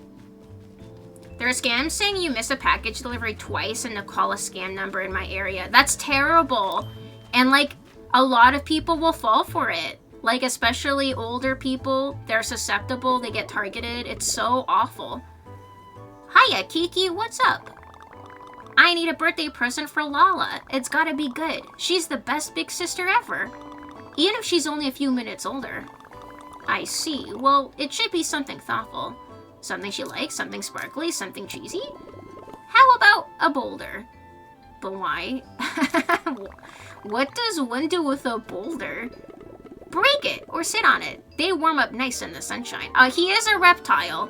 There are scams saying you miss a package delivery twice and to call a scam number in my area. That's terrible. And like, a lot of people will fall for it. Like, especially older people, they're susceptible, they get targeted. It's so awful. Hiya, Kiki, what's up? I need a birthday present for Lala. It's gotta be good. She's the best big sister ever. Even if she's only a few minutes older. I see. Well, it should be something thoughtful. Something she likes, something sparkly, something cheesy. How about a boulder? But why? What does one do with a boulder? Break it or sit on it. They warm up nice in the sunshine. He is a reptile.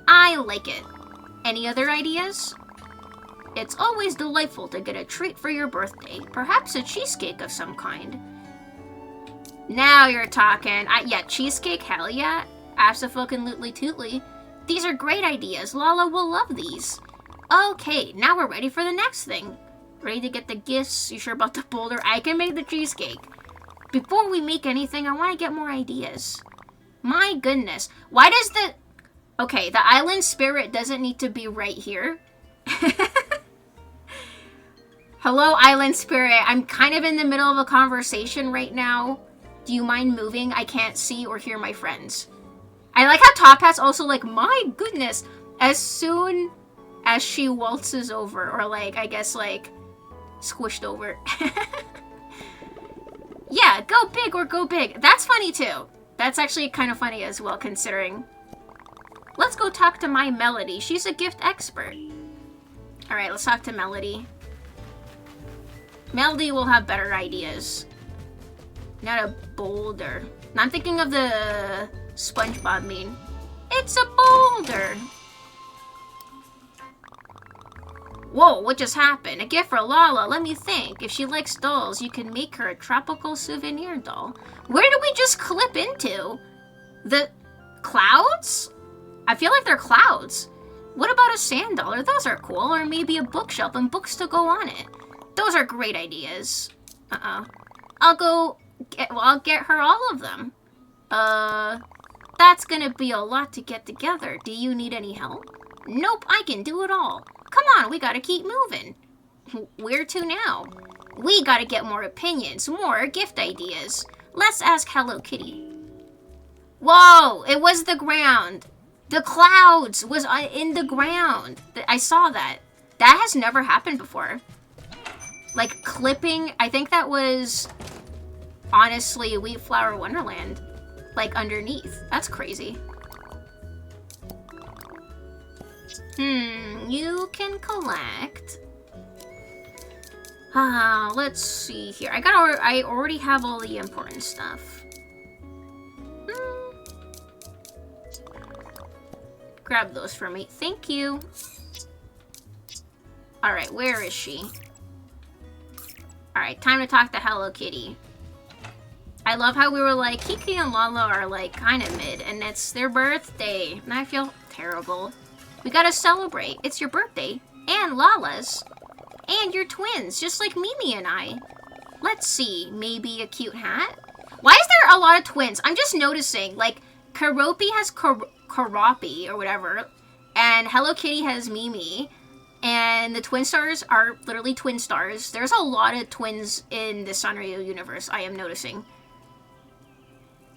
I like it. Any other ideas? It's always delightful to get a treat for your birthday. Perhaps a cheesecake of some kind. Now you're talking. Yeah, cheesecake, hell yeah. Abso-fucking-lutely-tootly. These are great ideas. Lala will love these. Okay, now we're ready for the next thing. Ready to get the gifts? You sure about the boulder? I can make the cheesecake. Before we make anything, I want to get more ideas. My goodness. Why does the... Okay, the island spirit doesn't need to be right here. Hello, island spirit. I'm kind of in the middle of a conversation right now. Do you mind moving? I can't see or hear my friends. I like how Top Hat's also like, my goodness. As soon as she waltzes over, or like, I guess like, squished over. Yeah, go big or go big. That's funny too. That's actually kind of funny as well, considering. Let's go talk to my Melody. She's a gift expert. Alright, let's talk to Melody. Melody will have better ideas. Not a boulder. I'm thinking of the SpongeBob meme. It's a boulder. Whoa, what just happened? A gift for Lala. Let me think. If she likes dolls, you can make her a tropical souvenir doll. Where did we just clip into? The clouds? I feel like they're clouds. What about a sand dollar? Those are cool. Or maybe a bookshelf and books to go on it. Those are great ideas. I'll get her all of them. That's gonna be a lot to get together. Do you need any help? Nope, I can do it all. Come on, we gotta keep moving. Where to now? We gotta get more opinions, more gift ideas. Let's ask Hello Kitty. Whoa, it was the ground. The clouds was in the ground. I saw that. That has never happened before. Like clipping, I think that was honestly Wheat Flower Wonderland. Like underneath. That's crazy. You can collect. Let's see here. I already have all the important stuff. Grab those for me. Thank you. Alright, where is she? Alright, time to talk to Hello Kitty. I love how we were like, Kiki and Lala are like kind of mid, and it's their birthday. And I feel terrible. We gotta celebrate. It's your birthday. And Lala's. And you're twins, just like Mimi and I. Let's see, maybe a cute hat? Why is there a lot of twins? I'm just noticing, like, Karopi has Karopi, or whatever. And Hello Kitty has Mimi. And the twin stars are literally twin stars. There's a lot of twins in the Sanrio universe, I am noticing.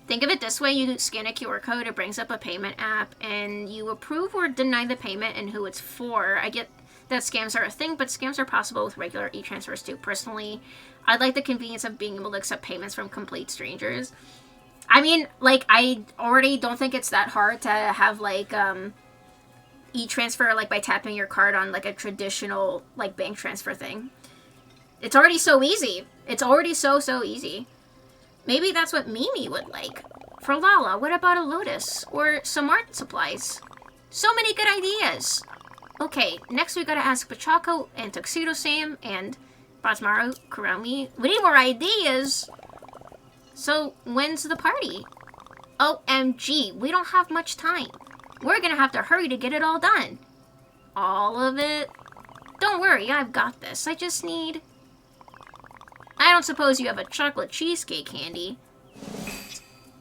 Think of it this way, you scan a QR code, it brings up a payment app, and you approve or deny the payment and who it's for. I get that scams are a thing, but scams are possible with regular e-transfers too. Personally, I like the convenience of being able to accept payments from complete strangers. I mean, like, I already don't think it's that hard to have, like, e-transfer, like, by tapping your card on, like, a traditional, like, bank transfer thing. It's already so easy. It's already so easy. Maybe that's what Mimi would like. For Lala, what about a lotus? Or some art supplies? So many good ideas! Okay, next we gotta ask Pachako and Tuxedo Sam and Basmaru Kurami. We need more ideas! So, when's the party? OMG, we don't have much time. We're gonna have to hurry to get it all done. All of it? Don't worry, I've got this. I just need... I don't suppose you have a chocolate cheesecake handy.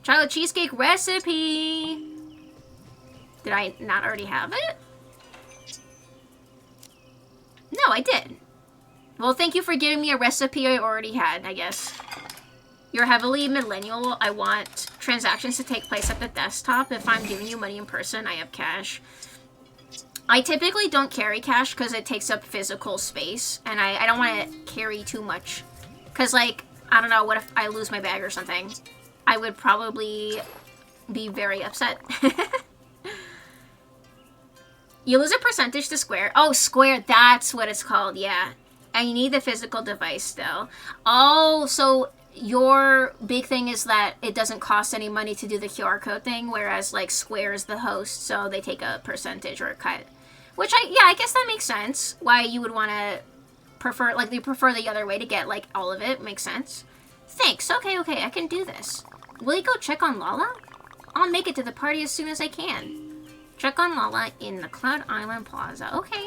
Chocolate cheesecake recipe! Did I not already have it? No, I did. Well, thank you for giving me a recipe I already had, I guess. You're heavily millennial. I want transactions to take place at the desktop. If I'm giving you money in person, I have cash. I typically don't carry cash because it takes up physical space, and I don't want to carry too much. Because, like, I don't know, what if I lose my bag or something? I would probably be very upset. You lose a percentage to Square. Oh, Square, that's what it's called, yeah. And you need the physical device still. Oh, so your big thing is that it doesn't cost any money to do the QR code thing, whereas like Square is the host, so they take a percentage or a cut. Which I guess that makes sense. Why you would want to prefer, like, they prefer the other way to get like all of it. Makes sense. Thanks. Okay, I can do this. Will you go check on Lala? I'll make it to the party as soon as I can. Check on Lala in the Cloud Island Plaza. Okay.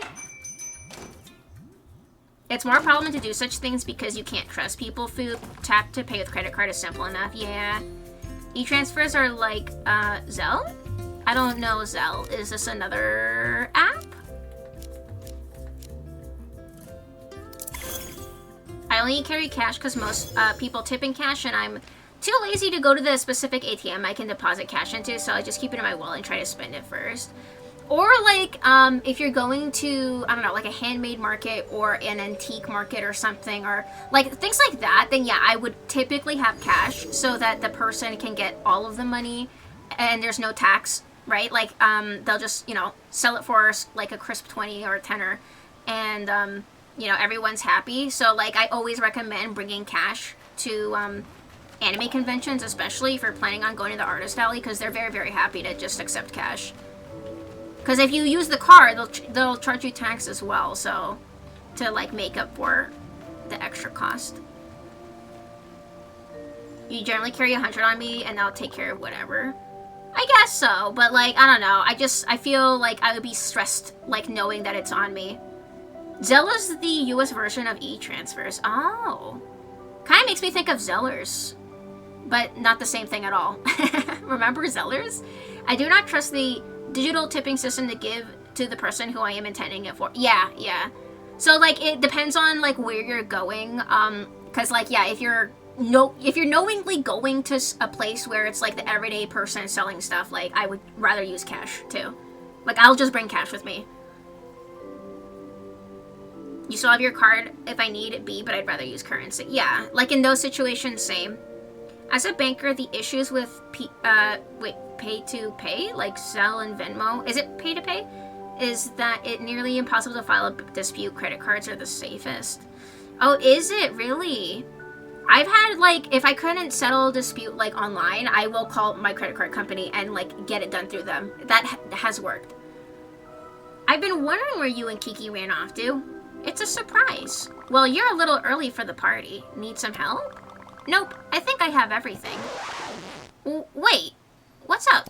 It's more a problem to do such things because you can't trust people. Food tap to pay with credit card is simple enough. Yeah. E-transfers are like, Zelle? I don't know Zelle. Is this another app? I only carry cash because most people tip in cash, and I'm too lazy to go to the specific ATM I can deposit cash into, so I just keep it in my wallet and try to spend it first. Or like, if you're going to, I don't know, like a handmade market or an antique market or something, or like things like that, then yeah, I would typically have cash so that the person can get all of the money and there's no tax, right? Like, they'll just, you know, sell it for like a crisp 20 or a tenner, and, you know, everyone's happy. So like, I always recommend bringing cash to, anime conventions, especially if you're planning on going to the artist alley, because they're very, very happy to just accept cash. Because if you use the card, they'll charge you tax as well, so to like make up for the extra cost. You generally carry 100 on me, and I'll take care of whatever. I guess so, but like, I don't know. I feel like I would be stressed, like, knowing that it's on me. Zella's the US version of e-transfers. Oh. Kind of makes me think of Zellers, but not the same thing at all. Remember Zellers? I do not trust the digital tipping system to give to the person who I am intending it for. Yeah. So like, it depends on like where you're going. Cause like, yeah, if you're knowingly going to a place where it's like the everyday person selling stuff, like I would rather use cash too. Like, I'll just bring cash with me. You still have your card if I need B, but I'd rather use currency. Yeah, like in those situations, same. As a banker, the issues with pay to pay, like Zelle and Venmo, is it pay to pay? Is that it's nearly impossible to file a dispute. Credit cards are the safest. Oh, is it really? I've had, like, if I couldn't settle a dispute, like, online, I will call my credit card company and, like, get it done through them. That has worked. I've been wondering where you and Kiki ran off to. It's a surprise. Well, you're a little early for the party. Need some help? Nope, I think I have everything. Wait, what's up?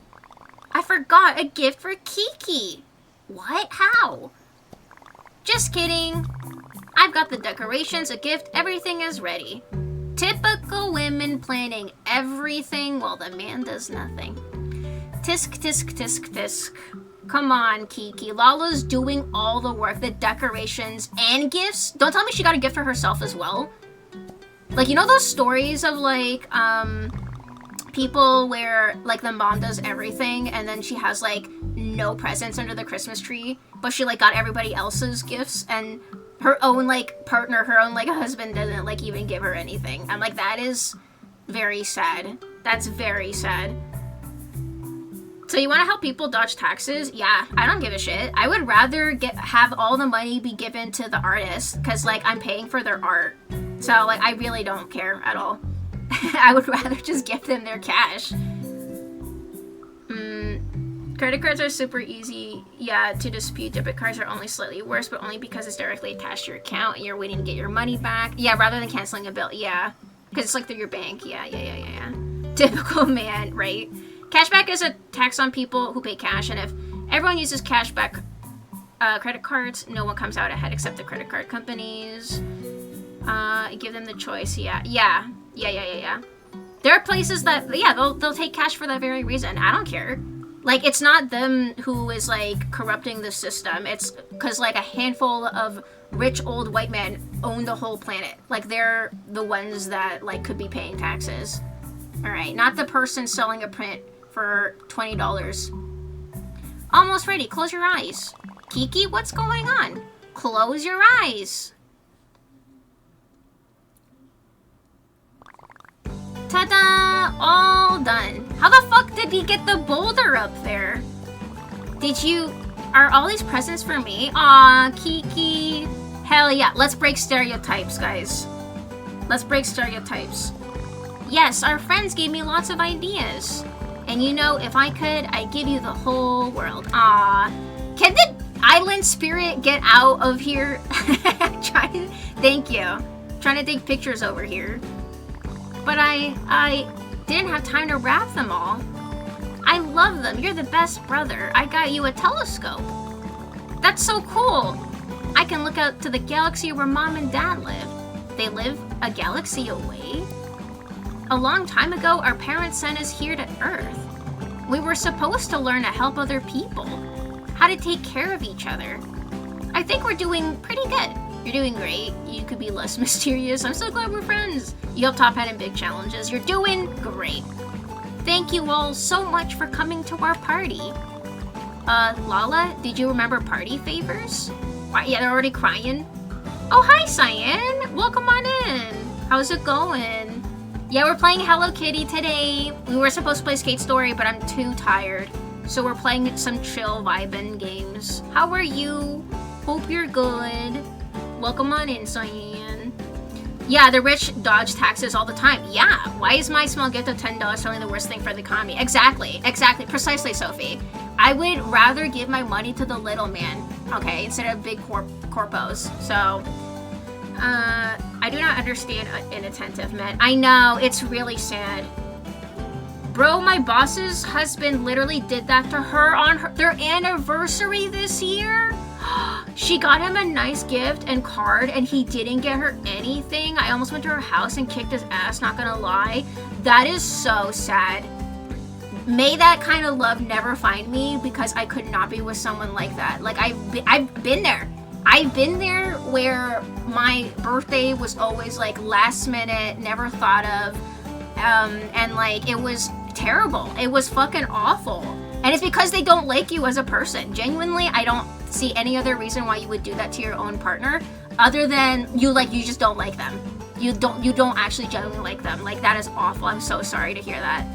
I forgot a gift for Kiki. What? How? Just kidding. I've got the decorations, a gift, everything is ready. Typical women planning everything while the man does nothing. Tisk, tisk, tisk, tisk. Come on, Kiki. Lala's doing all the work, the decorations and gifts. Don't tell me she got a gift for herself as well. Like, you know those stories of, like, people where, like, the mom does everything and then she has, like, no presents under the Christmas tree, but she, like, got everybody else's gifts, and her own, like, partner, her own, like, husband doesn't, like, even give her anything. I'm like, that is very sad. That's very sad. So you want to help people dodge taxes? Yeah, I don't give a shit. I would rather have all the money be given to the artist, because, like, I'm paying for their art. So, like, I really don't care at all. I would rather just give them their cash. Credit cards are super easy, yeah, to dispute. Debit cards are only slightly worse, but only because it's directly attached to your account and you're waiting to get your money back. Yeah, rather than canceling a bill, yeah. Because it's, like, through your bank. Yeah. Typical man, right? Cashback is a tax on people who pay cash, and if everyone uses cashback credit cards, no one comes out ahead except the credit card companies. Give them the choice. Yeah. There are places that, yeah, they'll take cash for that very reason. I don't care. Like, it's not them who is, like, corrupting the system. It's because, like, a handful of rich old white men own the whole planet. Like, they're the ones that, like, could be paying taxes. All right, not the person selling a print for $20. Almost ready. Close your eyes. Kiki, what's going on? Close your eyes. Ta-da! All done. How the fuck did he get the boulder up there? Are all these presents for me? Aw, Kiki. Hell yeah. Let's break stereotypes, guys. Let's break stereotypes. Yes, our friends gave me lots of ideas. And you know, if I could, I'd give you the whole world. Aw. Can the island spirit get out of here? Thank you. Trying to take pictures over here. But I didn't have time to wrap them all. I love them. You're the best brother. I got you a telescope. That's so cool. I can look out to the galaxy where Mom and Dad live. They live a galaxy away? A long time ago, our parents sent us here to Earth. We were supposed to learn to help other people, how to take care of each other. I think we're doing pretty good. You're doing great. You could be less mysterious. I'm so glad we're friends. You help Top Hat in big challenges. You're doing great. Thank you all so much for coming to our party. Lala, did you remember party favors? Why, yeah, they're already crying. Oh, hi, Cyan. Welcome on in. How's it going? Yeah, we're playing Hello Kitty today. We were supposed to play Skate Story, but I'm too tired. So we're playing some chill vibin' games. How are you? Hope you're good. Welcome on in, Cyan. Yeah, the rich dodge taxes all the time. Yeah, why is my small gift of $10 selling the worst thing for the economy? Exactly, precisely, Sophie. I would rather give my money to the little man, okay, instead of big corpos. So, I do not understand inattentive men. I know, it's really sad. Bro, my boss's husband literally did that to her on their anniversary this year. She got him a nice gift and card, and he didn't get her anything. I almost went to her house and kicked his ass, not gonna lie. That is so sad. May that kind of love never find me, because I could not be with someone like that. Like, I've been there. I've been there where my birthday was always like last minute, never thought of, and like it was terrible. It was fucking awful. And it's because they don't like you as a person. Genuinely, I don't see any other reason why you would do that to your own partner other than you just don't like them. You don't actually genuinely like them. Like, that is awful. I'm so sorry to hear that.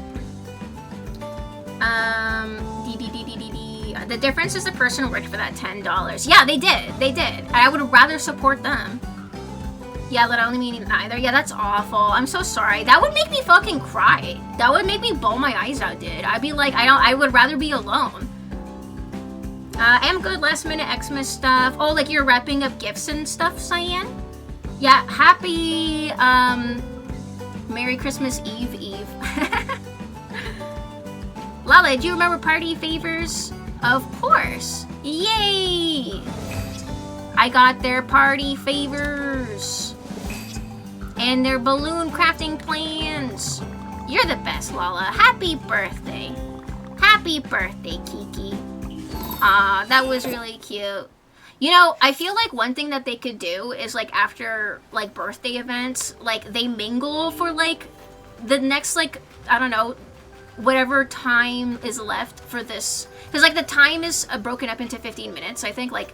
The difference is the person who worked for that $10. Yeah, they did. I would rather support them. Yeah, that only meaning neither. Yeah, that's awful. I'm so sorry. That would make me fucking cry. That would make me bawl my eyes out, dude. I'd be like, I would rather be alone. I'm good. Last minute Xmas stuff. Oh, like you're wrapping up gifts and stuff, Cyan? Yeah, happy, Merry Christmas Eve. Lala, do you remember party favors? Of course. Yay! I got their party favors. And their balloon crafting plans. You're the best, Lala. Happy birthday. Happy birthday, Kiki. Aw, that was really cute. You know, I feel like one thing that they could do is, like, after, like, birthday events, like, they mingle for, like, the next, like, I don't know, whatever time is left for this. Because, like, the time is broken up into 15 minutes, I think, like,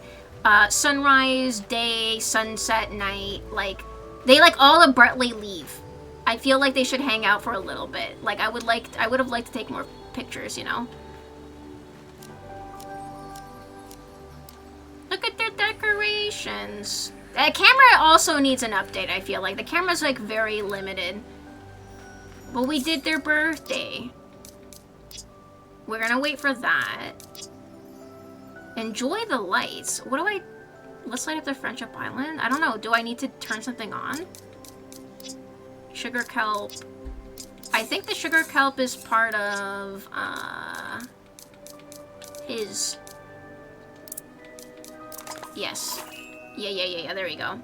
sunrise, day, sunset, night, like, they, like, all abruptly leave. I feel like they should hang out for a little bit. Like, I would have liked to take more pictures, you know? Look at their decorations. The camera also needs an update, I feel like. The camera's, like, very limited. Well, we did their birthday. We're gonna wait for that. Enjoy the lights. What do I... Let's light up the Friendship Island. I don't know. Do I need to turn something on? Sugar kelp. I think the sugar kelp is part of, his... Yes. Yeah, there we go.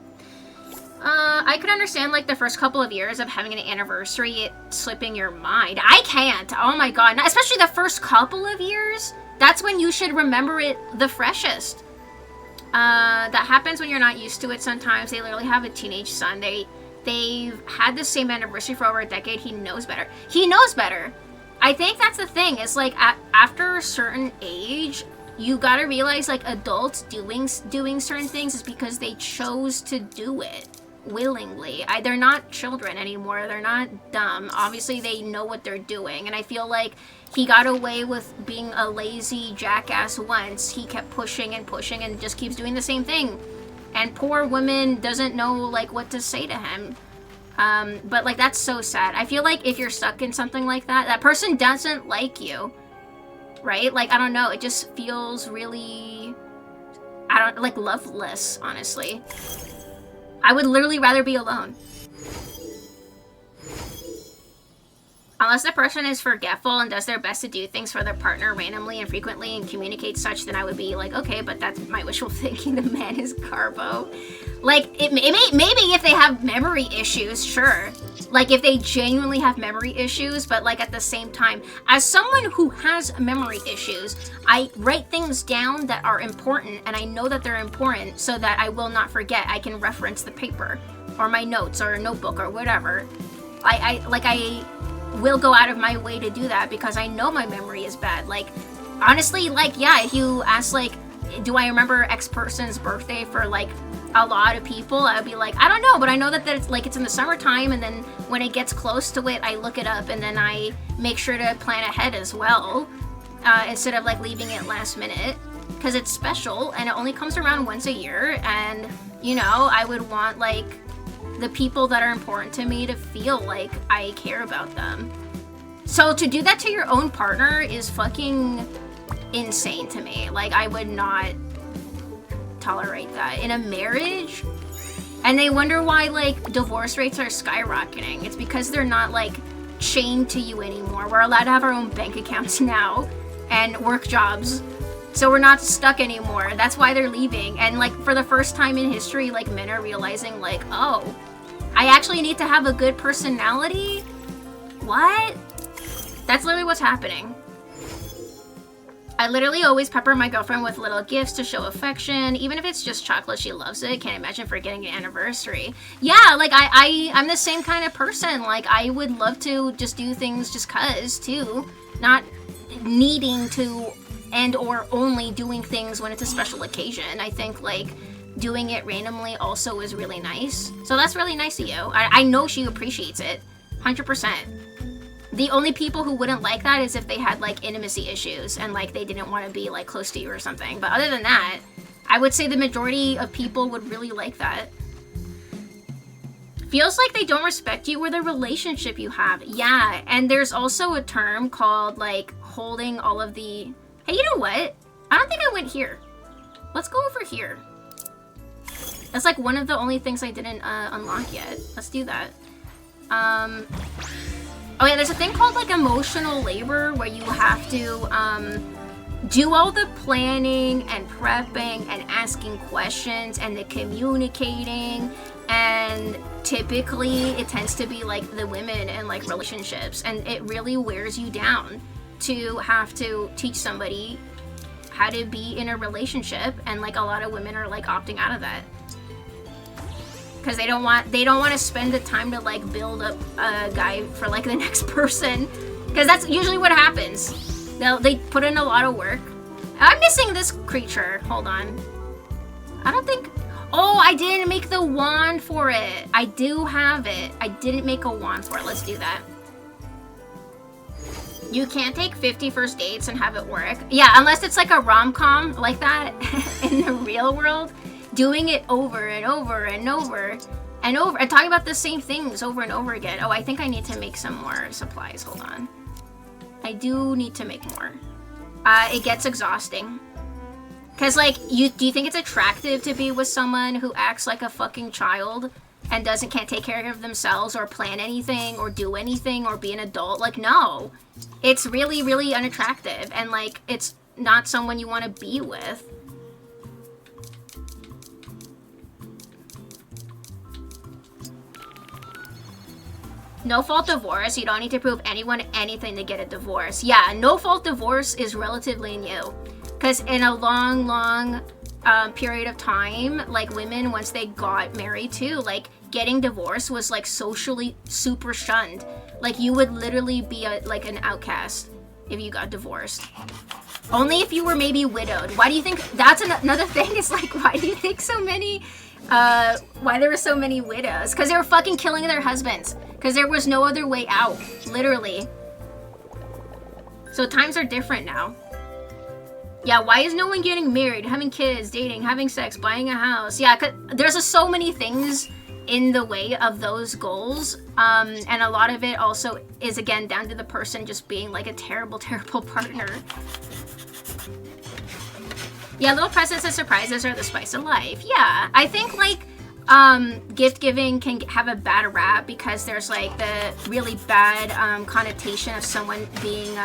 I could understand, like, the first couple of years of having an anniversary, it slipping your mind. I can't! Oh my god. Especially the first couple of years. That's when you should remember it the freshest. That happens when you're not used to it sometimes. They literally have a teenage son. They've had the same anniversary for over a decade. He knows better. He knows better. I think that's the thing. It's like, after a certain age, you gotta realize, like, adults doing certain things is because they chose to do it. willingly. They're not children anymore. They're not dumb. Obviously, they know what they're doing. And I feel like he got away with being a lazy jackass once. He kept pushing and pushing and just keeps doing the same thing. And poor woman doesn't know, like, what to say to him. But, like, that's so sad. I feel like if you're stuck in something like that, that person doesn't like you. Right? Like, I don't know. It just feels really... like, loveless, honestly. I would literally rather be alone. Unless the person is forgetful and does their best to do things for their partner randomly and frequently and communicate such, then I would be like, okay, but that's my wishful thinking. The man is Garbo. Like, maybe if they have memory issues, sure. Like, if they genuinely have memory issues, but, like, at the same time, as someone who has memory issues, I write things down that are important, and I know that they're important so that I will not forget. I can reference the paper, or my notes, or a notebook, or whatever. I will go out of my way to do that because I know my memory is bad. Like, honestly, like, yeah, if you ask, like, do I remember X person's birthday for, like, a lot of people, I would be like, I don't know, but I know that it's like it's in the summertime, and then when it gets close to it, I look it up, and then I make sure to plan ahead as well, instead of like leaving it last minute, because it's special and it only comes around once a year, and you know, I would want like the people that are important to me to feel like I care about them. So to do that to your own partner is fucking insane to me. Like, I would not tolerate that in a marriage. And they wonder why like divorce rates are skyrocketing. It's because they're not like chained to you anymore. We're allowed to have our own bank accounts now and work jobs, so we're not stuck anymore. That's why they're leaving. And like for the first time in history, like men are realizing like, oh, I actually need to have a good personality. What? That's literally what's happening. I literally always pepper my girlfriend with little gifts to show affection. Even if it's just chocolate, she loves it. Can't imagine forgetting an anniversary. Yeah, like I'm the same kind of person. Like, I would love to just do things just cause, too. Not needing to and or only doing things when it's a special occasion. I think, like, doing it randomly also is really nice. So that's really nice of you. I know she appreciates it. 100%. The only people who wouldn't like that is if they had, like, intimacy issues and, like, they didn't want to be, like, close to you or something. But other than that, I would say the majority of people would really like that. Feels like they don't respect you or the relationship you have. Yeah, and there's also a term called, like, holding all of the... Hey, you know what? I don't think I went here. Let's go over here. That's, like, one of the only things I didn't unlock yet. Let's do that. Oh yeah, there's a thing called like emotional labor where you have to do all the planning and prepping and asking questions and the communicating, and typically it tends to be like the women in like relationships, and it really wears you down to have to teach somebody how to be in a relationship, and like a lot of women are like opting out of that. Because they don't want to spend the time to like build up a guy for like the next person, because that's usually what happens. They put in a lot of work. I'm missing this creature. Hold on. I don't think. Oh, I didn't make the wand for it. I do have it. I didn't make a wand for it. Let's do that. You can't take 50 first dates and have it work. Yeah, unless it's like a rom-com like that in the real world. Doing it over and over and over and over and talking about the same things over and over again. Oh, I think I need to make some more supplies. Hold on. I do need to make more. It gets exhausting. Cause like, do you think it's attractive to be with someone who acts like a fucking child and can't take care of themselves or plan anything or do anything or be an adult? Like, no. It's really, really unattractive, and like, it's not someone you want to be with. No-fault divorce, you don't need to prove anyone anything to get a divorce. Yeah, no-fault divorce is relatively new. Because in a long, long period of time, like women, once they got married too, like getting divorced was like socially super shunned. Like you would literally be like an outcast if you got divorced. Only if you were maybe widowed. Why do you think, that's another thing, is like, why do you think so many Why there were so many widows? Because they were fucking killing their husbands. Because there was no other way out. Literally. So times are different now. Yeah, why is no one getting married, having kids, dating, having sex, buying a house? Yeah, 'cause there's so many things in the way of those goals. And a lot of it also is, again, down to the person just being like a terrible, terrible partner. Yeah, little presents and surprises are the spice of life. Yeah, I think like gift giving can have a bad rap because there's like the really bad connotation of someone being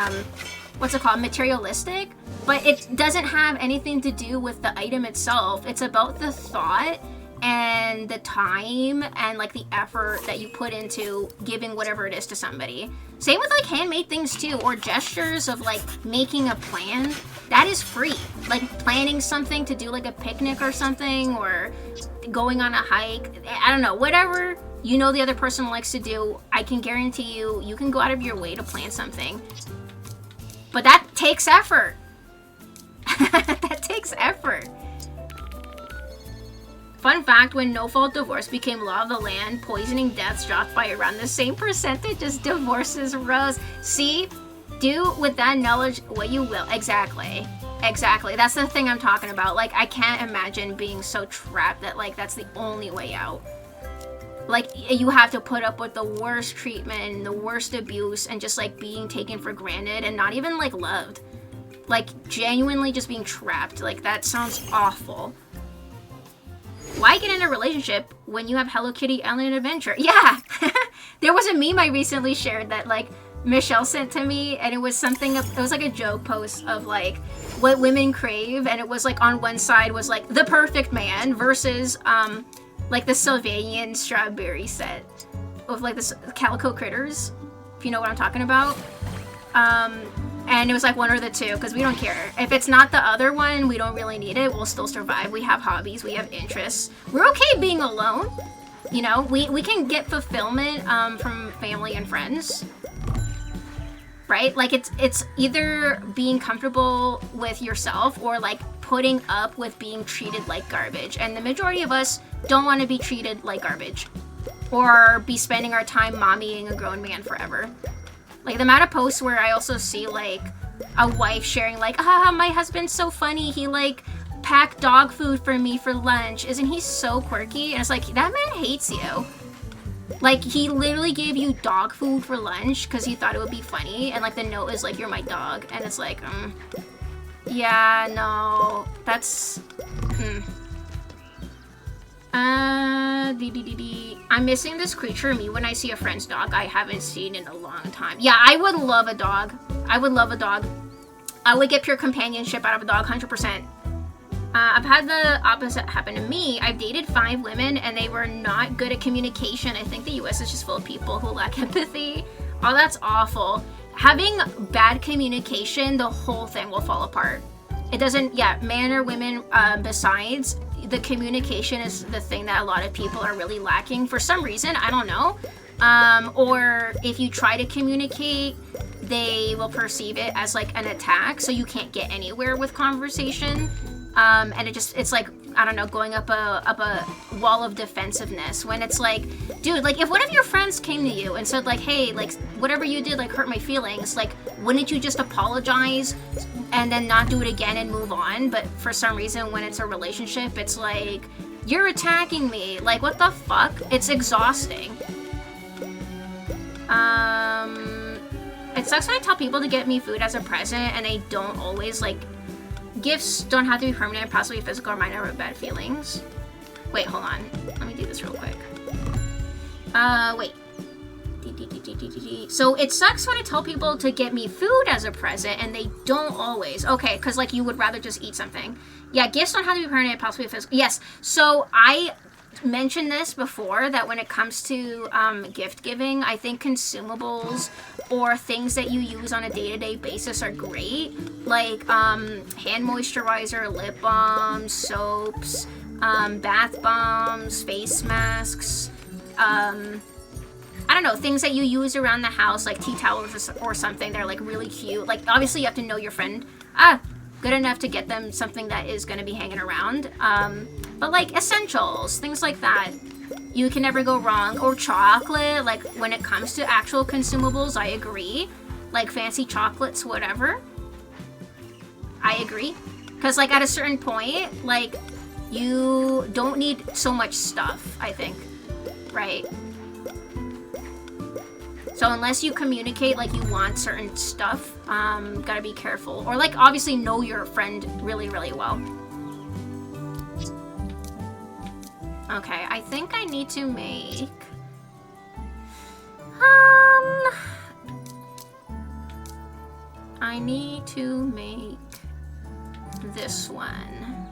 what's it called, materialistic, but it doesn't have anything to do with the item itself. It's about the thought and the time and like the effort that you put into giving whatever it is to somebody. Same with like handmade things too, or gestures of like making a plan. That is free. Like planning something to do like a picnic or something, or going on a hike. I don't know, whatever you know the other person likes to do, I can guarantee you, you can go out of your way to plan something. But that takes effort. That takes effort. Fun fact, when no-fault divorce became law of the land, poisoning deaths dropped by around the same percentage as divorces rose. See? Do with that knowledge what you will. Exactly. Exactly. That's the thing I'm talking about. Like, I can't imagine being so trapped that, like, that's the only way out. Like, you have to put up with the worst treatment, the worst abuse, and just, like, being taken for granted and not even, like, loved. Like, genuinely just being trapped. Like, that sounds awful. Why get in a relationship when you have Hello Kitty Alien Adventure? Yeah! There was a meme I recently shared that, like, Michelle sent to me, and it was something, it was like a joke post of, like, what women crave, and it was, like, on one side was, like, the perfect man versus, like, the Sylvanian strawberry set with, like, the calico critters, if you know what I'm talking about. And it was like one or the two, because we don't care. If it's not the other one, we don't really need it. We'll still survive. We have hobbies. We have interests. We're okay being alone. You know, we can get fulfillment from family and friends. Right? Like, it's either being comfortable with yourself or, like, putting up with being treated like garbage. And the majority of us don't want to be treated like garbage. Or be spending our time mommying a grown man forever. Like, the amount of posts where I also see, like, a wife sharing, like, my husband's so funny. He, like, packed dog food for me for lunch. Isn't he so quirky? And it's like, that man hates you. Like, he literally gave you dog food for lunch because he thought it would be funny. And, like, the note is, like, you're my dog. And it's like, yeah, no. That's, I'm missing this creature me when I see a friend's dog I haven't seen in a long time. Yeah, I would love a dog. I would love a dog. I would get pure companionship out of a dog, 100%. I've had the opposite happen to me. I've dated 5 women and they were not good at communication. I think the US is just full of people who lack empathy. Oh, that's awful. Having bad communication, the whole thing will fall apart. It doesn't, yeah, man or women, besides, the communication is the thing that a lot of people are really lacking for some reason. I don't know. Or if you try to communicate, they will perceive it as like an attack, so you can't get anywhere with conversation. And it's like, I don't know, going up a wall of defensiveness when it's like, dude, like if one of your friends came to you and said like, hey, like whatever you did like hurt my feelings, like wouldn't you just apologize and then not do it again and move on? But for some reason when it's a relationship, it's like, you're attacking me. Like what the fuck? It's exhausting. It sucks when I tell people to get me food as a present and they don't always. Like, gifts don't have to be permanent, possibly physical or minor with bad feelings. Wait, hold on. Let me do this real quick. Wait. So it sucks when I tell people to get me food as a present and they don't always. Okay, because like you would rather just eat something. Yeah, gifts don't have to be permanent, possibly physical. Yes, so I mentioned this before that when it comes to gift giving, I think consumables or things that you use on a day-to-day basis are great, like hand moisturizer, lip balms, soaps, bath bombs, face masks, I don't know, things that you use around the house, like tea towels or something. They're like really cute. Like obviously you have to know your friend. good enough to get them something that is going to be hanging around. But like essentials, things like that, you can never go wrong. Or chocolate, like when it comes to actual consumables, I agree. Like fancy chocolates, whatever. I agree. Because like at a certain point, like you don't need so much stuff, I think. Right? So unless you communicate like you want certain stuff, gotta be careful. Or like obviously know your friend really, really well. Okay, I think I need to make... I need to make this one.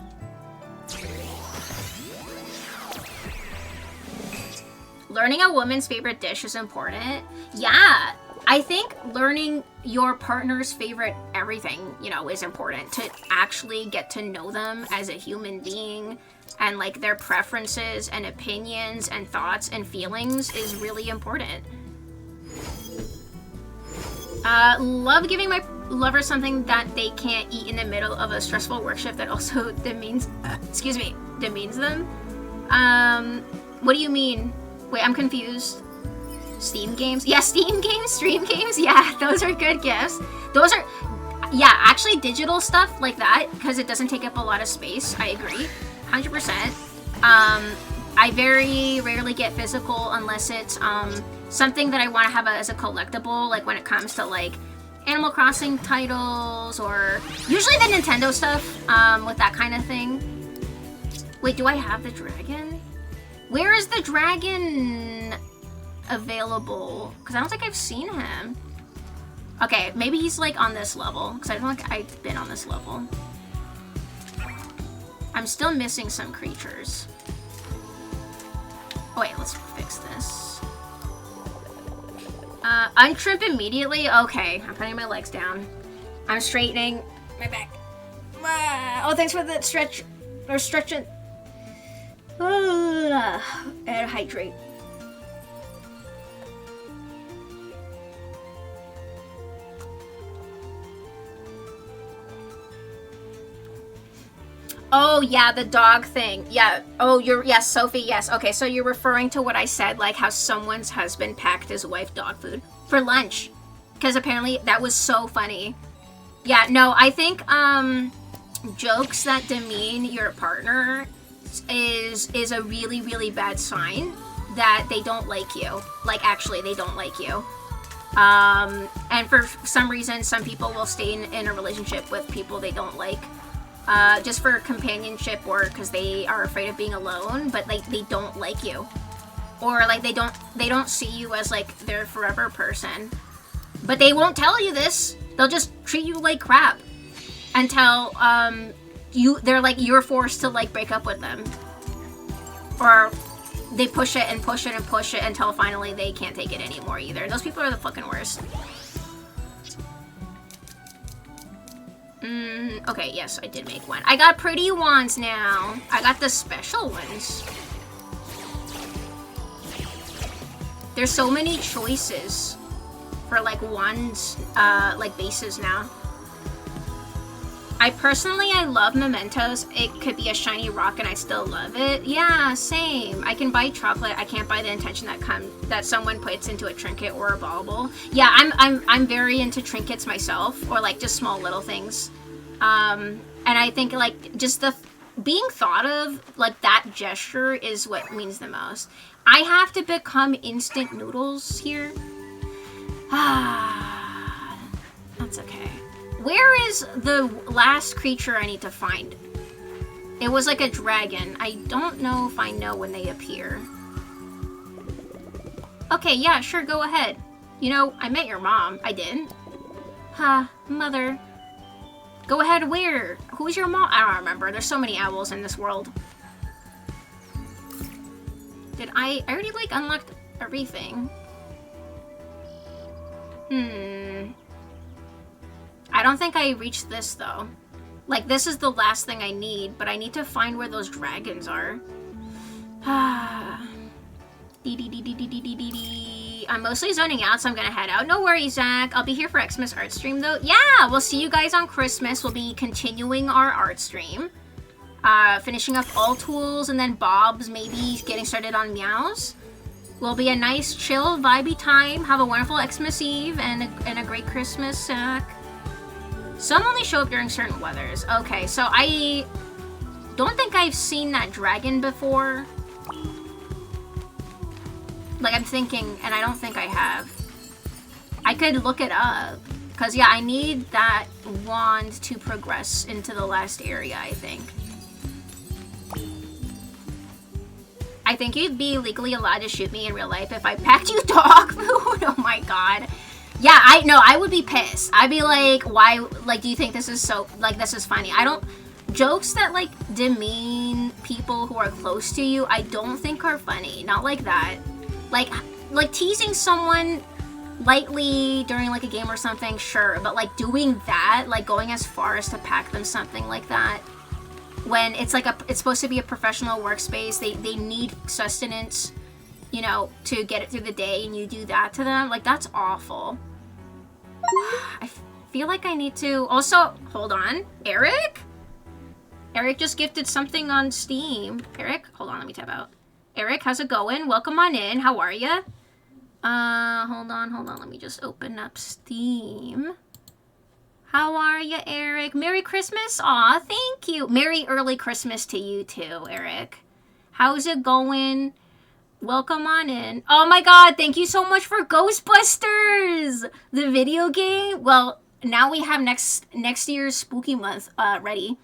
Learning a woman's favorite dish is important. Yeah, I think learning your partner's favorite everything, you know, is important to actually get to know them as a human being, and like their preferences and opinions and thoughts and feelings is really important. Love giving my lover something that they can't eat in the middle of a stressful work shift that also demeans them. What do you mean? Wait, I'm confused. Steam games? Yeah, Steam games, stream games. Yeah, those are good gifts. Those are, yeah, actually digital stuff like that, because it doesn't take up a lot of space. I agree, 100%. I very rarely get physical unless it's something that I want to have as a collectible, like when it comes to like Animal Crossing titles, or usually the Nintendo stuff with that kind of thing. Wait, do I have the dragon? Where is the dragon available? Because I don't think I've seen him. Okay, maybe he's like on this level, because I don't think I've been on this level. I'm still missing some creatures. Oh wait, let's fix this. Untrimp immediately? Okay, I'm putting my legs down. I'm straightening my back. Oh, thanks for the stretch, or stretching. And hydrate. Oh yeah, the dog thing. Yeah. Oh, yes, Sophie, yes. Okay, so you're referring to what I said, like how someone's husband packed his wife dog food for lunch. Because apparently that was so funny. Yeah, no, I think jokes that demean your partner is a really, really bad sign that they don't like you. Like, actually, they don't like you. And for some reason, some people will stay in a relationship with people they don't like. Just for companionship, or because they are afraid of being alone, but like they don't like you, or like they don't see you as like their forever person. But they won't tell you this. They'll just treat you like crap until they're like you're forced to like break up with them, or they push it and push it and push it until finally they can't take it anymore either. Those people are the fucking worst. Okay, yes, I did make one. I got pretty wands now. I got the special ones. There's so many choices for like wands, like bases now. I love mementos. It could be a shiny rock and I still love it. Yeah, same. I can buy chocolate. I can't buy the intention that someone puts into a trinket or a bauble. Yeah, I'm very into trinkets myself, or like just small little things. And I think like just being thought of, like that gesture is what means the most. I have to become instant noodles here. Ah, that's okay. Where is the last creature I need to find? It was like a dragon. I don't know if I know when they appear. Okay, yeah, sure, go ahead. You know, I met your mom. I didn't. Huh, mother. Go ahead, where? Who's your mom? I don't remember. There's so many owls in this world. I already like unlocked everything. I don't think I reached this though. Like this is the last thing I need, but I need to find where those dragons are. I'm mostly zoning out, so I'm gonna head out. No worries, Zach. I'll be here for Xmas art stream, though. Yeah, we'll see you guys on Christmas. We'll be continuing our art stream. Finishing up all tools, and then Bob's, maybe getting started on Meows. Will be a nice, chill, vibey time. Have a wonderful Xmas Eve and a great Christmas, Zach. Some only show up during certain weathers. Okay, so I don't think I've seen that dragon before. Like, I'm thinking, and I don't think I have. I could look it up. Because, yeah, I need that wand to progress into the last area, I think. I think you'd be legally allowed to shoot me in real life if I packed you dog food. Oh my god. Yeah, I would be pissed. I'd be like, why, like, do you think this is so, like, this is funny? I don't, jokes that, like, demean people who are close to you, I don't think are funny. Not like that. Like teasing someone lightly during, like, a game or something, sure. But, like, doing that, like, going as far as to pack them something like that, when it's like it's supposed to be a professional workspace, they need sustenance, you know, to get it through the day, and you do that to them, like, that's awful. I feel like I need to also, hold on, Eric just gifted something on Steam. Eric, hold on, let me tab out. Eric, how's it going? Welcome on in. How are ya? Hold on, let me just open up Steam. How are you, Eric? Merry Christmas. Aw, thank you. Merry early Christmas to you too, Eric. How's it going? Welcome on in. Oh my god, thank you so much for Ghostbusters! The video game. Well, now we have next year's spooky month ready.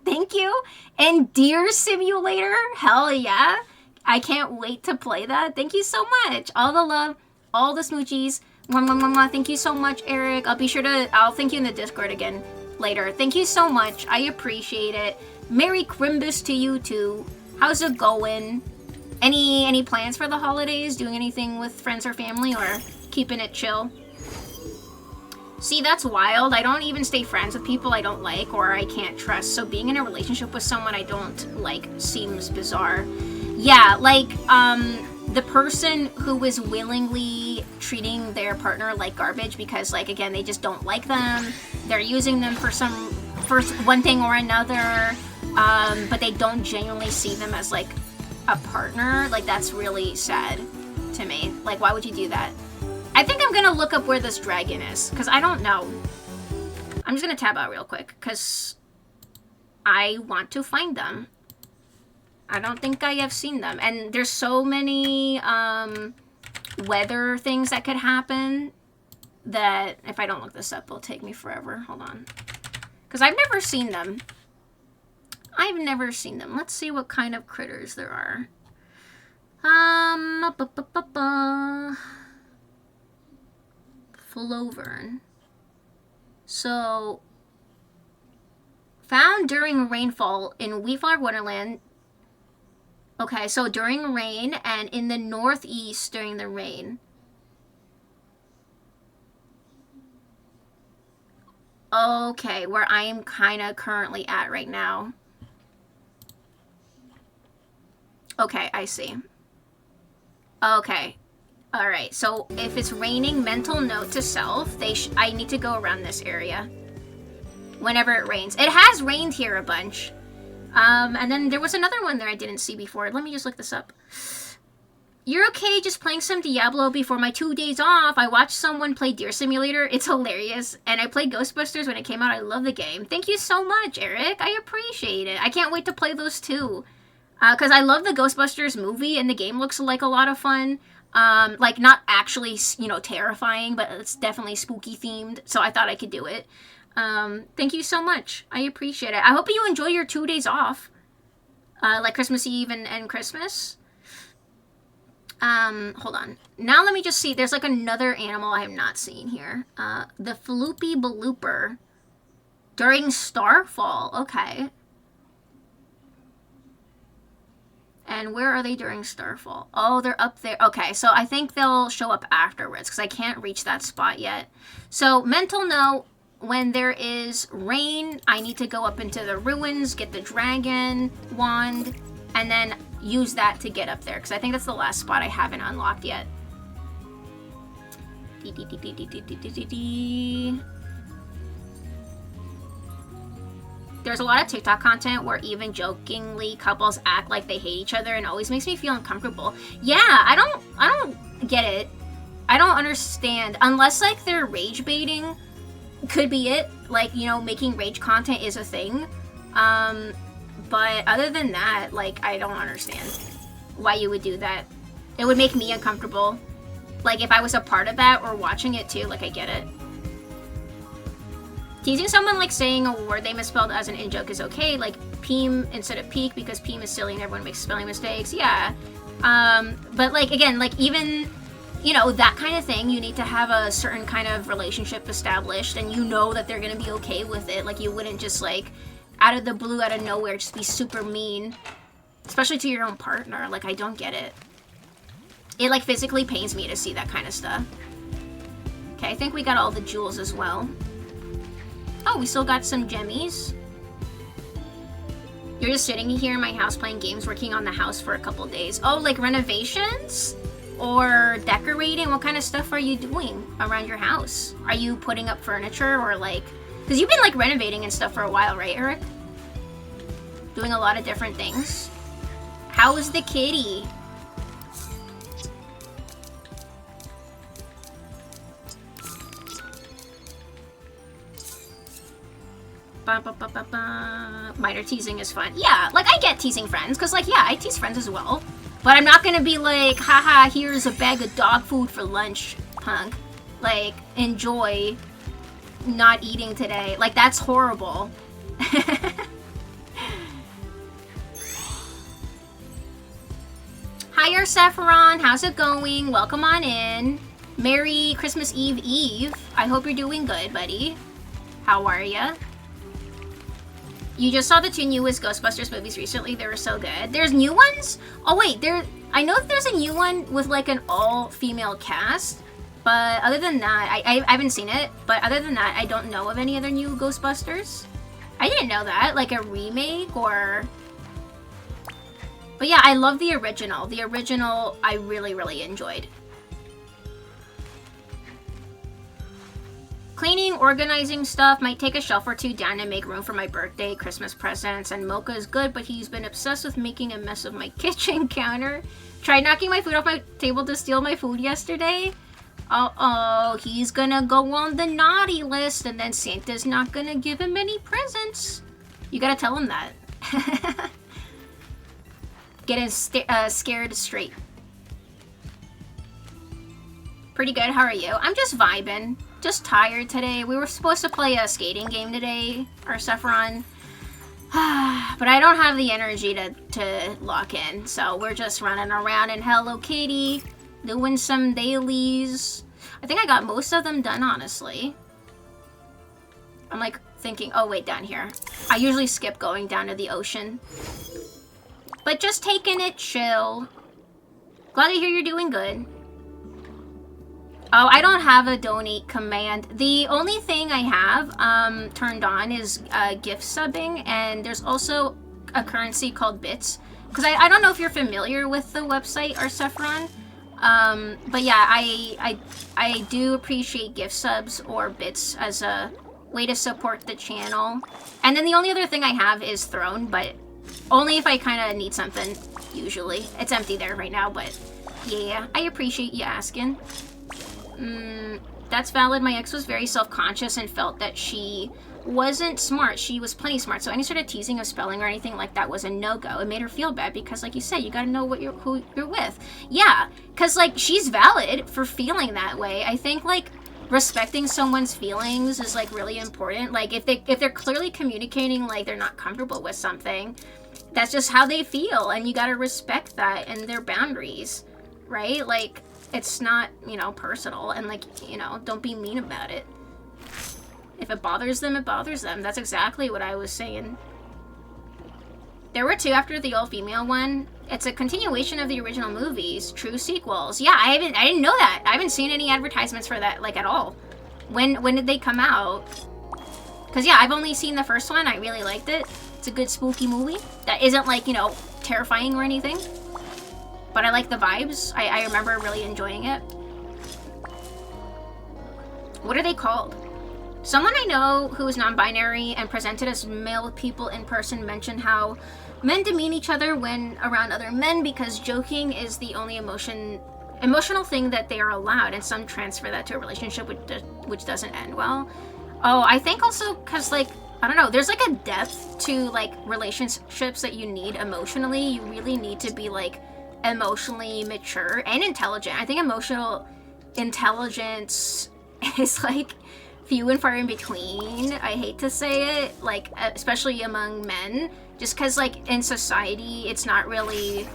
Thank you. And Deer Simulator. Hell yeah. I can't wait to play that. Thank you so much. All the love, all the smoochies. Mwah, mwah, mwah, mwah. Thank you so much, Eric. I'll thank you in the Discord again later. Thank you so much. I appreciate it. Merry Crimbus to you too. How's it going? Any plans for the holidays? Doing anything with friends or family, or keeping it chill? See, that's wild. I don't even stay friends with people I don't like or I can't trust. So being in a relationship with someone I don't like seems bizarre. Yeah, like, the person who is willingly treating their partner like garbage because, like, again, they just don't like them. They're using them for one thing or another, but they don't genuinely see them as, like, a partner. Like, that's really sad to me. Like, why would you do that? I think I'm gonna look up where this dragon is, because I don't know. I'm just gonna tab out real quick, because I want to find them. I don't think I have seen them. And there's so many weather things that could happen that if I don't look this up, it'll take me forever. Hold on. Because I've never seen them. I've never seen them. Let's see what kind of critters there are. Flowvern. So, found during rainfall in Wheatflower Wonderland. Okay, so during rain and in the northeast during the rain. Okay, where I am kind of currently at right now. Okay, I see. Okay. Alright, so if it's raining, mental note to self, I need to go around this area whenever it rains. It has rained here a bunch. And then there was another one that I didn't see before. Let me just look this up. You're okay just playing some Diablo before my 2 days off. I watched someone play Deer Simulator. It's hilarious. And I played Ghostbusters when it came out. I love the game. Thank you so much, Eric. I appreciate it. I can't wait to play those too. Because I love the Ghostbusters movie and the game looks like a lot of fun. Like, not actually, you know, terrifying, but it's definitely spooky themed. So I thought I could do it. Thank you so much. I appreciate it. I hope you enjoy your 2 days off. Like Christmas Eve and Christmas. Hold on. Now let me just see. There's like another animal I have not seen here. The Floopy Balooper. During Starfall. Okay. And where are they during Starfall? Oh, they're up there. Okay, so I think they'll show up afterwards because I can't reach that spot yet. So, mental note, when there is rain, I need to go up into the ruins, get the dragon wand, and then use that to get up there because I think that's the last spot I haven't unlocked yet. There's a lot of TikTok content where even jokingly couples act like they hate each other and always makes me feel uncomfortable. Yeah, I don't get it. I don't understand. Unless like they're rage baiting, could be it. Like, you know, making rage content is a thing. But other than that, like, I don't understand why you would do that. It would make me uncomfortable. Like, if I was a part of that or watching it too, like, I get it. Teasing someone, like, saying a word they misspelled as an in-joke is okay, like Peem instead of peak because Peem is silly and everyone makes spelling mistakes, yeah. But, like, again, like, even, you know, that kind of thing, you need to have a certain kind of relationship established and you know that they're gonna be okay with it. Like, you wouldn't just, like, out of the blue, out of nowhere, just be super mean. Especially to your own partner. Like, I don't get it. It, like, physically pains me to see that kind of stuff. Okay, I think we got all the jewels as well. Oh, we still got some gemmies. You're just sitting here in my house playing games, working on the house for a couple days. Oh, like renovations? Or decorating? What kind of stuff are you doing around your house? Are you putting up furniture or like... Because you've been like renovating and stuff for a while, right, Eric? Doing a lot of different things. How is the kitty? Minor teasing is fun. Yeah, like I get teasing friends, because like, yeah, I tease friends as well. But I'm not gonna be like, haha, here's a bag of dog food for lunch, punk. Like, enjoy not eating today. Like, that's horrible. Hiya, Sephiron. How's it going? Welcome on in. Merry Christmas Eve Eve. I hope you're doing good, buddy. How are ya? You just saw the 2 newest Ghostbusters movies recently. They were so good. There's new ones? Oh, wait. I know that there's a new one with, like, an all-female cast. But other than that, I haven't seen it. But other than that, I don't know of any other new Ghostbusters. I didn't know that. Like, a remake or... But yeah, I love the original. The original, I really, really enjoyed. Cleaning, organizing stuff, might take a shelf or 2 down and make room for my birthday, Christmas presents, and Mocha is good, but he's been obsessed with making a mess of my kitchen counter. Tried knocking my food off my table to steal my food yesterday. Uh-oh, he's gonna go on the naughty list, and then Santa's not gonna give him any presents. You gotta tell him that. Getting scared straight. Pretty good, how are you? I'm just vibing. Just tired today. We were supposed to play a skating game today, or Sephiron. But I don't have the energy to lock in. So we're just running around in Hello Kitty, doing some dailies. I think I got most of them done, honestly. I'm like thinking, oh wait, down here. I usually skip going down to the ocean. But just taking it chill. Glad to hear you're doing good. Oh, I don't have a donate command. The only thing I have turned on is gift subbing, and there's also a currency called bits. Because I don't know if you're familiar with the website or Sephiron. But yeah, I do appreciate gift subs or bits as a way to support the channel. And then the only other thing I have is Throne, but only if I kind of need something, usually. It's empty there right now, but yeah, I appreciate you asking. That's valid. My ex was very self-conscious and felt that she wasn't smart. She was plenty smart, so any sort of teasing of spelling or anything like that was a no-go. It made her feel bad because, like you said, you gotta know who you're with. Yeah, because, like, she's valid for feeling that way. I think, like, respecting someone's feelings is, like, really important. Like, if they're clearly communicating, like, they're not comfortable with something, that's just how they feel, and you gotta respect that and their boundaries, right? Like, it's not, you know, personal, and, like, you know, don't be mean about it. If it bothers them, it bothers them. That's exactly what I was saying. There were 2 after the all-female one. It's a continuation of the original movies, true sequels. Yeah, I didn't know that. I haven't seen any advertisements for that, like, at all. When did they come out? Because, yeah, I've only seen the first one. I really liked it. It's a good spooky movie that isn't, like, you know, terrifying or anything. But I like the vibes. I remember really enjoying it. What are they called? Someone I know who is non-binary and presented as male with people in person mentioned how men demean each other when around other men because joking is the only emotional thing that they are allowed, and some transfer that to a relationship which doesn't end well. Oh, I think also because, like, I don't know, there's like a depth to like relationships that you need emotionally. You really need to be like emotionally mature and intelligent. I think emotional intelligence is like few and far in between. I hate to say it, like, especially among men, just because like in society it's not really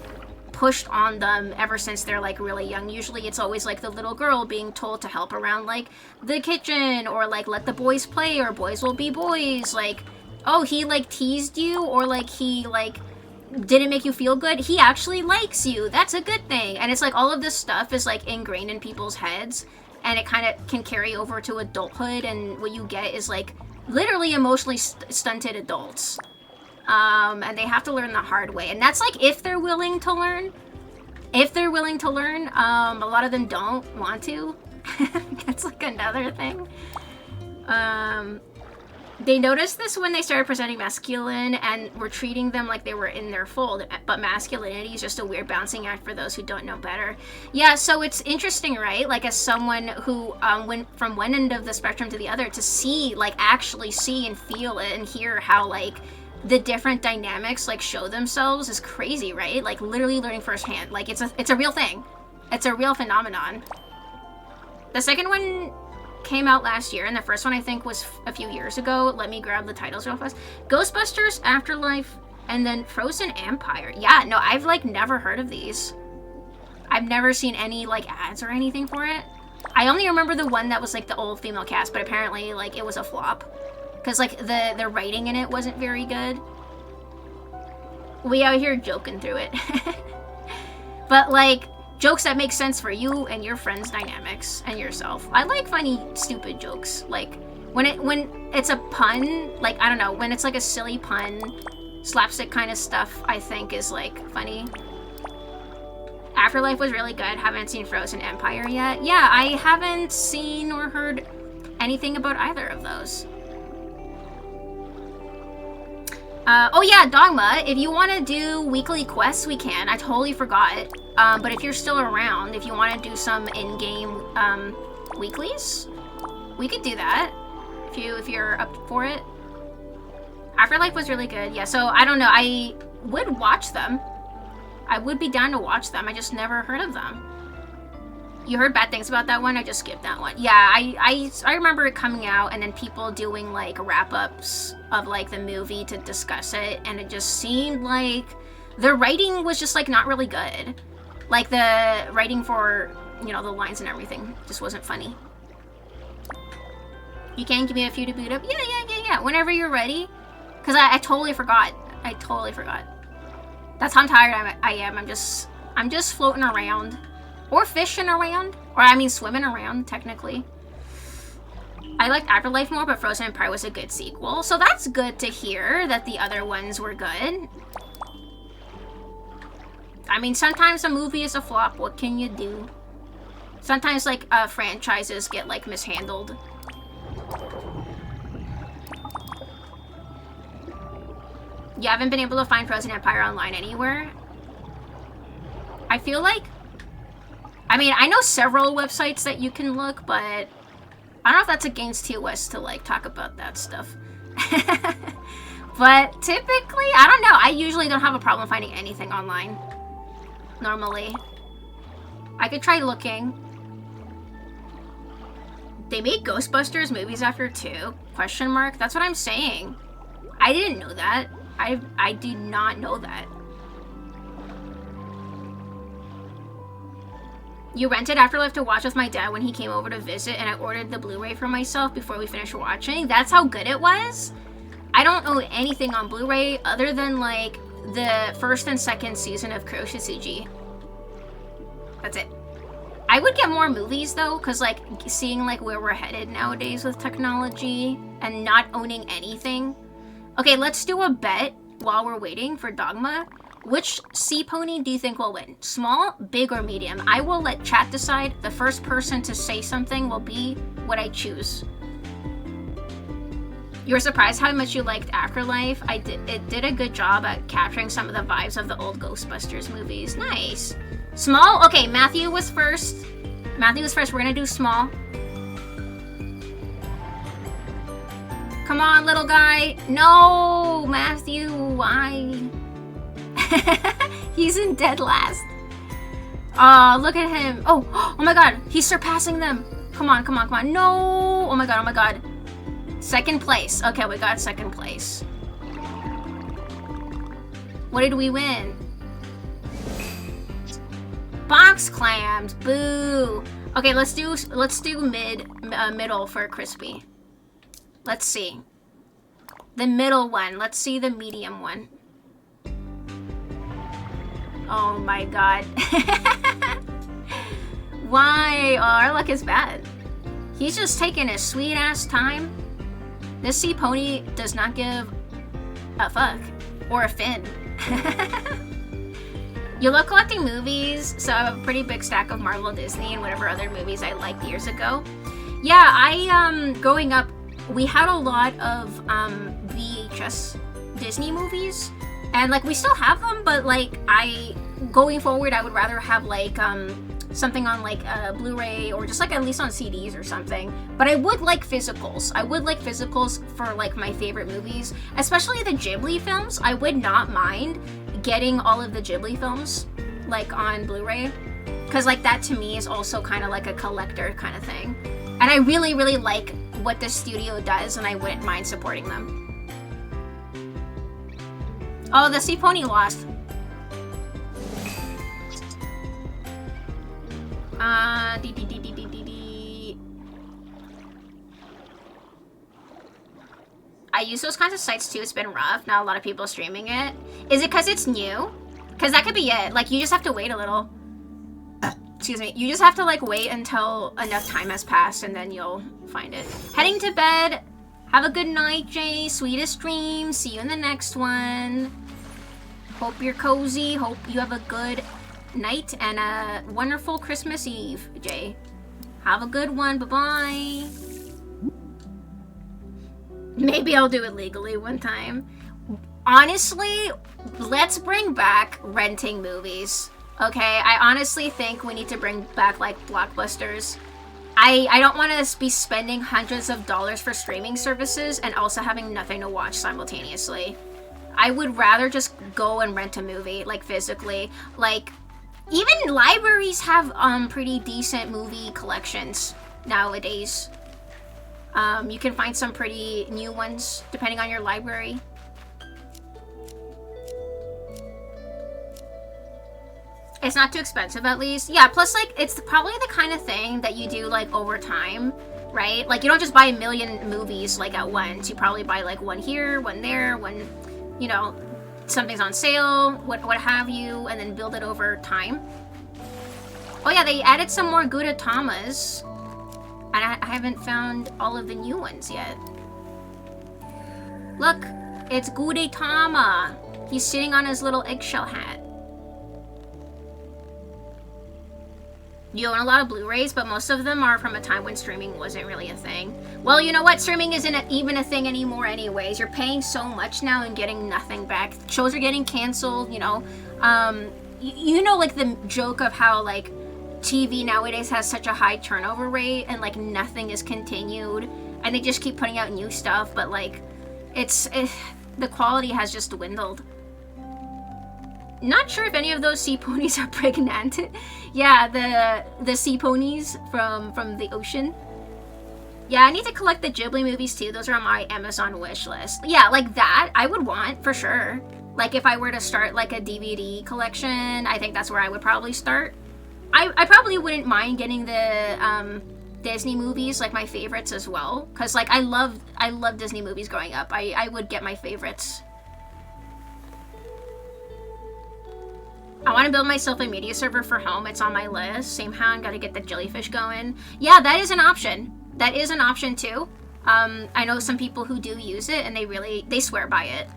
pushed on them ever since they're like really young. Usually it's always like the little girl being told to help around like the kitchen, or like let the boys play, or boys will be boys. Like, oh, he like teased you, or like he like didn't make you feel good, he actually likes you, that's a good thing. And it's like all of this stuff is like ingrained in people's heads, and it kind of can carry over to adulthood, and what you get is like literally emotionally stunted adults. And they have to learn the hard way, and that's like if they're willing to learn. If they're willing to learn, a lot of them don't want to. That's like another thing. They noticed this when they started presenting masculine and were treating them like they were in their fold, but masculinity is just a weird balancing act for those who don't know better. Yeah, so it's interesting, right? Like, as someone who went from one end of the spectrum to the other, to see, like, actually see and feel it and hear how, like, the different dynamics like show themselves is crazy, right? Like literally learning firsthand. Like it's a real thing. It's a real phenomenon. The second one came out last year, and the first one I think was a few years ago. Let me grab the titles real fast. Ghostbusters, Afterlife, and then Frozen Empire. Yeah, no, I've like never heard of these. I've never seen any like ads or anything for it. I only remember the one that was like the old female cast, but apparently like it was a flop. Because, like, the writing in it wasn't very good. We out here joking through it. But, like, jokes that make sense for you and your friends' dynamics and yourself. I like funny, stupid jokes. Like, when it's a pun, like, I don't know, when it's, like, a silly pun, slapstick kind of stuff, I think is, like, funny. Afterlife was really good. Haven't seen Frozen Empire yet. Yeah, I haven't seen or heard anything about either of those. Oh yeah, Dogma, if you want to do weekly quests, we can. I totally forgot. But if you're still around, if you want to do some in-game weeklies, we could do that. If you're up for it. Afterlife was really good. Yeah, so I don't know. I would watch them. I would be down to watch them. I just never heard of them. You heard bad things about that one? I just skipped that one. Yeah, I remember it coming out and then people doing like wrap-ups of like the movie to discuss it, and it just seemed like the writing was just like not really good. Like the writing for, you know, the lines and everything just wasn't funny. You can give me a few to boot up? Yeah. Whenever you're ready. Because I totally forgot. I totally forgot. That's how tired I am. I'm just floating around. Or fishing around. Or, I mean, swimming around, technically. I liked Afterlife more, but Frozen Empire was a good sequel. So that's good to hear that the other ones were good. I mean, sometimes a movie is a flop. What can you do? Sometimes, like, franchises get, like, mishandled. You haven't been able to find Frozen Empire online anywhere? I feel like... I mean, I know several websites that you can look, but I don't know if that's against TOS to, like, talk about that stuff. But typically, I don't know. I usually don't have a problem finding anything online. Normally. I could try looking. They made Ghostbusters movies after 2? Question mark? That's what I'm saying. I didn't know that. I did not know that. You rented Afterlife to watch with my dad when he came over to visit, and I ordered the Blu-ray for myself before we finished watching. That's how good it was? I don't own anything on Blu-ray other than, like, the first and second season of Kuroshitsuji. That's it. I would get more movies, though, because, like, seeing, like, where we're headed nowadays with technology and not owning anything. Okay, let's do a bet while we're waiting for Dogma. Which sea pony do you think will win? Small, big, or medium? I will let chat decide. The first person to say something will be what I choose. You were surprised how much you liked Afterlife? It did a good job at capturing some of the vibes of the old Ghostbusters movies. Nice. Small? Okay, Matthew was first. We're gonna do small. Come on, little guy. No, Matthew, why? He's in dead last. Oh, look at him. Oh my god, he's surpassing them. Come on. No. Oh my god. Second place. Okay, we got second place. What did we win? Box clams. Boo. Okay, let's do middle for crispy. Let's see. The middle one. Let's see the medium one. Oh my god. Why? Oh, our luck is bad. He's just taking his sweet ass time. This sea pony does not give a fuck. Or a fin. You love collecting movies, so I have a pretty big stack of Marvel, Disney, and whatever other movies I liked years ago. Yeah, growing up, we had a lot of VHS Disney movies. And like we still have them, but like going forward I would rather have like something on like Blu-ray or just like at least on CDs or something. But I would like physicals. For like my favorite movies, especially the Ghibli films. I would not mind getting all of the Ghibli films like on Blu-ray, because like that to me is also kind of like a collector kind of thing. And I really, really like what the studio does, and I wouldn't mind supporting them. Oh, the sea pony lost. I use those kinds of sites too. It's been rough. Not a lot of people streaming it. Is it because it's new? Because that could be it. Like, you just have to wait a little. Excuse me. You just have to, like, wait until enough time has passed, and then you'll find it. Heading to bed. Have a good night, Jay. Sweetest dreams. See you in the next one. Hope you're cozy. Hope you have a good night and a wonderful Christmas Eve, Jay. Have a good one. Bye-bye. Maybe I'll do it legally one time. Honestly, let's bring back renting movies. Okay, I honestly think we need to bring back like blockbusters. I don't want to be spending hundreds of dollars for streaming services and also having nothing to watch simultaneously. I would rather just go and rent a movie, like physically. Like, even libraries have pretty decent movie collections nowadays. You can find some pretty new ones depending on your library. It's not too expensive, at least. Yeah, plus, like, it's probably the kind of thing that you do, like, over time, right? Like, you don't just buy a million movies, like, at once. You probably buy, like, one here, one there, one, you know, something's on sale, what have you, and then build it over time. Oh, yeah, they added some more Gudetamas. And I haven't found all of the new ones yet. Look, it's Gudetama. He's sitting on his little eggshell hat. You own a lot of Blu-rays, but most of them are from a time when streaming wasn't really a thing. Well, you know what? Streaming isn't even a thing anymore anyways. You're paying so much now and getting nothing back. Shows are getting canceled, you know. You know, like, the joke of how, like, TV nowadays has such a high turnover rate and, like, nothing is continued. And they just keep putting out new stuff, but, like, the quality has just dwindled. Not sure if any of those sea ponies are pregnant. Yeah, the sea ponies from the ocean. Yeah, I need to collect the Ghibli movies too. Those are on my Amazon wish list. Yeah, like that I would want for sure. Like if I were to start like a DVD collection, I think that's where I would probably start. I probably wouldn't mind getting the Disney movies, like my favorites as well, because like I love Disney movies growing up. I would get my favorites. I want to build myself a media server for home. It's on my list. Same hound, gotta get the jellyfish going. Yeah, that is an option. That is an option too. I know some people who do use it and they swear by it.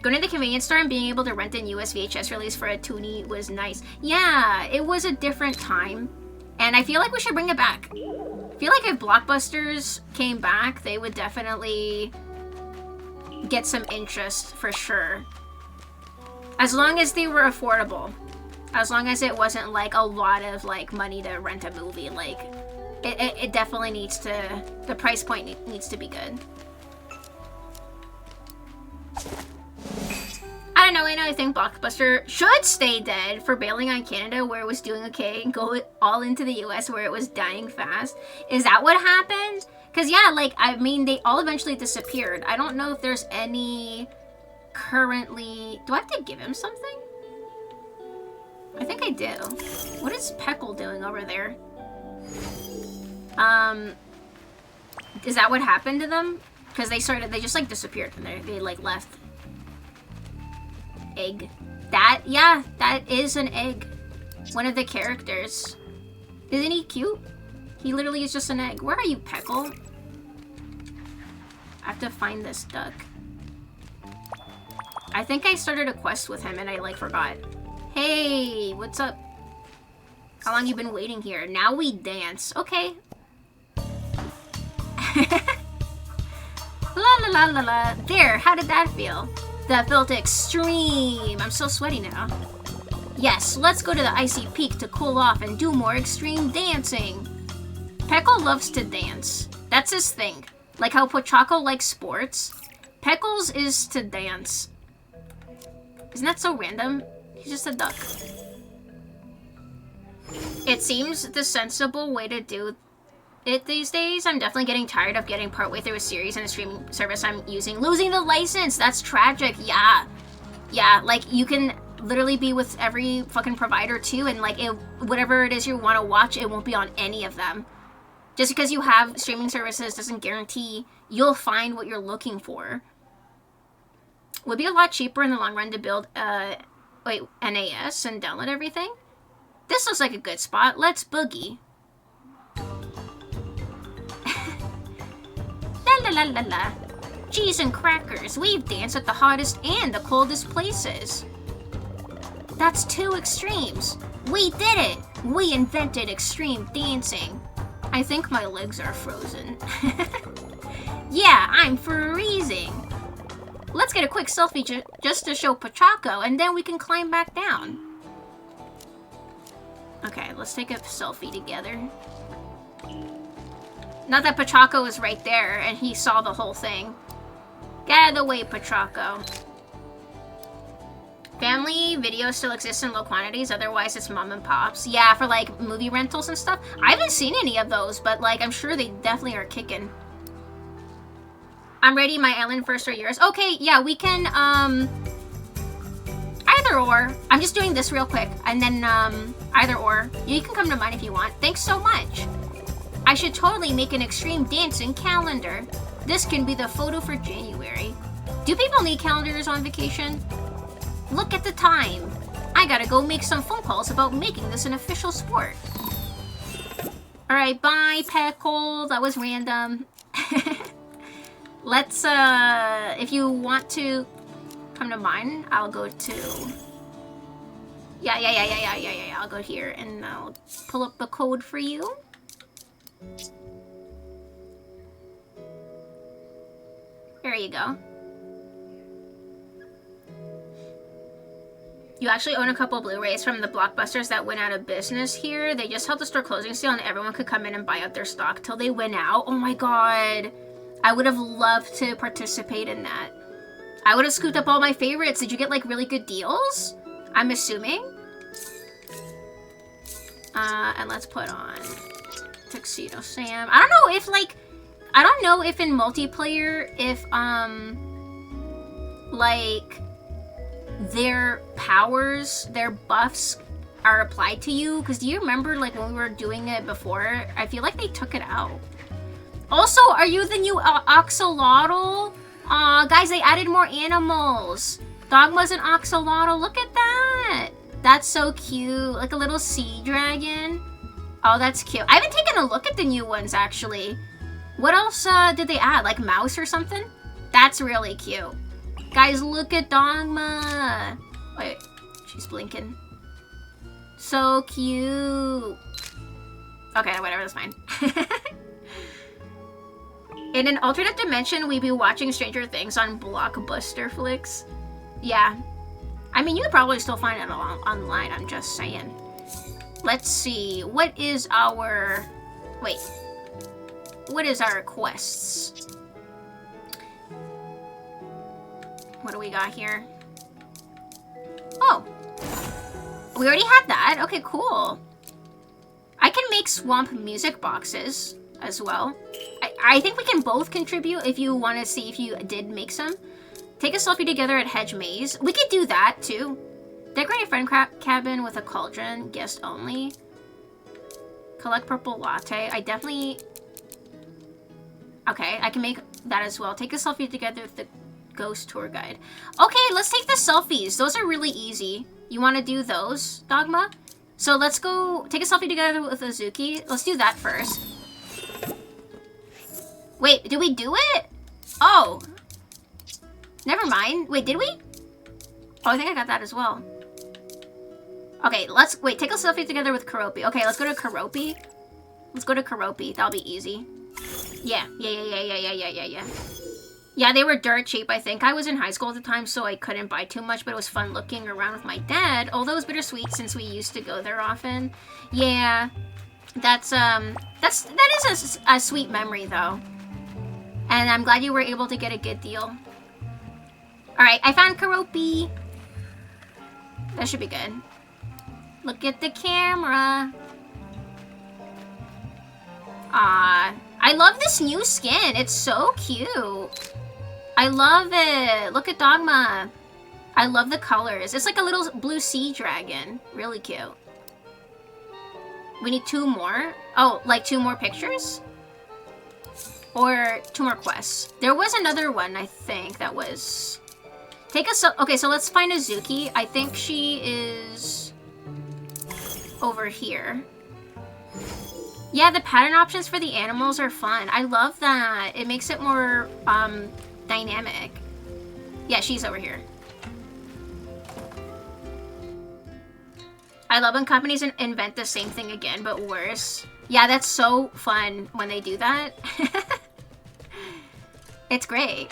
Going to the convenience store and being able to rent a US VHS release for a toonie was nice. Yeah, it was a different time. And I feel like we should bring it back. I feel like if Blockbusters came back, they would definitely get some interest for sure. As long as they were affordable. As long as it wasn't like a lot of like money to rent a movie. Like, it definitely needs to, the price point needs to be good. I don't know, I think Blockbuster should stay dead for bailing on Canada where it was doing okay and go all into the US where it was dying fast. Is that what happened? Because yeah, like, I mean, they all eventually disappeared. I don't know if there's any currently... Do I have to give him something? I think I do. What is Peckle doing over there? Is that what happened to them? Because they just like disappeared and they like left. Egg. Yeah, that is an egg. One of the characters. Isn't he cute? He literally is just an egg. Where are you, Peckle? I have to find this duck. I think I started a quest with him and I like forgot. Hey, what's up? How long you been waiting here? Now we dance. Okay. La la la la la. There, how did that feel? That felt extreme. I'm so sweaty now. Yes, let's go to the icy peak to cool off and do more extreme dancing. Peckle loves to dance. That's his thing. Like how Pochako likes sports. Peckles is to dance. Isn't that so random? He's just a duck. It seems the sensible way to do it these days. I'm definitely getting tired of getting partway through a series and a streaming service I'm using. Losing the license! That's tragic. Yeah. Yeah, like, you can literally be with every fucking provider, too, and, like, whatever it is you want to watch, it won't be on any of them. Just because you have streaming services doesn't guarantee you'll find what you're looking for. Would be a lot cheaper in the long run to build, NAS and download everything. This looks like a good spot. Let's boogie. La la la la. Cheese and crackers. We've danced at the hottest and the coldest places. That's two extremes. We did it. We invented extreme dancing. I think my legs are frozen. Yeah, I'm freezing. Let's get a quick selfie just to show Pochako, and then we can climb back down. Okay, let's take a selfie together. Not that Pochako was right there and he saw the whole thing. Get out of the way, Pochako. Family video still exists in low quantities, otherwise it's mom and pops. Yeah, for like movie rentals and stuff. I haven't seen any of those, but like I'm sure they definitely are kicking. I'm ready, my island first or yours. Okay, yeah, we can either or. I'm just doing this real quick and then either or. You can come to mine if you want. Thanks so much. I should totally make an extreme dancing calendar. This can be the photo for January. Do people need calendars on vacation? Look at the time. I gotta go make some phone calls about making this an official sport. Alright, bye, Peckle. That was random. Let's, if you want to come to mine, I'll go to... Yeah, I'll go here and I'll pull up the code for you. There you go. You actually own a couple Blu-rays from the Blockbusters that went out of business here. They just held the store closing sale and everyone could come in and buy up their stock till they went out. Oh my god. I would have loved to participate in that. I would have scooped up all my favorites. Did you get like really good deals? I'm assuming. And let's put on Tuxedo Sam. I don't know if like, I don't know if in multiplayer, if like their powers, their buffs are applied to you. Because do you remember like when we were doing it before? I feel like they took it out. Also, are you the new Axolotl? Aw, guys, they added more animals. Dogma's an Axolotl. Look at that. That's so cute. Like a little sea dragon. Oh, that's cute. I haven't taken a look at the new ones, actually. What else did they add? Like mouse or something? That's really cute. Guys, look at Dogma. Wait, she's blinking. So cute. Okay, whatever, that's fine. In an alternate dimension, we'd be watching Stranger Things on Blockbuster Flicks. Yeah. I mean, you could probably still find it online, I'm just saying. Let's see. What is our... Wait. What is our quests? What do we got here? Oh. We already had that. Okay, cool. I can make swamp music boxes as well. I think we can both contribute if you want to see if you did make some. Take a selfie together at Hedge Maze. We could do that too. Decorate a friend cabin with a cauldron. Guest only. Collect purple latte. I definitely... Okay, I can make that as well. Take a selfie together with the ghost tour guide. Okay, let's take the selfies. Those are really easy. You want to do those, Dogma? So let's go take a selfie together with Azuki. Let's do that first. Wait, did we do it? Oh. Never mind. Wait, did we? Oh, I think I got that as well. Okay, wait, take a selfie together with Karopi. Okay, let's go to Karopi. Let's go to Karopi. That'll be easy. Yeah. Yeah, they were dirt cheap, I think. I was in high school at the time, so I couldn't buy too much, but it was fun looking around with my dad, although it was bittersweet since we used to go there often. Yeah, that is a sweet memory, though. And I'm glad you were able to get a good deal. Alright, I found Karopi. That should be good. Look at the camera. Ah, I love this new skin. It's so cute. I love it. Look at Dogma. I love the colors. It's like a little blue sea dragon. Really cute. We need 2 more. Oh, like 2 more pictures? Or 2 more quests. There was another one, I think, that was... Okay, so let's find Azuki. I think she is... over here. Yeah, the pattern options for the animals are fun. I love that. It makes it more, dynamic. Yeah, she's over here. I love when companies invent the same thing again, but worse. Yeah, that's so fun when they do that. It's great.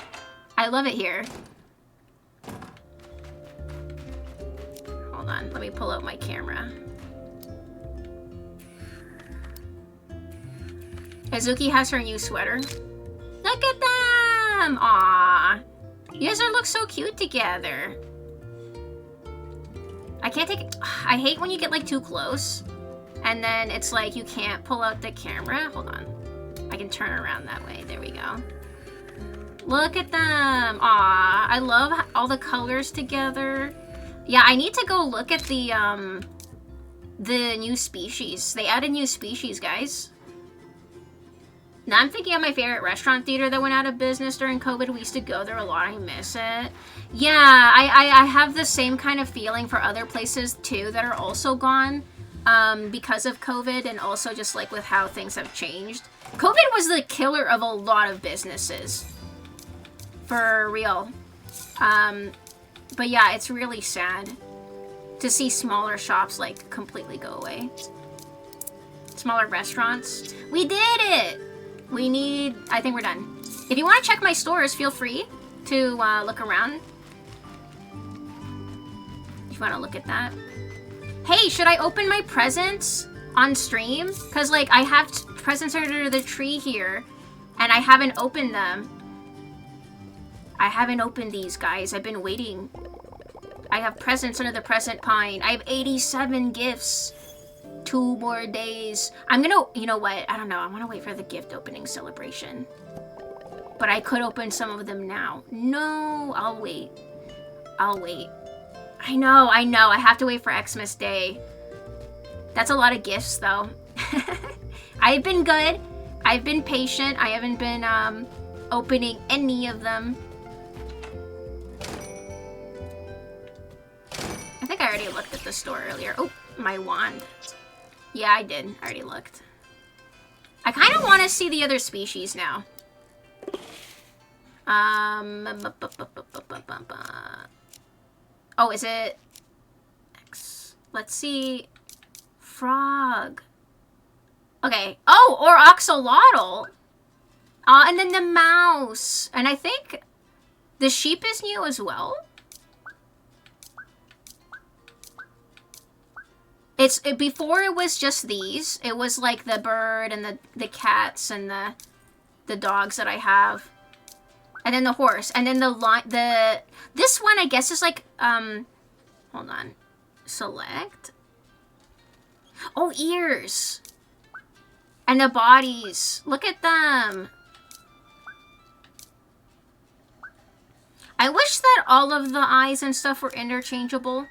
I love it here. Hold on, let me pull out my camera. Azuki has her new sweater. Look at them! Aww. You guys look so cute together. I can't take... I hate when you get, like, too close. And then it's like you can't pull out the camera. Hold on. I can turn around that way. There we go. Look at them. Aww. I love all the colors together. Yeah, I need to go look at the new species. They added new species, guys. Now I'm thinking of my favorite restaurant theater that went out of business during COVID. We used to go there a lot. I miss it. Yeah, I have the same kind of feeling for other places too that are also gone because of COVID and also just like with how things have changed. COVID was the killer of a lot of businesses. For real. But yeah, it's really sad to see smaller shops like completely go away. Smaller restaurants. We did it! We need... I think we're done. If you want to check my stores, feel free to look around. If you want to look at that. Hey, should I open my presents on stream? Because, like, I have presents under the tree here, and I haven't opened them. I haven't opened these, guys. I've been waiting. I have presents under the present pine. I have 87 gifts. 2 more days. I'm gonna, you know what? I don't know. I want to wait for the gift opening celebration. But I could open some of them now. No, I'll wait. I'll wait. I know. I have to wait for Xmas Day. That's a lot of gifts, though. I've been good. I've been patient. I haven't been, opening any of them. I think I already looked at the store earlier. Oh, my wand. Yeah, I did. I already looked. I kind of want to see the other species now. Oh, is it X? Let's see. Frog. Okay. Oh, or axolotl. And then the mouse. And I think the sheep is new as well. Before it was just these. It was like the bird and the cats and the dogs that I have. And then the horse. And then this one I guess is like, hold on. Select. Oh, ears. And the bodies. Look at them. I wish that all of the eyes and stuff were interchangeable.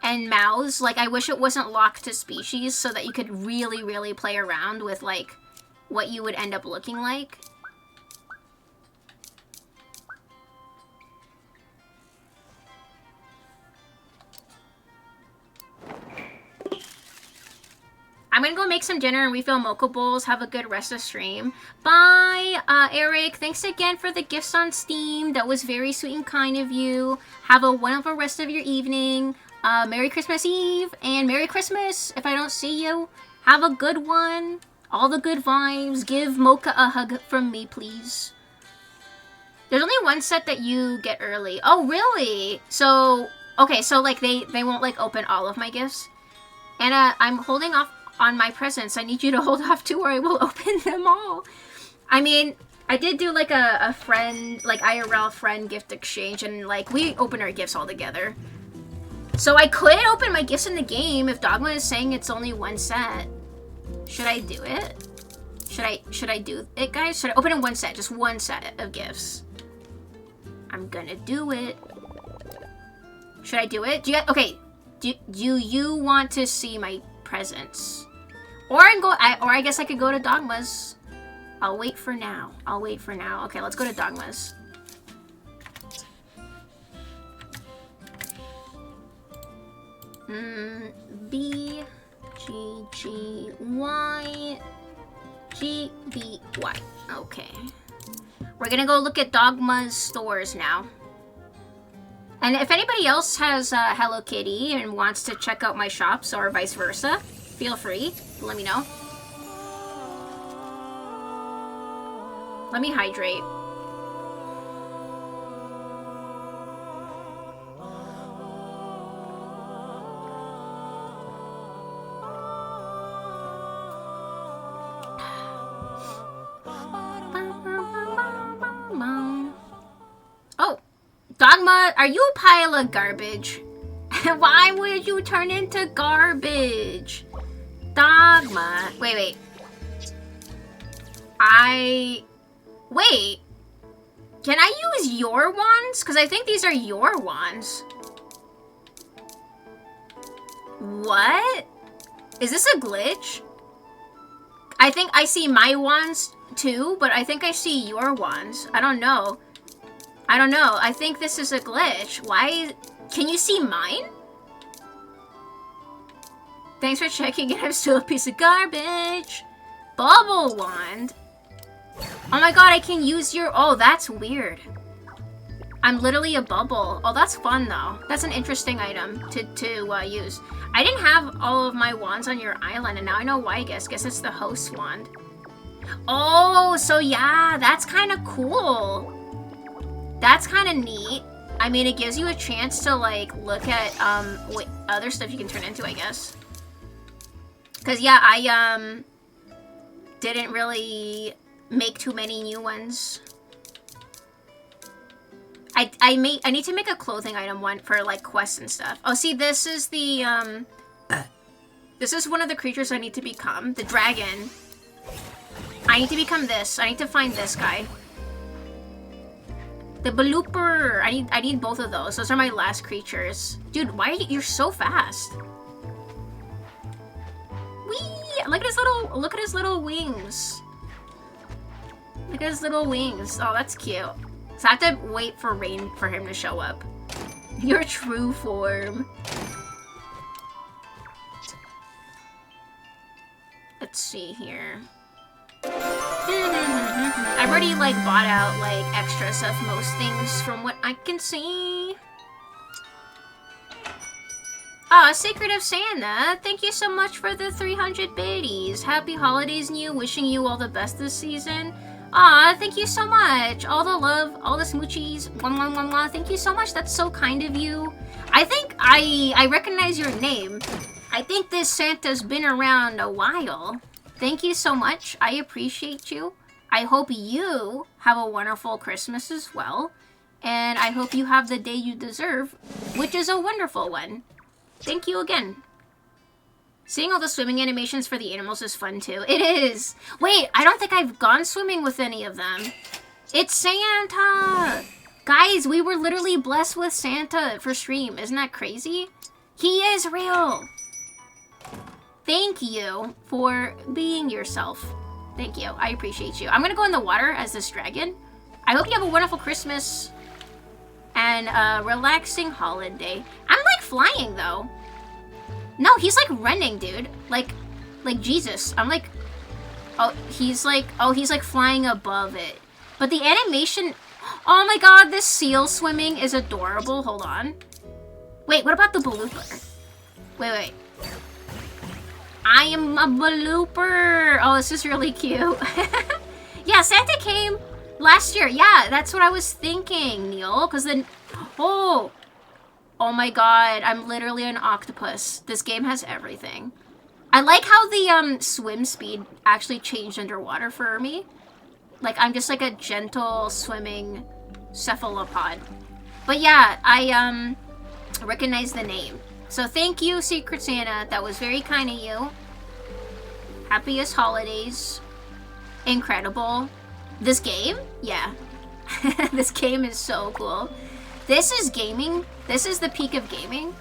And mouths. Like, I wish it wasn't locked to species so that you could really, really play around with, like, what you would end up looking like. I'm gonna go make some dinner and refill mocha bowls. Have a good rest of stream. Bye, Eric. Thanks again for the gifts on Steam. That was very sweet and kind of you. Have a wonderful rest of your evening. Merry Christmas Eve and Merry Christmas. If I don't see you, have a good one. All the good vibes. Give Mocha a hug from me, please. There's only one set that you get early. Oh, really? So, okay, so like they won't like open all of my gifts. And I'm holding off on my presents. I need you to hold off too, or I will open them all. I mean, I did do like a friend, like IRL friend gift exchange, and like we open our gifts all together. So I could open my gifts in the game if Dogma is saying it's only one set. Should I do it? Should I do it, guys? Should I open in one set? Just one set of gifts. I'm gonna do it. Should I do it? Okay. Do you want to see my presents? Or I guess I could go to Dogma's. I'll wait for now. Okay, let's go to Dogma's. B G G Y G B Y. Okay. We're gonna go look at Dogma's stores now. And if anybody else has Hello Kitty and wants to check out my shops or vice versa, feel free. Let me know. Let me hydrate. Oh, Dogma, are you a pile of garbage? Why would you turn into garbage? Dogma. Wait. Wait. Can I use your wands? Because I think these are your wands. What? Is this a glitch? I think I see my wands too, but I think I see your wands. I don't know. I think this is a glitch. Why? Can you see mine? Thanks for checking it. I'm still a piece of garbage. Bubble wand. Oh my god, I can use your... Oh, that's weird. I'm literally a bubble. Oh, that's fun though. That's an interesting item to use. I didn't have all of my wands on your island, and now I know why, I guess. Guess it's the host wand. Oh, so yeah, that's kind of cool. That's kind of neat. I mean, it gives you a chance to, like, look at, other stuff you can turn into, I guess. Because, yeah, I, didn't really make too many new ones. I need to make a clothing item one for, like, quests and stuff. Oh, see, this is the, this is one of the creatures I need to become. The dragon. I need to become this. I need to find this guy. The blooper. I need both of those. Those are my last creatures. Dude, why are you're so fast? Whee! Look at his little wings. Look at his little wings. Oh, that's cute. So I have to wait for rain for him to show up. Your true form. Let's see here. I've already, like, bought out, like, extras of most things from what I can see. Secret of Santa, thank you so much for the 300 biddies. Happy holidays, New. Wishing you all the best this season. Thank you so much. All the love, all the smoochies. Mwah, mwah, mwah, mwah. Thank you so much. That's so kind of you. I think I recognize your name. I think this Santa's been around a while. Thank you so much. I appreciate you. I hope you have a wonderful Christmas as well. And I hope you have the day you deserve, which is a wonderful one. Thank you again. Seeing all the swimming animations for the animals is fun too. It is. Wait, I don't think I've gone swimming with any of them. It's Santa! Guys, we were literally blessed with Santa for stream. Isn't that crazy? He is real. Thank you for being yourself. Thank you. I appreciate you. I'm gonna go in the water as this dragon. I hope you have a wonderful Christmas and a relaxing holiday. I'm like flying though. No, he's like running, dude. Like Jesus. I'm like, he's like flying above it. But the animation, oh my god, this seal swimming is adorable. Hold on. Wait, what about the blooper? Wait. I am a blooper. Oh, this is really cute. Yeah, Santa came last year. Yeah, that's what I was thinking, Neil. Because then, oh my god, I'm literally an octopus. This game has everything. I like how the swim speed actually changed underwater for me. Like, I'm just like a gentle swimming cephalopod. But yeah, I recognize the name. So thank you, Secret Santa. That was very kind of you. Happiest holidays. Incredible. This game? Yeah. This game is so cool. This is gaming. This is the peak of gaming.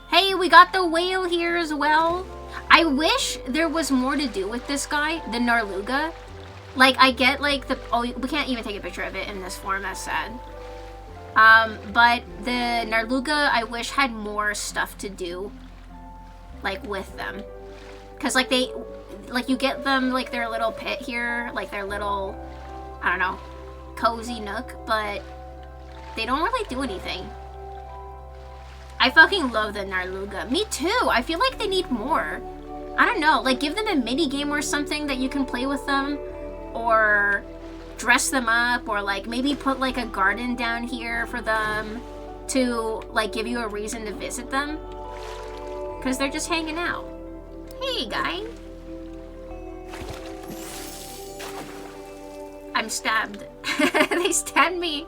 Hey, we got the whale here as well. I wish there was more to do with this guy, the Narluga. Like, I get like the... Oh, we can't even take a picture of it in this form. That's sad. But the Narluga, I wish had more stuff to do, like, with them. Because, like, you get them, like, their little pit here, like, their little, I don't know, cozy nook, but they don't really do anything. I fucking love the Narluga. Me too! I feel like they need more. I don't know, like, give them a mini game or something that you can play with them, or dress them up, or like maybe put like a garden down here for them to like give you a reason to visit them, because they're just hanging out. Hey guy, I'm stabbed. They stabbed me.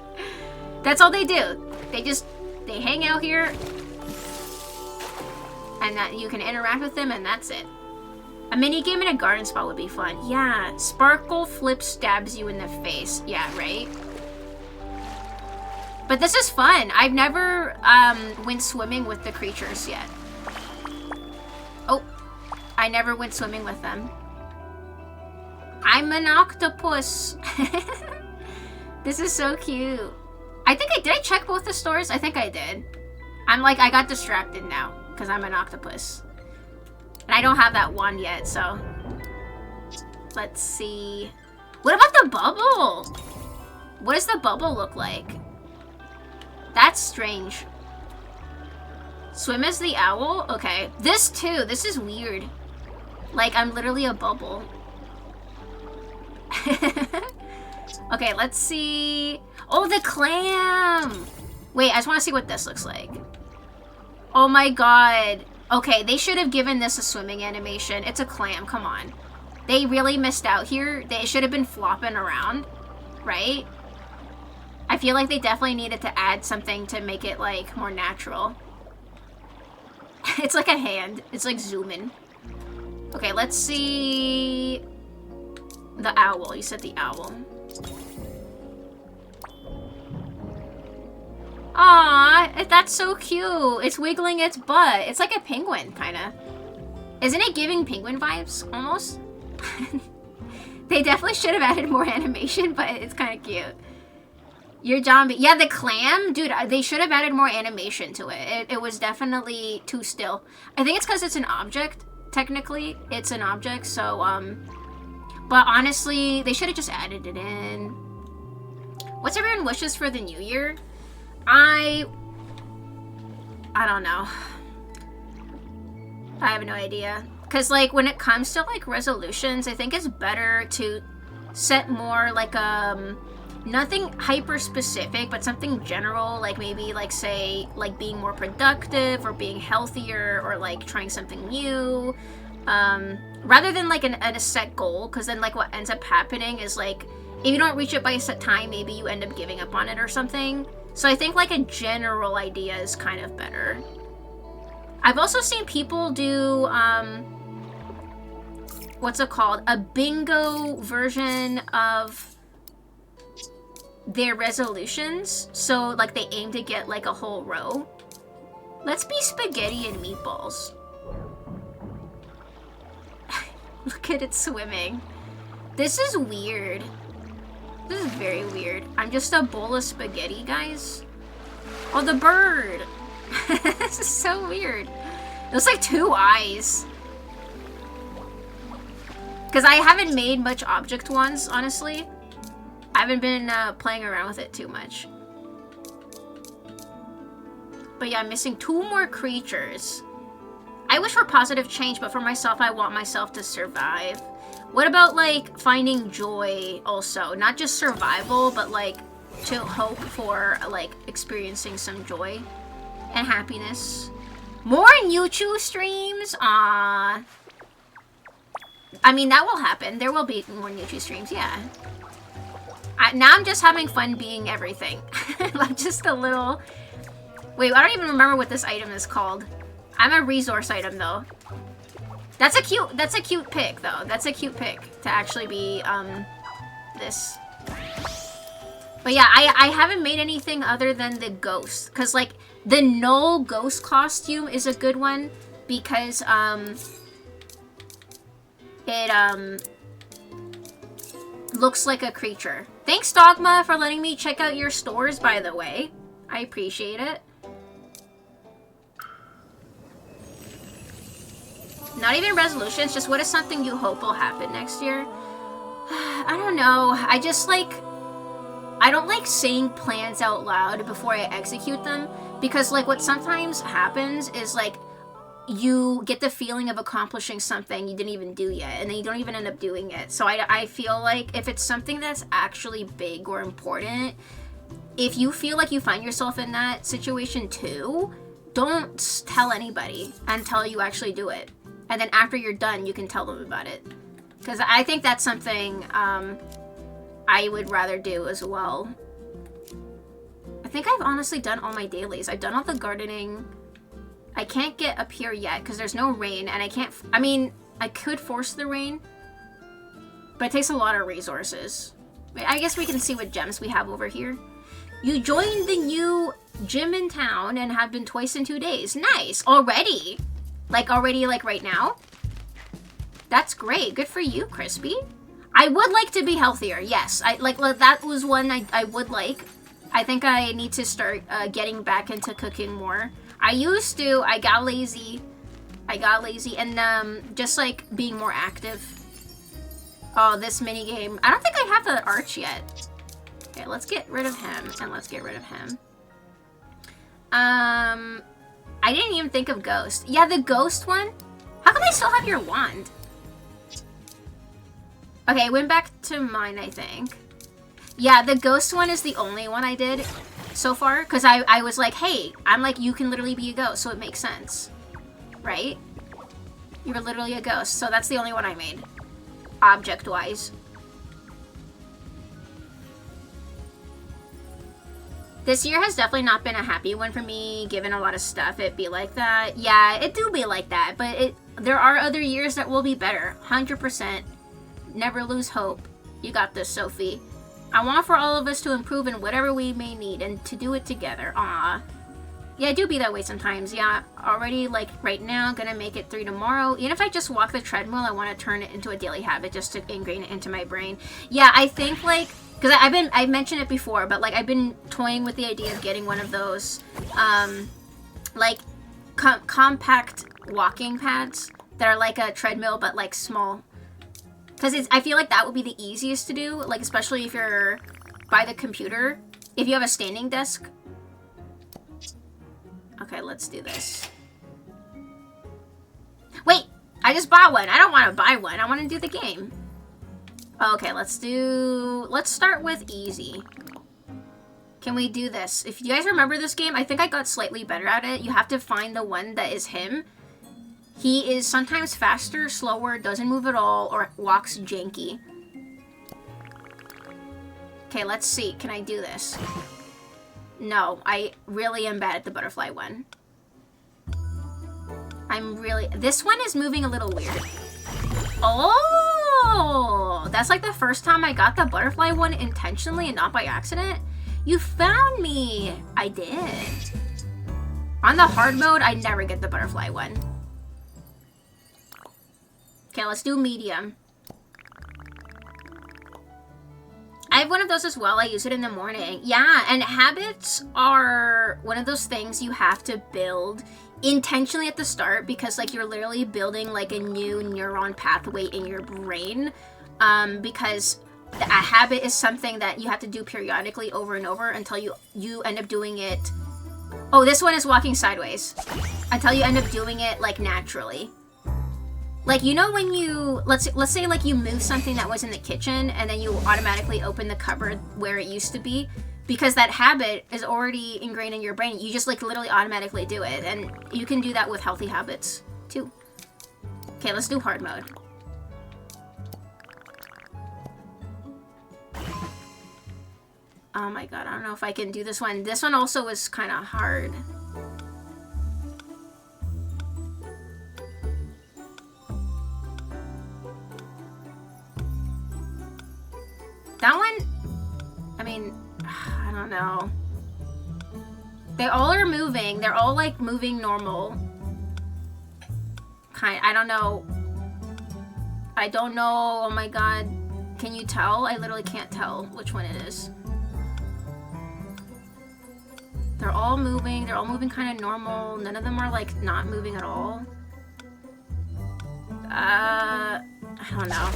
That's all they do. They hang out here and that you can interact with them, and that's it. A mini game in a garden spot would be fun. Yeah, Sparkle Flip stabs you in the face. Yeah, right? But this is fun. I've never went swimming with the creatures yet. Oh, I never went swimming with them. I'm an octopus. This is so cute. I think did I check both the stores? I think I did. I got distracted now because I'm an octopus. And I don't have that one yet, so let's see. What about the bubble? What does the bubble look like? That's strange. Swim as the owl? Okay. This too. This is weird. Like, I'm literally a bubble. Okay, let's see. Oh, the clam! Wait, I just want to see what this looks like. Oh my god. Okay, they should have given this a swimming animation. It's a clam, come on. They really missed out here. They should have been flopping around, right? I feel like they definitely needed to add something to make it, like, more natural. It's like a hand. It's like zooming. Okay, let's see... The owl. You said the owl. Aww, that's so cute. It's wiggling its butt. It's like a penguin, kind of. Isn't it giving penguin vibes, almost? They definitely should have added more animation, but it's kind of cute. Your zombie. Yeah, the clam? Dude, they should have added more animation to it. It was definitely too still. I think it's because it's an object, technically. It's an object, so, But honestly, they should have just added it in. What's everyone wishes for the new year? I don't know. I have no idea. Because, like, when it comes to, like, resolutions, I think it's better to set more, like, nothing hyper-specific, but something general, like, maybe, like, say, like, being more productive, or being healthier, or, like, trying something new, rather than, like, a set goal, because then, like, what ends up happening is, like, if you don't reach it by a set time, maybe you end up giving up on it or something. So I think, like, a general idea is kind of better. I've also seen people do, what's it called? A bingo version of their resolutions. So, like, they aim to get, like, a whole row. Let's be spaghetti and meatballs. Look at it swimming. This is weird. This is very weird. I'm just a bowl of spaghetti, guys. Oh, the bird. This is so weird. It looks like 2 eyes. Because I haven't made much object ones, honestly. I haven't been playing around with it too much. But yeah, I'm missing 2 more creatures. I wish for positive change, but for myself, I want myself to survive. What about, like, finding joy also? Not just survival, but, like, to hope for, like, experiencing some joy and happiness. More Mewtwo streams? Aww. I mean, that will happen. There will be more Mewtwo streams, yeah. Now I'm just having fun being everything. Like, just a little... Wait, I don't even remember what this item is called. I'm a resource item, though. That's a cute pick, though. That's a cute pick to actually be, this. But yeah, I haven't made anything other than the ghost. Because, like, the null ghost costume is a good one. Because, it, looks like a creature. Thanks, Dogma, for letting me check out your stores, by the way. I appreciate it. Not even resolutions, just what is something you hope will happen next year? I don't know. I just, like... I don't like saying plans out loud before I execute them. Because, like, what sometimes happens is, like, you get the feeling of accomplishing something you didn't even do yet. And then you don't even end up doing it. So I feel like if it's something that's actually big or important, if you feel like you find yourself in that situation too, don't tell anybody until you actually do it. And then after you're done, you can tell them about it. Because I think that's something I would rather do as well. I think I've honestly done all my dailies. I've done all the gardening. I can't get up here yet because there's no rain. And I can't... I mean, I could force the rain. But it takes a lot of resources. I guess we can see what gems we have over here. You joined the new gym in town and have been twice in 2 days. Nice. Already? Like, already, like, right now? That's great. Good for you, Crispy. I would like to be healthier. Yes. That was one I would like. I think I need to start getting back into cooking more. I used to. I got lazy. And, just, like, being more active. Oh, this minigame. I don't think I have the arch yet. Okay, let's get rid of him. And let's get rid of him. I didn't even think of Ghost. Yeah, the Ghost one? How come I still have your wand? Okay, I went back to mine, I think. Yeah, the Ghost one is the only one I did so far. Because I was like, hey, I'm like, you can literally be a ghost, so it makes sense. Right? You're literally a ghost, so that's the only one I made. Object-wise. This year has definitely not been a happy one for me, given a lot of stuff. It be like that. Yeah, it do be like that, but there are other years that will be better. 100%. Never lose hope. You got this, Sophie. I want for all of us to improve in whatever we may need and to do it together. Aw. Yeah, it do be that way sometimes. Yeah, already, like, right now, gonna make it through tomorrow. Even if I just walk the treadmill, I want to turn it into a daily habit just to ingrain it into my brain. Yeah, I think, like... Because I've mentioned it before, but, like, I've been toying with the idea of getting one of those, like, compact walking pads that are like a treadmill, but, like, small. Because I feel like that would be the easiest to do, like especially if you're by the computer. If you have a standing desk. Okay, let's do this. Wait, I just bought one. I don't want to buy one. I want to do the game. Okay, let's start with easy. Can we do this? If you guys remember this game, I think I got slightly better at it. You have to find the one that is him. He is sometimes faster, slower, doesn't move at all, or walks janky. Okay, let's see. Can I do this? No, I really am bad at the butterfly one. This one is moving a little weird. Oh! That's like the first time I got the butterfly one intentionally and not by accident. You found me! I did. On the hard mode, I never get the butterfly one. Okay, let's do medium. I have one of those as well. I use it in the morning. Yeah, and habits are one of those things you have to build intentionally at the start because like you're literally building like a new neuron pathway in your brain because a habit is something that you have to do periodically over and over until you end up doing it. Oh, this one is walking sideways. Until you end up doing it like naturally. Like, you know when you, let's say like you move something that was in the kitchen and then you automatically open the cupboard where it used to be because that habit is already ingrained in your brain. You just like literally automatically do it, and you can do that with healthy habits too. Okay, let's do hard mode. Oh my god, I don't know if I can do this one. This one also is kind of hard. That one, I mean, I don't know. They all are moving. They're all like moving normal. I don't know. I don't know. Oh my god. Can you tell? I literally can't tell which one it is. They're all moving. They're all moving kind of normal. None of them are like not moving at all. I don't know.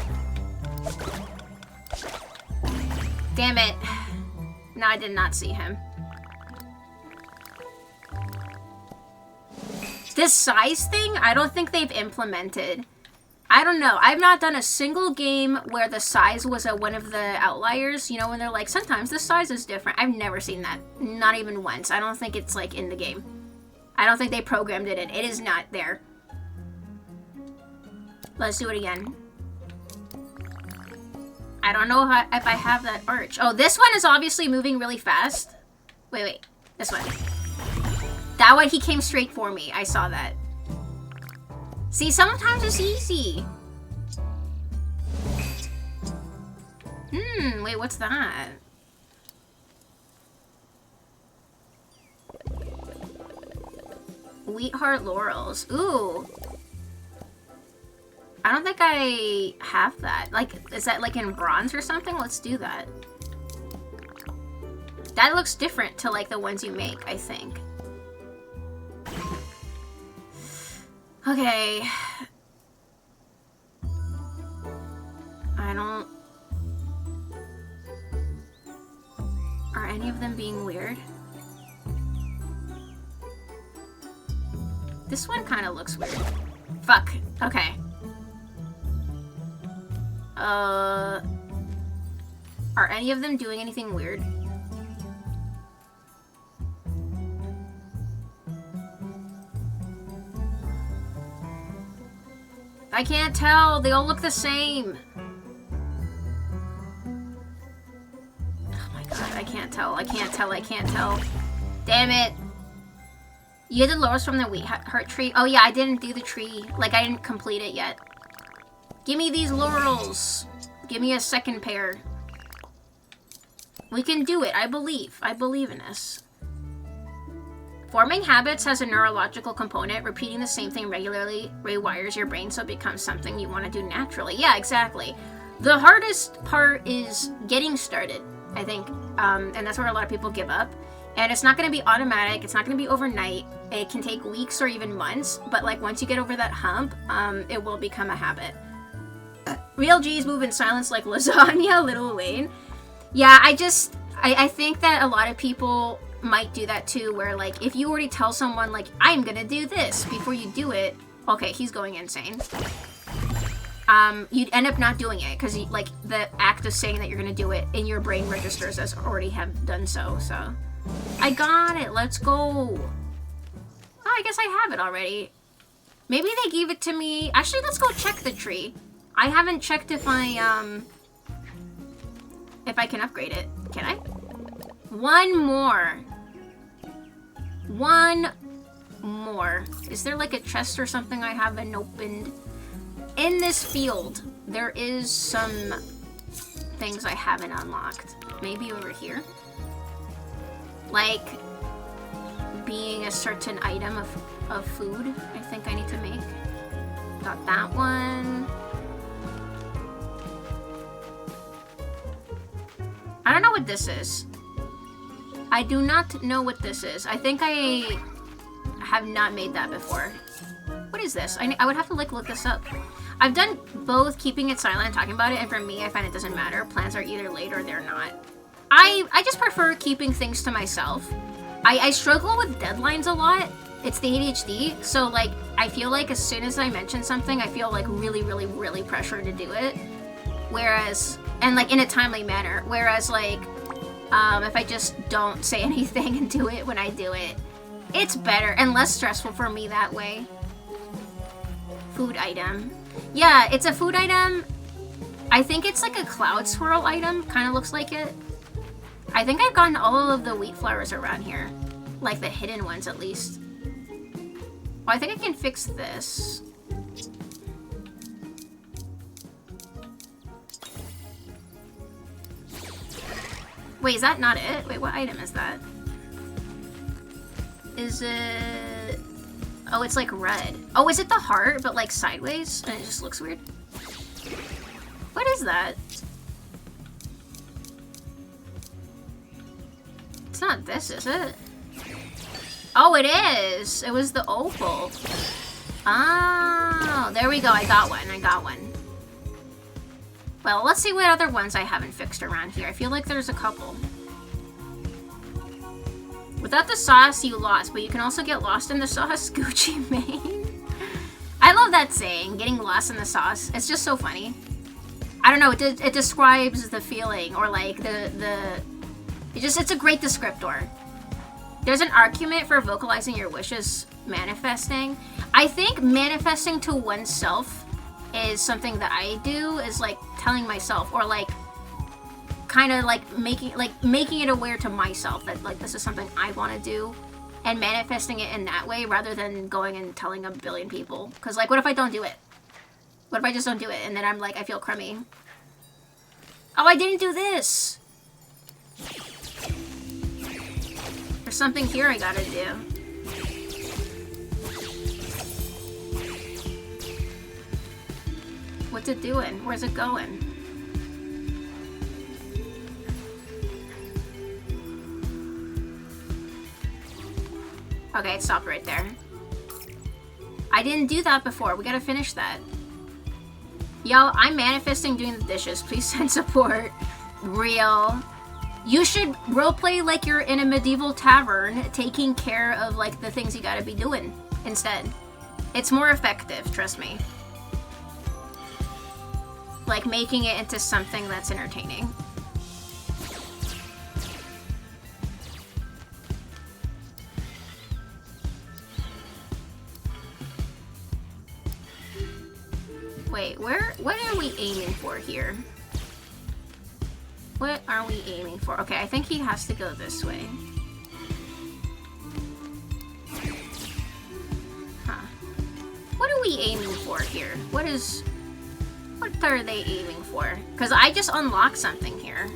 Damn it. No, I did not see him. This size thing, I don't think they've implemented. I don't know. I've not done a single game where the size was one of the outliers. You know, when they're like, sometimes the size is different. I've never seen that. Not even once. I don't think it's like in the game. I don't think they programmed it in. It is not there. Let's do it again. I don't know if I have that arch. Oh, this one is obviously moving really fast. Wait. This one. That one, he came straight for me. I saw that. See, sometimes it's easy. Wait, what's that? Wheat Heart Laurels. Ooh. I don't think I have that. Like, is that like in bronze or something? Let's do that. That looks different to like the ones you make, I think. Okay. I don't... Are any of them being weird? This one kind of looks weird. Fuck. Okay. Are any of them doing anything weird? I can't tell. They all look the same. Oh my god, I can't tell. I can't tell. Damn it. You did the laurels from the Wheat Heart tree? Oh yeah, I didn't do the tree. Like, I didn't complete it yet. Give me these laurels. Give me a second pair. We can do it. I believe. I believe in us. Forming habits has a neurological component. Repeating the same thing regularly rewires your brain so it becomes something you want to do naturally. Yeah, exactly. The hardest part is getting started, I think. And that's where a lot of people give up. And it's not going to be automatic. It's not going to be overnight. It can take weeks or even months. But like once you get over that hump, it will become a habit. Real G's move in silence like lasagna, Lil Wayne. Yeah, I think that a lot of people might do that too, where like if you already tell someone like I'm gonna do this before you do it, okay, he's going insane. You'd end up not doing it because like the act of saying that you're gonna do it in your brain registers as already have done so. So I got it. Let's go. Oh, I guess I have it already. Maybe they gave it to me. Actually, let's go check the tree. I haven't checked if I can upgrade it. Can I? One more. One more. Is there like a chest or something I haven't opened? In this field, there is some things I haven't unlocked. Maybe over here? Like being a certain item of food I think I need to make. Got that one. I don't know what this is. I do not know what this is. I think I have not made that before. What is this? I would have to like look this up. I've done both keeping it silent and talking about it, and for me, I find it doesn't matter. Plans are either late or they're not. I just prefer keeping things to myself. I struggle with deadlines a lot. It's the ADHD, so like I feel like as soon as I mention something, I feel like really, really, really pressured to do it. Whereas, and like in a timely manner. Whereas like, if I just don't say anything and do it when I do it, it's better and less stressful for me that way. Food item. Yeah, it's a food item. I think it's like a cloud swirl item. Kind of looks like it. I think I've gotten all of the wheat flowers around here. Like the hidden ones at least. Oh, I think I can fix this. Wait, is that not it? Wait, what item is that? Is it... Oh, it's like red. Oh, is it the heart, but like sideways? And it just looks weird? What is that? It's not this, is it? Oh, it is! It was the opal. Oh, there we go. I got one. I got one. Well, let's see what other ones I haven't fixed around here. I feel like there's a couple. Without the sauce, you lost, but you can also get lost in the sauce. Gucci Mane. I love that saying, getting lost in the sauce. It's just so funny. I don't know, it describes the feeling, or like it's a great descriptor. There's an argument for vocalizing your wishes manifesting. I think manifesting to oneself is something that I do, is like telling myself, or like kind of like making it aware to myself that like this is something I want to do, and manifesting it in that way rather than going and telling a billion people. Because like, what if I don't do it? What if I just don't do it and then I'm like, I feel crummy? Oh, I didn't do this! There's something here I gotta do. What's it doing? Where's it going? Okay, it stopped right there. I didn't do that before. We gotta finish that. Yo, I'm manifesting doing the dishes. Please send support. Real. You should roleplay like you're in a medieval tavern, taking care of like the things you gotta be doing instead. It's more effective, trust me. Like making it into something that's entertaining. Wait, what are we aiming for here? What are we aiming for? Okay, I think he has to go this way. Huh. What are we aiming for here? What are they aiming for? Because I just unlocked something here.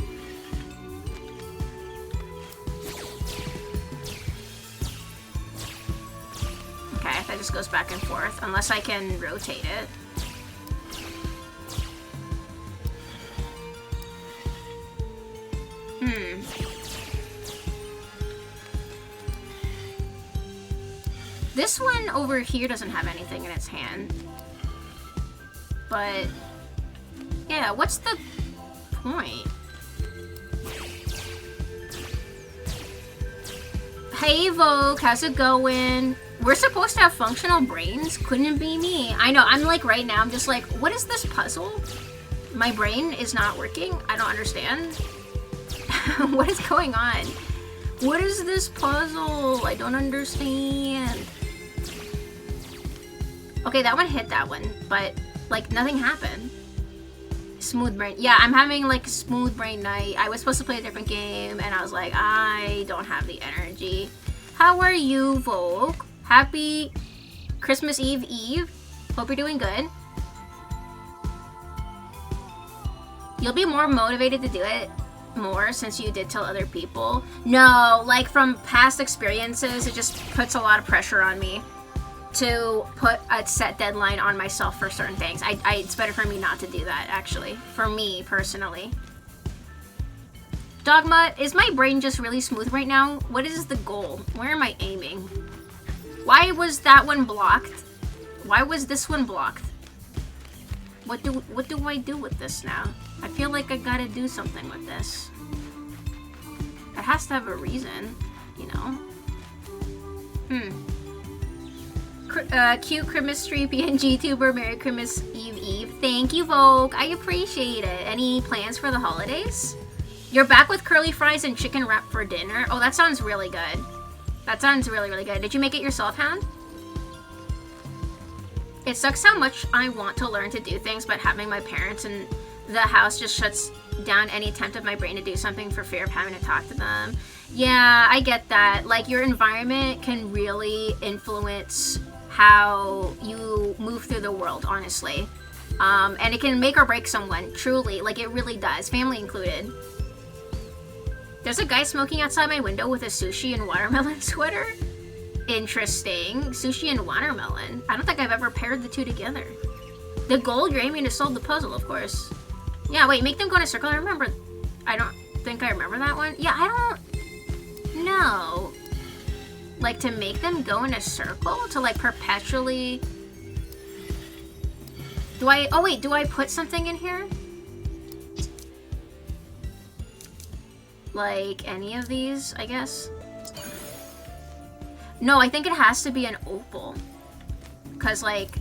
Okay, if that just goes back and forth, unless I can rotate it. This one over here doesn't have anything in its hand. But Yeah, what's the point? Hey Vogue, how's it going? We're supposed to have functional brains? Couldn't it be me? I know, I'm like right now, I'm just like, what is this puzzle? My brain is not working? I don't understand. What is going on? What is this puzzle? I don't understand. Okay, that one hit that one, but like nothing happened. Smooth brain. Yeah, I'm having like smooth brain night. I was supposed to play a different game and I was like, I don't have the energy. How are you, Vogue? Happy Christmas Eve Eve. Hope you're doing good. You'll be more motivated to do it more since you did tell other people. No, like from past experiences, it just puts a lot of pressure on me to put a set deadline on myself for certain things. It's better for me not to do that, actually. For me, personally. Dogma, is my brain just really smooth right now? What is the goal? Where am I aiming? Why was that one blocked? Why was this one blocked? What do I do with this now? I feel like I gotta do something with this. It has to have a reason, you know? Cute Christmas tree PNG tuber. Merry Christmas Eve Eve. Thank you, Vogue. I appreciate it. Any plans for the holidays? You're back with curly fries and chicken wrap for dinner? Oh, that sounds really good. That sounds really, really good. Did you make it yourself, Hound? It sucks how much I want to learn to do things, but having my parents in the house just shuts down any attempt of my brain to do something for fear of having to talk to them. Yeah, I get that. Like, your environment can really influence how you move through the world, honestly. And it can make or break someone, truly. Like, it really does, family included. There's a guy smoking outside my window with a sushi and watermelon sweater. Interesting. Sushi and watermelon. I don't think I've ever paired the two together. The goal, you're aiming to solve the puzzle, of course. Yeah, wait, make them go in a circle. I don't think I remember that one. Yeah, I don't know. Like, to make them go in a circle? To, like, perpetually... Do I put something in here? Like, any of these, I guess? No, I think it has to be an opal. Because, like...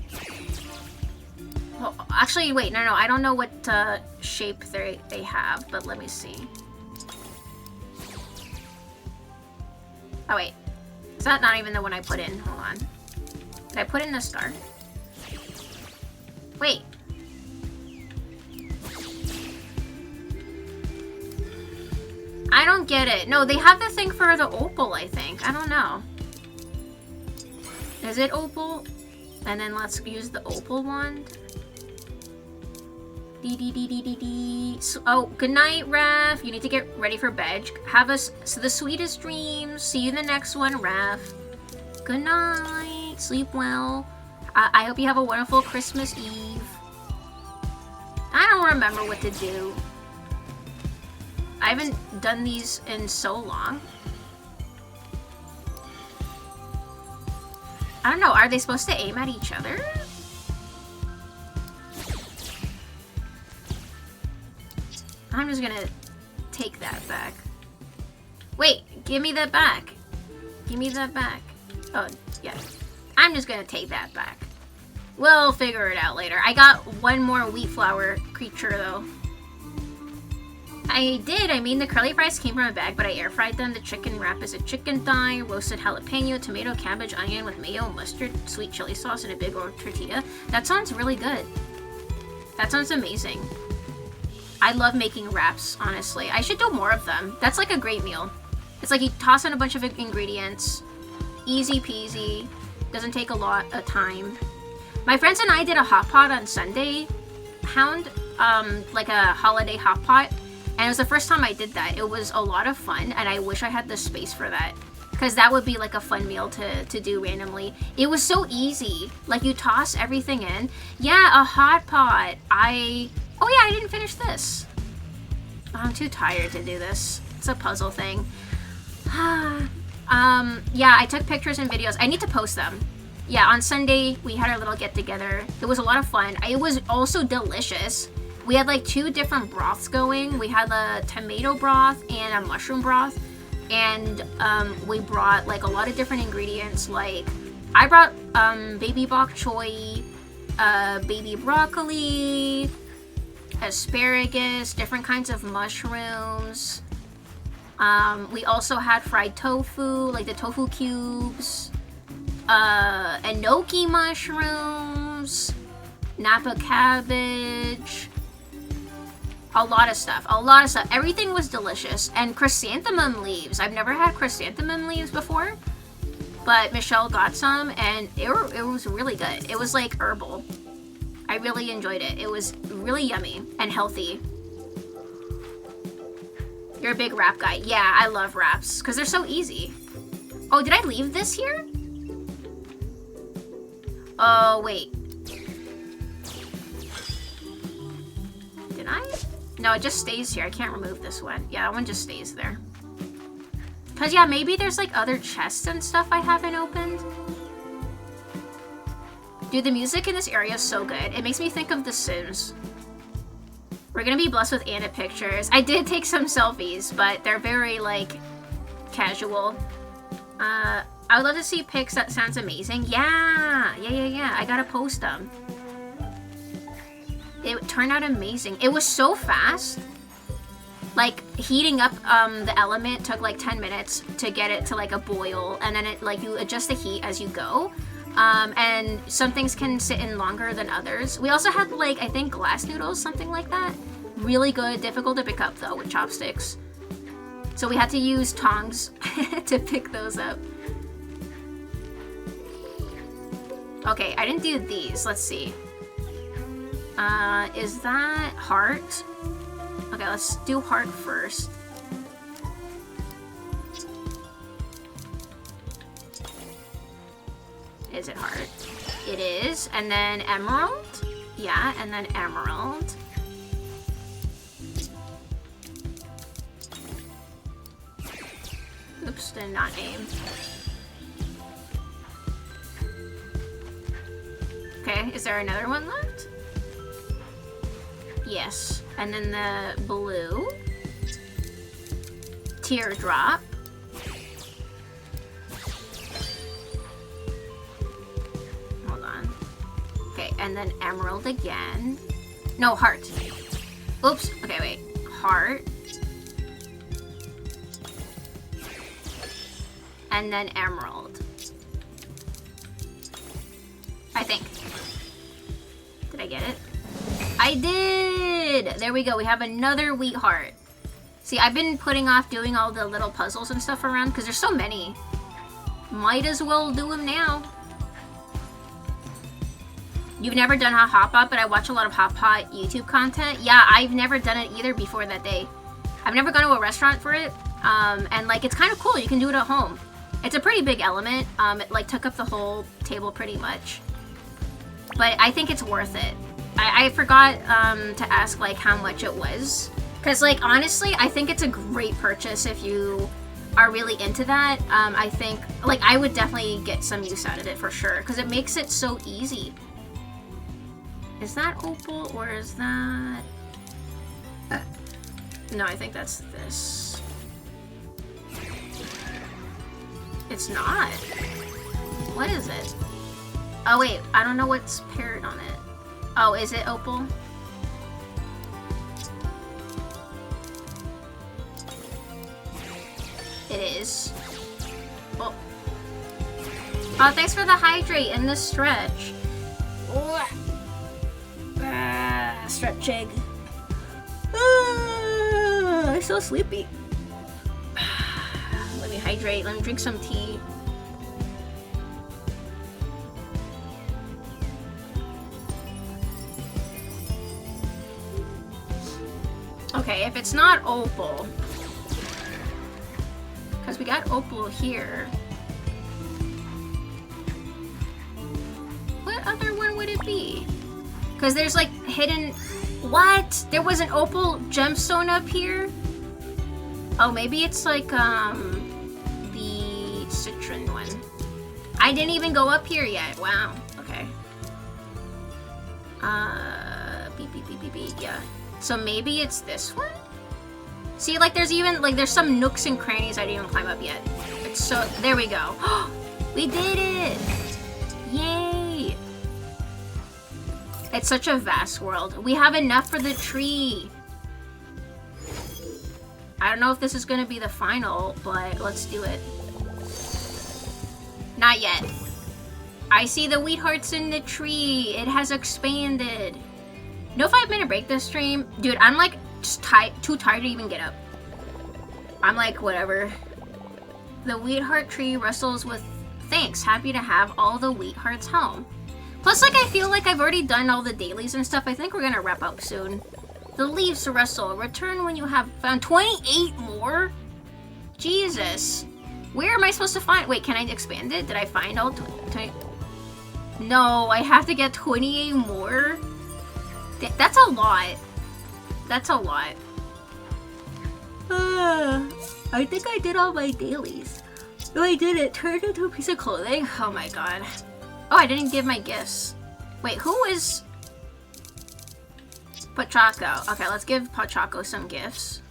Well, actually, wait, no, I don't know what shape they have, but let me see. Oh, wait. Is that not even the one I put in? Hold on. Did I put in the star? Wait. I don't get it. No, they have the thing for the opal, I think. I don't know. Is it opal? And then let's use the opal wand. So, oh, good night, Raf. You need to get ready for bed. Have the sweetest dreams. See you in the next one, Raf. Good night. Sleep well. I hope you have a wonderful Christmas Eve. I don't remember what to do. I haven't done these in so long. I don't know. Are they supposed to aim at each other? I'm just gonna take that back. Wait, give me that back. Give me that back. Oh, yeah. I'm just gonna take that back. We'll figure it out later. I got one more wheat flour creature, though. I mean, the curly fries came from a bag, but I air fried them. The chicken wrap is a chicken thigh, roasted jalapeno, tomato, cabbage, onion with mayo, mustard, sweet chili sauce, and a big old tortilla. That sounds really good. That sounds amazing. I love making wraps, honestly. I should do more of them. That's like a great meal. It's like you toss in a bunch of ingredients. Easy peasy. Doesn't take a lot of time. My friends and I did a hot pot on Sunday. Hound, like a holiday hot pot. And it was the first time I did that. It was a lot of fun, and I wish I had the space for that. Because that would be like a fun meal to do randomly. It was so easy. Like, you toss everything in. Yeah, a hot pot. Oh yeah, I didn't finish this. I'm too tired to do this. It's a puzzle thing. Yeah, I took pictures and videos. I need to post them. Yeah, on Sunday, we had our little get-together. It was a lot of fun. It was also delicious. We had like 2 different broths going. We had a tomato broth and a mushroom broth. And we brought like a lot of different ingredients. Like I brought baby bok choy, baby broccoli, asparagus, different kinds of mushrooms. We also had fried tofu, like the tofu cubes, enoki mushrooms, napa cabbage, a lot of stuff. Everything was delicious. And chrysanthemum leaves. I've never had chrysanthemum leaves before, but Michelle got some and it was really good. It was like herbal. I really enjoyed it. It was really yummy and healthy. You're a big wrap guy. Yeah, I love wraps because they're so easy. Oh, did I leave this here? Oh, wait. Did I? No, it just stays here. I can't remove this one. Yeah, that one just stays there. Because, yeah, maybe there's, like, other chests and stuff I haven't opened. Dude, the music in this area is so good. It makes me think of The Sims. We're gonna be blessed with Anna pictures. I did take some selfies, but they're very, like, casual. I would love to see pics. That sounds amazing. Yeah. I gotta post them. It turned out amazing. It was so fast. Like, heating up the element took like 10 minutes to get it to like a boil, and then it like you adjust the heat as you go. And some things can sit in longer than others. We also had like, I think glass noodles, something like that. Really good, difficult to pick up though with chopsticks. So we had to use tongs to pick those up. Okay, I didn't do these. Let's see. Is that heart? Okay, let's do heart first. Is it heart? It is. And then emerald? Yeah, and then emerald. Oops, did not aim. Okay, is there another one left? Yes. And then the blue. Teardrop. Hold on. Okay, and then emerald again. No, heart. Oops. Okay, wait. Heart. And then emerald. I think. Did I get it? I did! There we go. We have another wheat heart. See, I've been putting off doing all the little puzzles and stuff around because there's so many. Might as well do them now. You've never done a hot pot, but I watch a lot of hot pot YouTube content. Yeah, I've never done it either before that day. I've never gone to a restaurant for it. And like, it's kind of cool. You can do it at home. It's a pretty big element. It like took up the whole table pretty much. But I think it's worth it. I forgot to ask like how much it was. Because like honestly, I think it's a great purchase if you are really into that. I think like I would definitely get some use out of it for sure. Because it makes it so easy. Is that opal or is that... No, I think that's this. It's not. What is it? Oh wait, I don't know what's paired on it. Oh, is it opal? It is. Oh. Oh, thanks for the hydrate and the stretch. Stretching. I'm so sleepy. Let me hydrate. Let me drink some tea. Okay, if it's not opal, because we got opal here. What other one would it be? Because there's like hidden... What? There was an opal gemstone up here? Oh, maybe it's like the citron one. I didn't even go up here yet. Wow. Okay. Beep beep Yeah. So maybe it's this one? See, like, there's even, like, there's some nooks and crannies I didn't even climb up yet. It's so, there we go. We did it! Yay! It's such a vast world. We have enough for the tree. I don't know if this is gonna be the final, but let's do it. Not yet. I see the wheat hearts in the tree. It has expanded. No 5-minute break this stream. Dude, I'm like just too tired to even get up. I'm like, whatever. The wheat heart tree rustles with thanks. Happy to have all the wheat hearts home. Plus, like, I feel like I've already done all the dailies and stuff. I think we're gonna wrap up soon. The leaves rustle. Return when you have found 28 more? Jesus. Where am I supposed to find? Wait, can I expand it? Did I find all 20? No, I have to get 28 more? That's a lot. That's a lot. I think I did all my dailies. No, I didn't. Turned into a piece of clothing? Oh my god. Oh, I didn't give my gifts. Wait, who is... Pachaco. Okay, let's give Pachaco some gifts.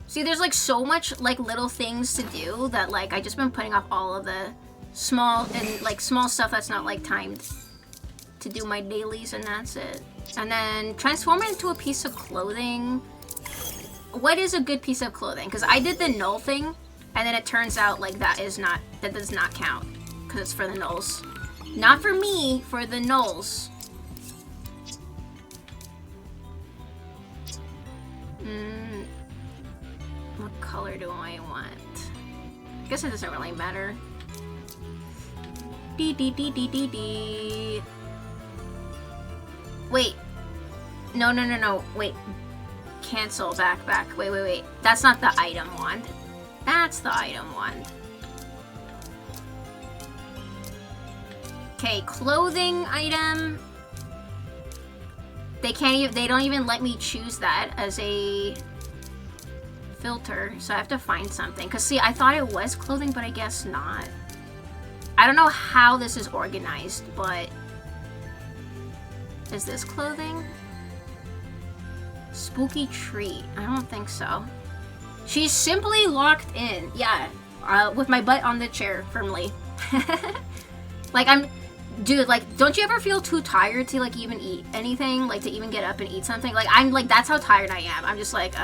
See, there's like so much like little things to do that like I just been putting off all of the small and like small stuff that's not like timed to do my dailies, and that's it. And then transform it into a piece of clothing. What is a good piece of clothing? Because I did the null thing, and then it turns out like that does not count because it's for the nulls. Not for me, for the nulls. What color do I want? I guess it doesn't really matter. Dee. Wait. No. Wait. Cancel. Back. Wait. That's not the item wand. That's the item wand. Okay, clothing item. They don't even let me choose that as a filter, so I have to find something. Cause see, I thought it was clothing, but I guess not. I don't know how this is organized, but is this clothing? Spooky treat. I don't think so. She's simply locked in. Yeah, with my butt on the chair firmly. Like dude, like, don't you ever feel too tired to like even eat anything? Like to even get up and eat something? Like I'm like, that's how tired I am. I'm just like,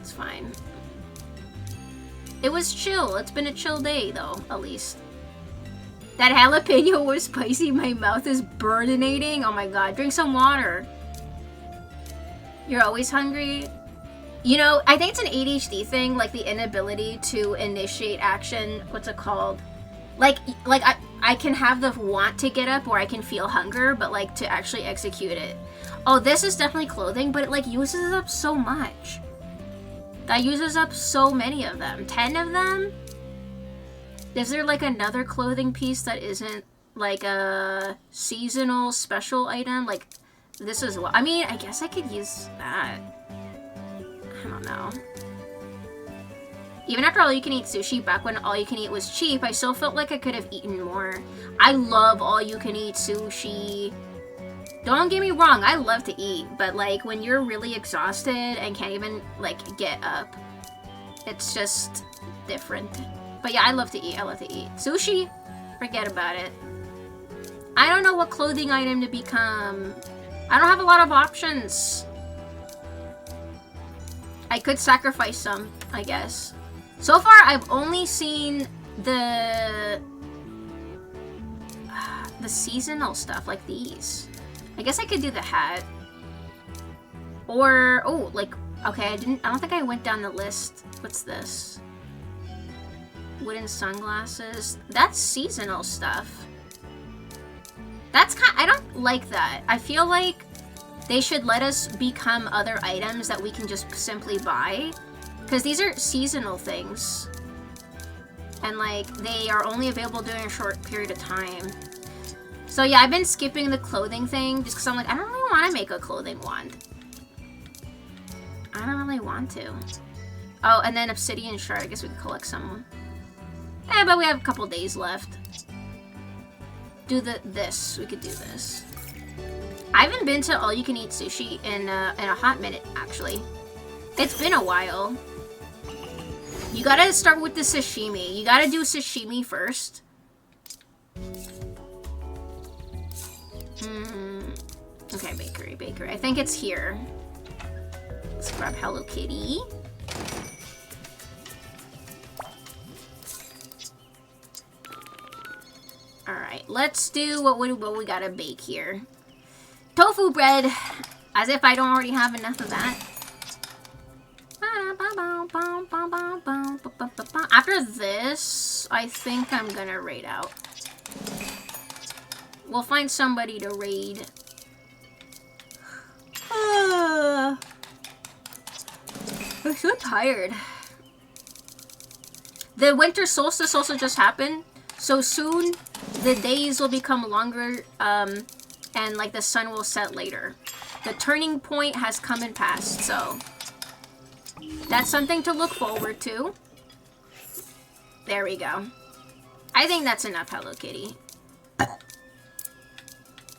it's fine. It was chill. It's been a chill day though, at least. That jalapeno was spicy. My mouth is burninating. Oh my god. Drink some water. You're always hungry. You know, I think it's an ADHD thing, like the inability to initiate action. What's it called? Like I can have the want to get up or I can feel hunger, but like to actually execute it. Oh, this is definitely clothing, but it like uses up so much. That uses up so many of them. 10 of them? Is there like another clothing piece that isn't like a seasonal special item? Like this is what, I mean, I guess I could use that. I don't know. Even after all you can eat sushi, back when all you can eat was cheap, I still felt like I could have eaten more. I love all you can eat sushi. Don't get me wrong, I love to eat, but like when you're really exhausted and can't even like get up, it's just different. But yeah, I love to eat. Sushi, forget about it. I don't know what clothing item to become. I don't have a lot of options. I could sacrifice some, I guess. So far, I've only seen the seasonal stuff, like these. I guess I could do the hat. Or, oh, like, okay, I don't think I went down the list. What's this? Wooden sunglasses. That's seasonal stuff. That's I don't like that. I feel like they should let us become other items that we can just simply buy. Because these are seasonal things. And like, they are only available during a short period of time. So yeah, I've been skipping the clothing thing just because I'm like, I don't really want to make a clothing wand. I don't really want to. Oh, and then obsidian shard. I guess we could collect some. But we have a couple days left. Do this. We could do this. I haven't been to all-you-can-eat sushi in a hot minute, actually. It's been a while. You gotta start with the sashimi. You gotta do sashimi first. Okay, bakery. I think it's here. Let's grab Hello Kitty. Alright, let's do what we gotta bake here. Tofu bread! As if I don't already have enough of that. After this, I think I'm gonna raid out. We'll find somebody to raid. I'm so tired. The winter solstice also just happened, so soon the days will become longer, and like the sun will set later. The turning point has come and passed, so that's something to look forward to. There we go. I think that's enough, Hello Kitty.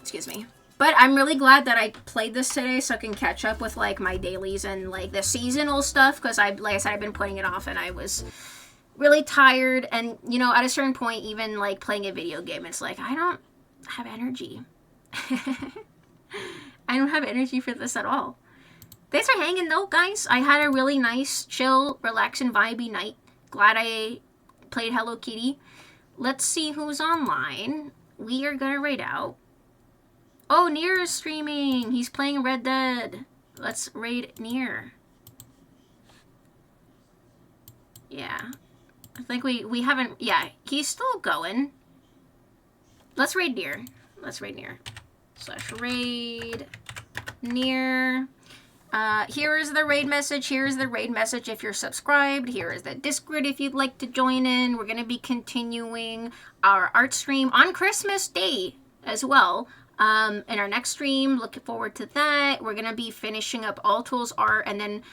Excuse me. But I'm really glad that I played this today so I can catch up with like my dailies and like the seasonal stuff, because like I said, I've been putting it off and I was really tired. And you know, at a certain point, even like playing a video game, it's like I don't have energy. I don't have energy for this at all. Thanks for hanging though, guys. I had a really nice, chill, relaxing, vibey night. Glad I played Hello Kitty. Let's see who's online. We are gonna raid out. Oh, Nier is streaming. He's playing Red Dead. Let's raid Nier. Yeah. I think we haven't... Yeah, he's still going. Let's raid Nier. Let's raid Nier. Slash raid Nier. Here is the raid message. Here is the raid message if you're subscribed. Here is the Discord if you'd like to join in. We're going to be continuing our art stream on Christmas Day as well. In our next stream, looking forward to that. We're gonna be finishing up All Tools art and then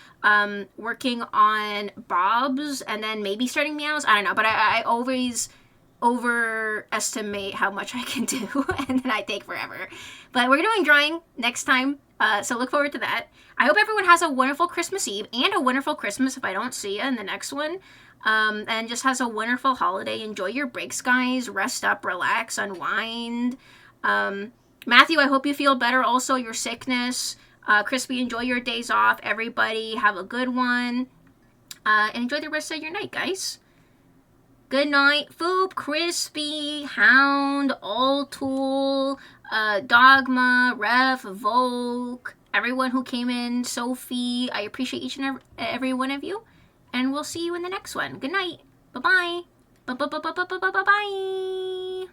working on Bob's and then maybe starting Meows. I don't know, but I always overestimate how much I can do and then I take forever. But we're doing drawing next time, so look forward to that. I hope everyone has a wonderful Christmas Eve and a wonderful Christmas if I don't see you in the next one. And just has a wonderful holiday. Enjoy your breaks, guys. Rest up, relax, unwind. Matthew, I hope you feel better also, your sickness. Crispy, enjoy your days off. Everybody, have a good one. And enjoy the rest of your night, guys. Good night. Foop, Crispy, Hound, Alltool, Dogma, Ref, Volk, everyone who came in, Sophie. I appreciate each and every one of you. And we'll see you in the next one. Good night. Bye-bye. Bye-bye.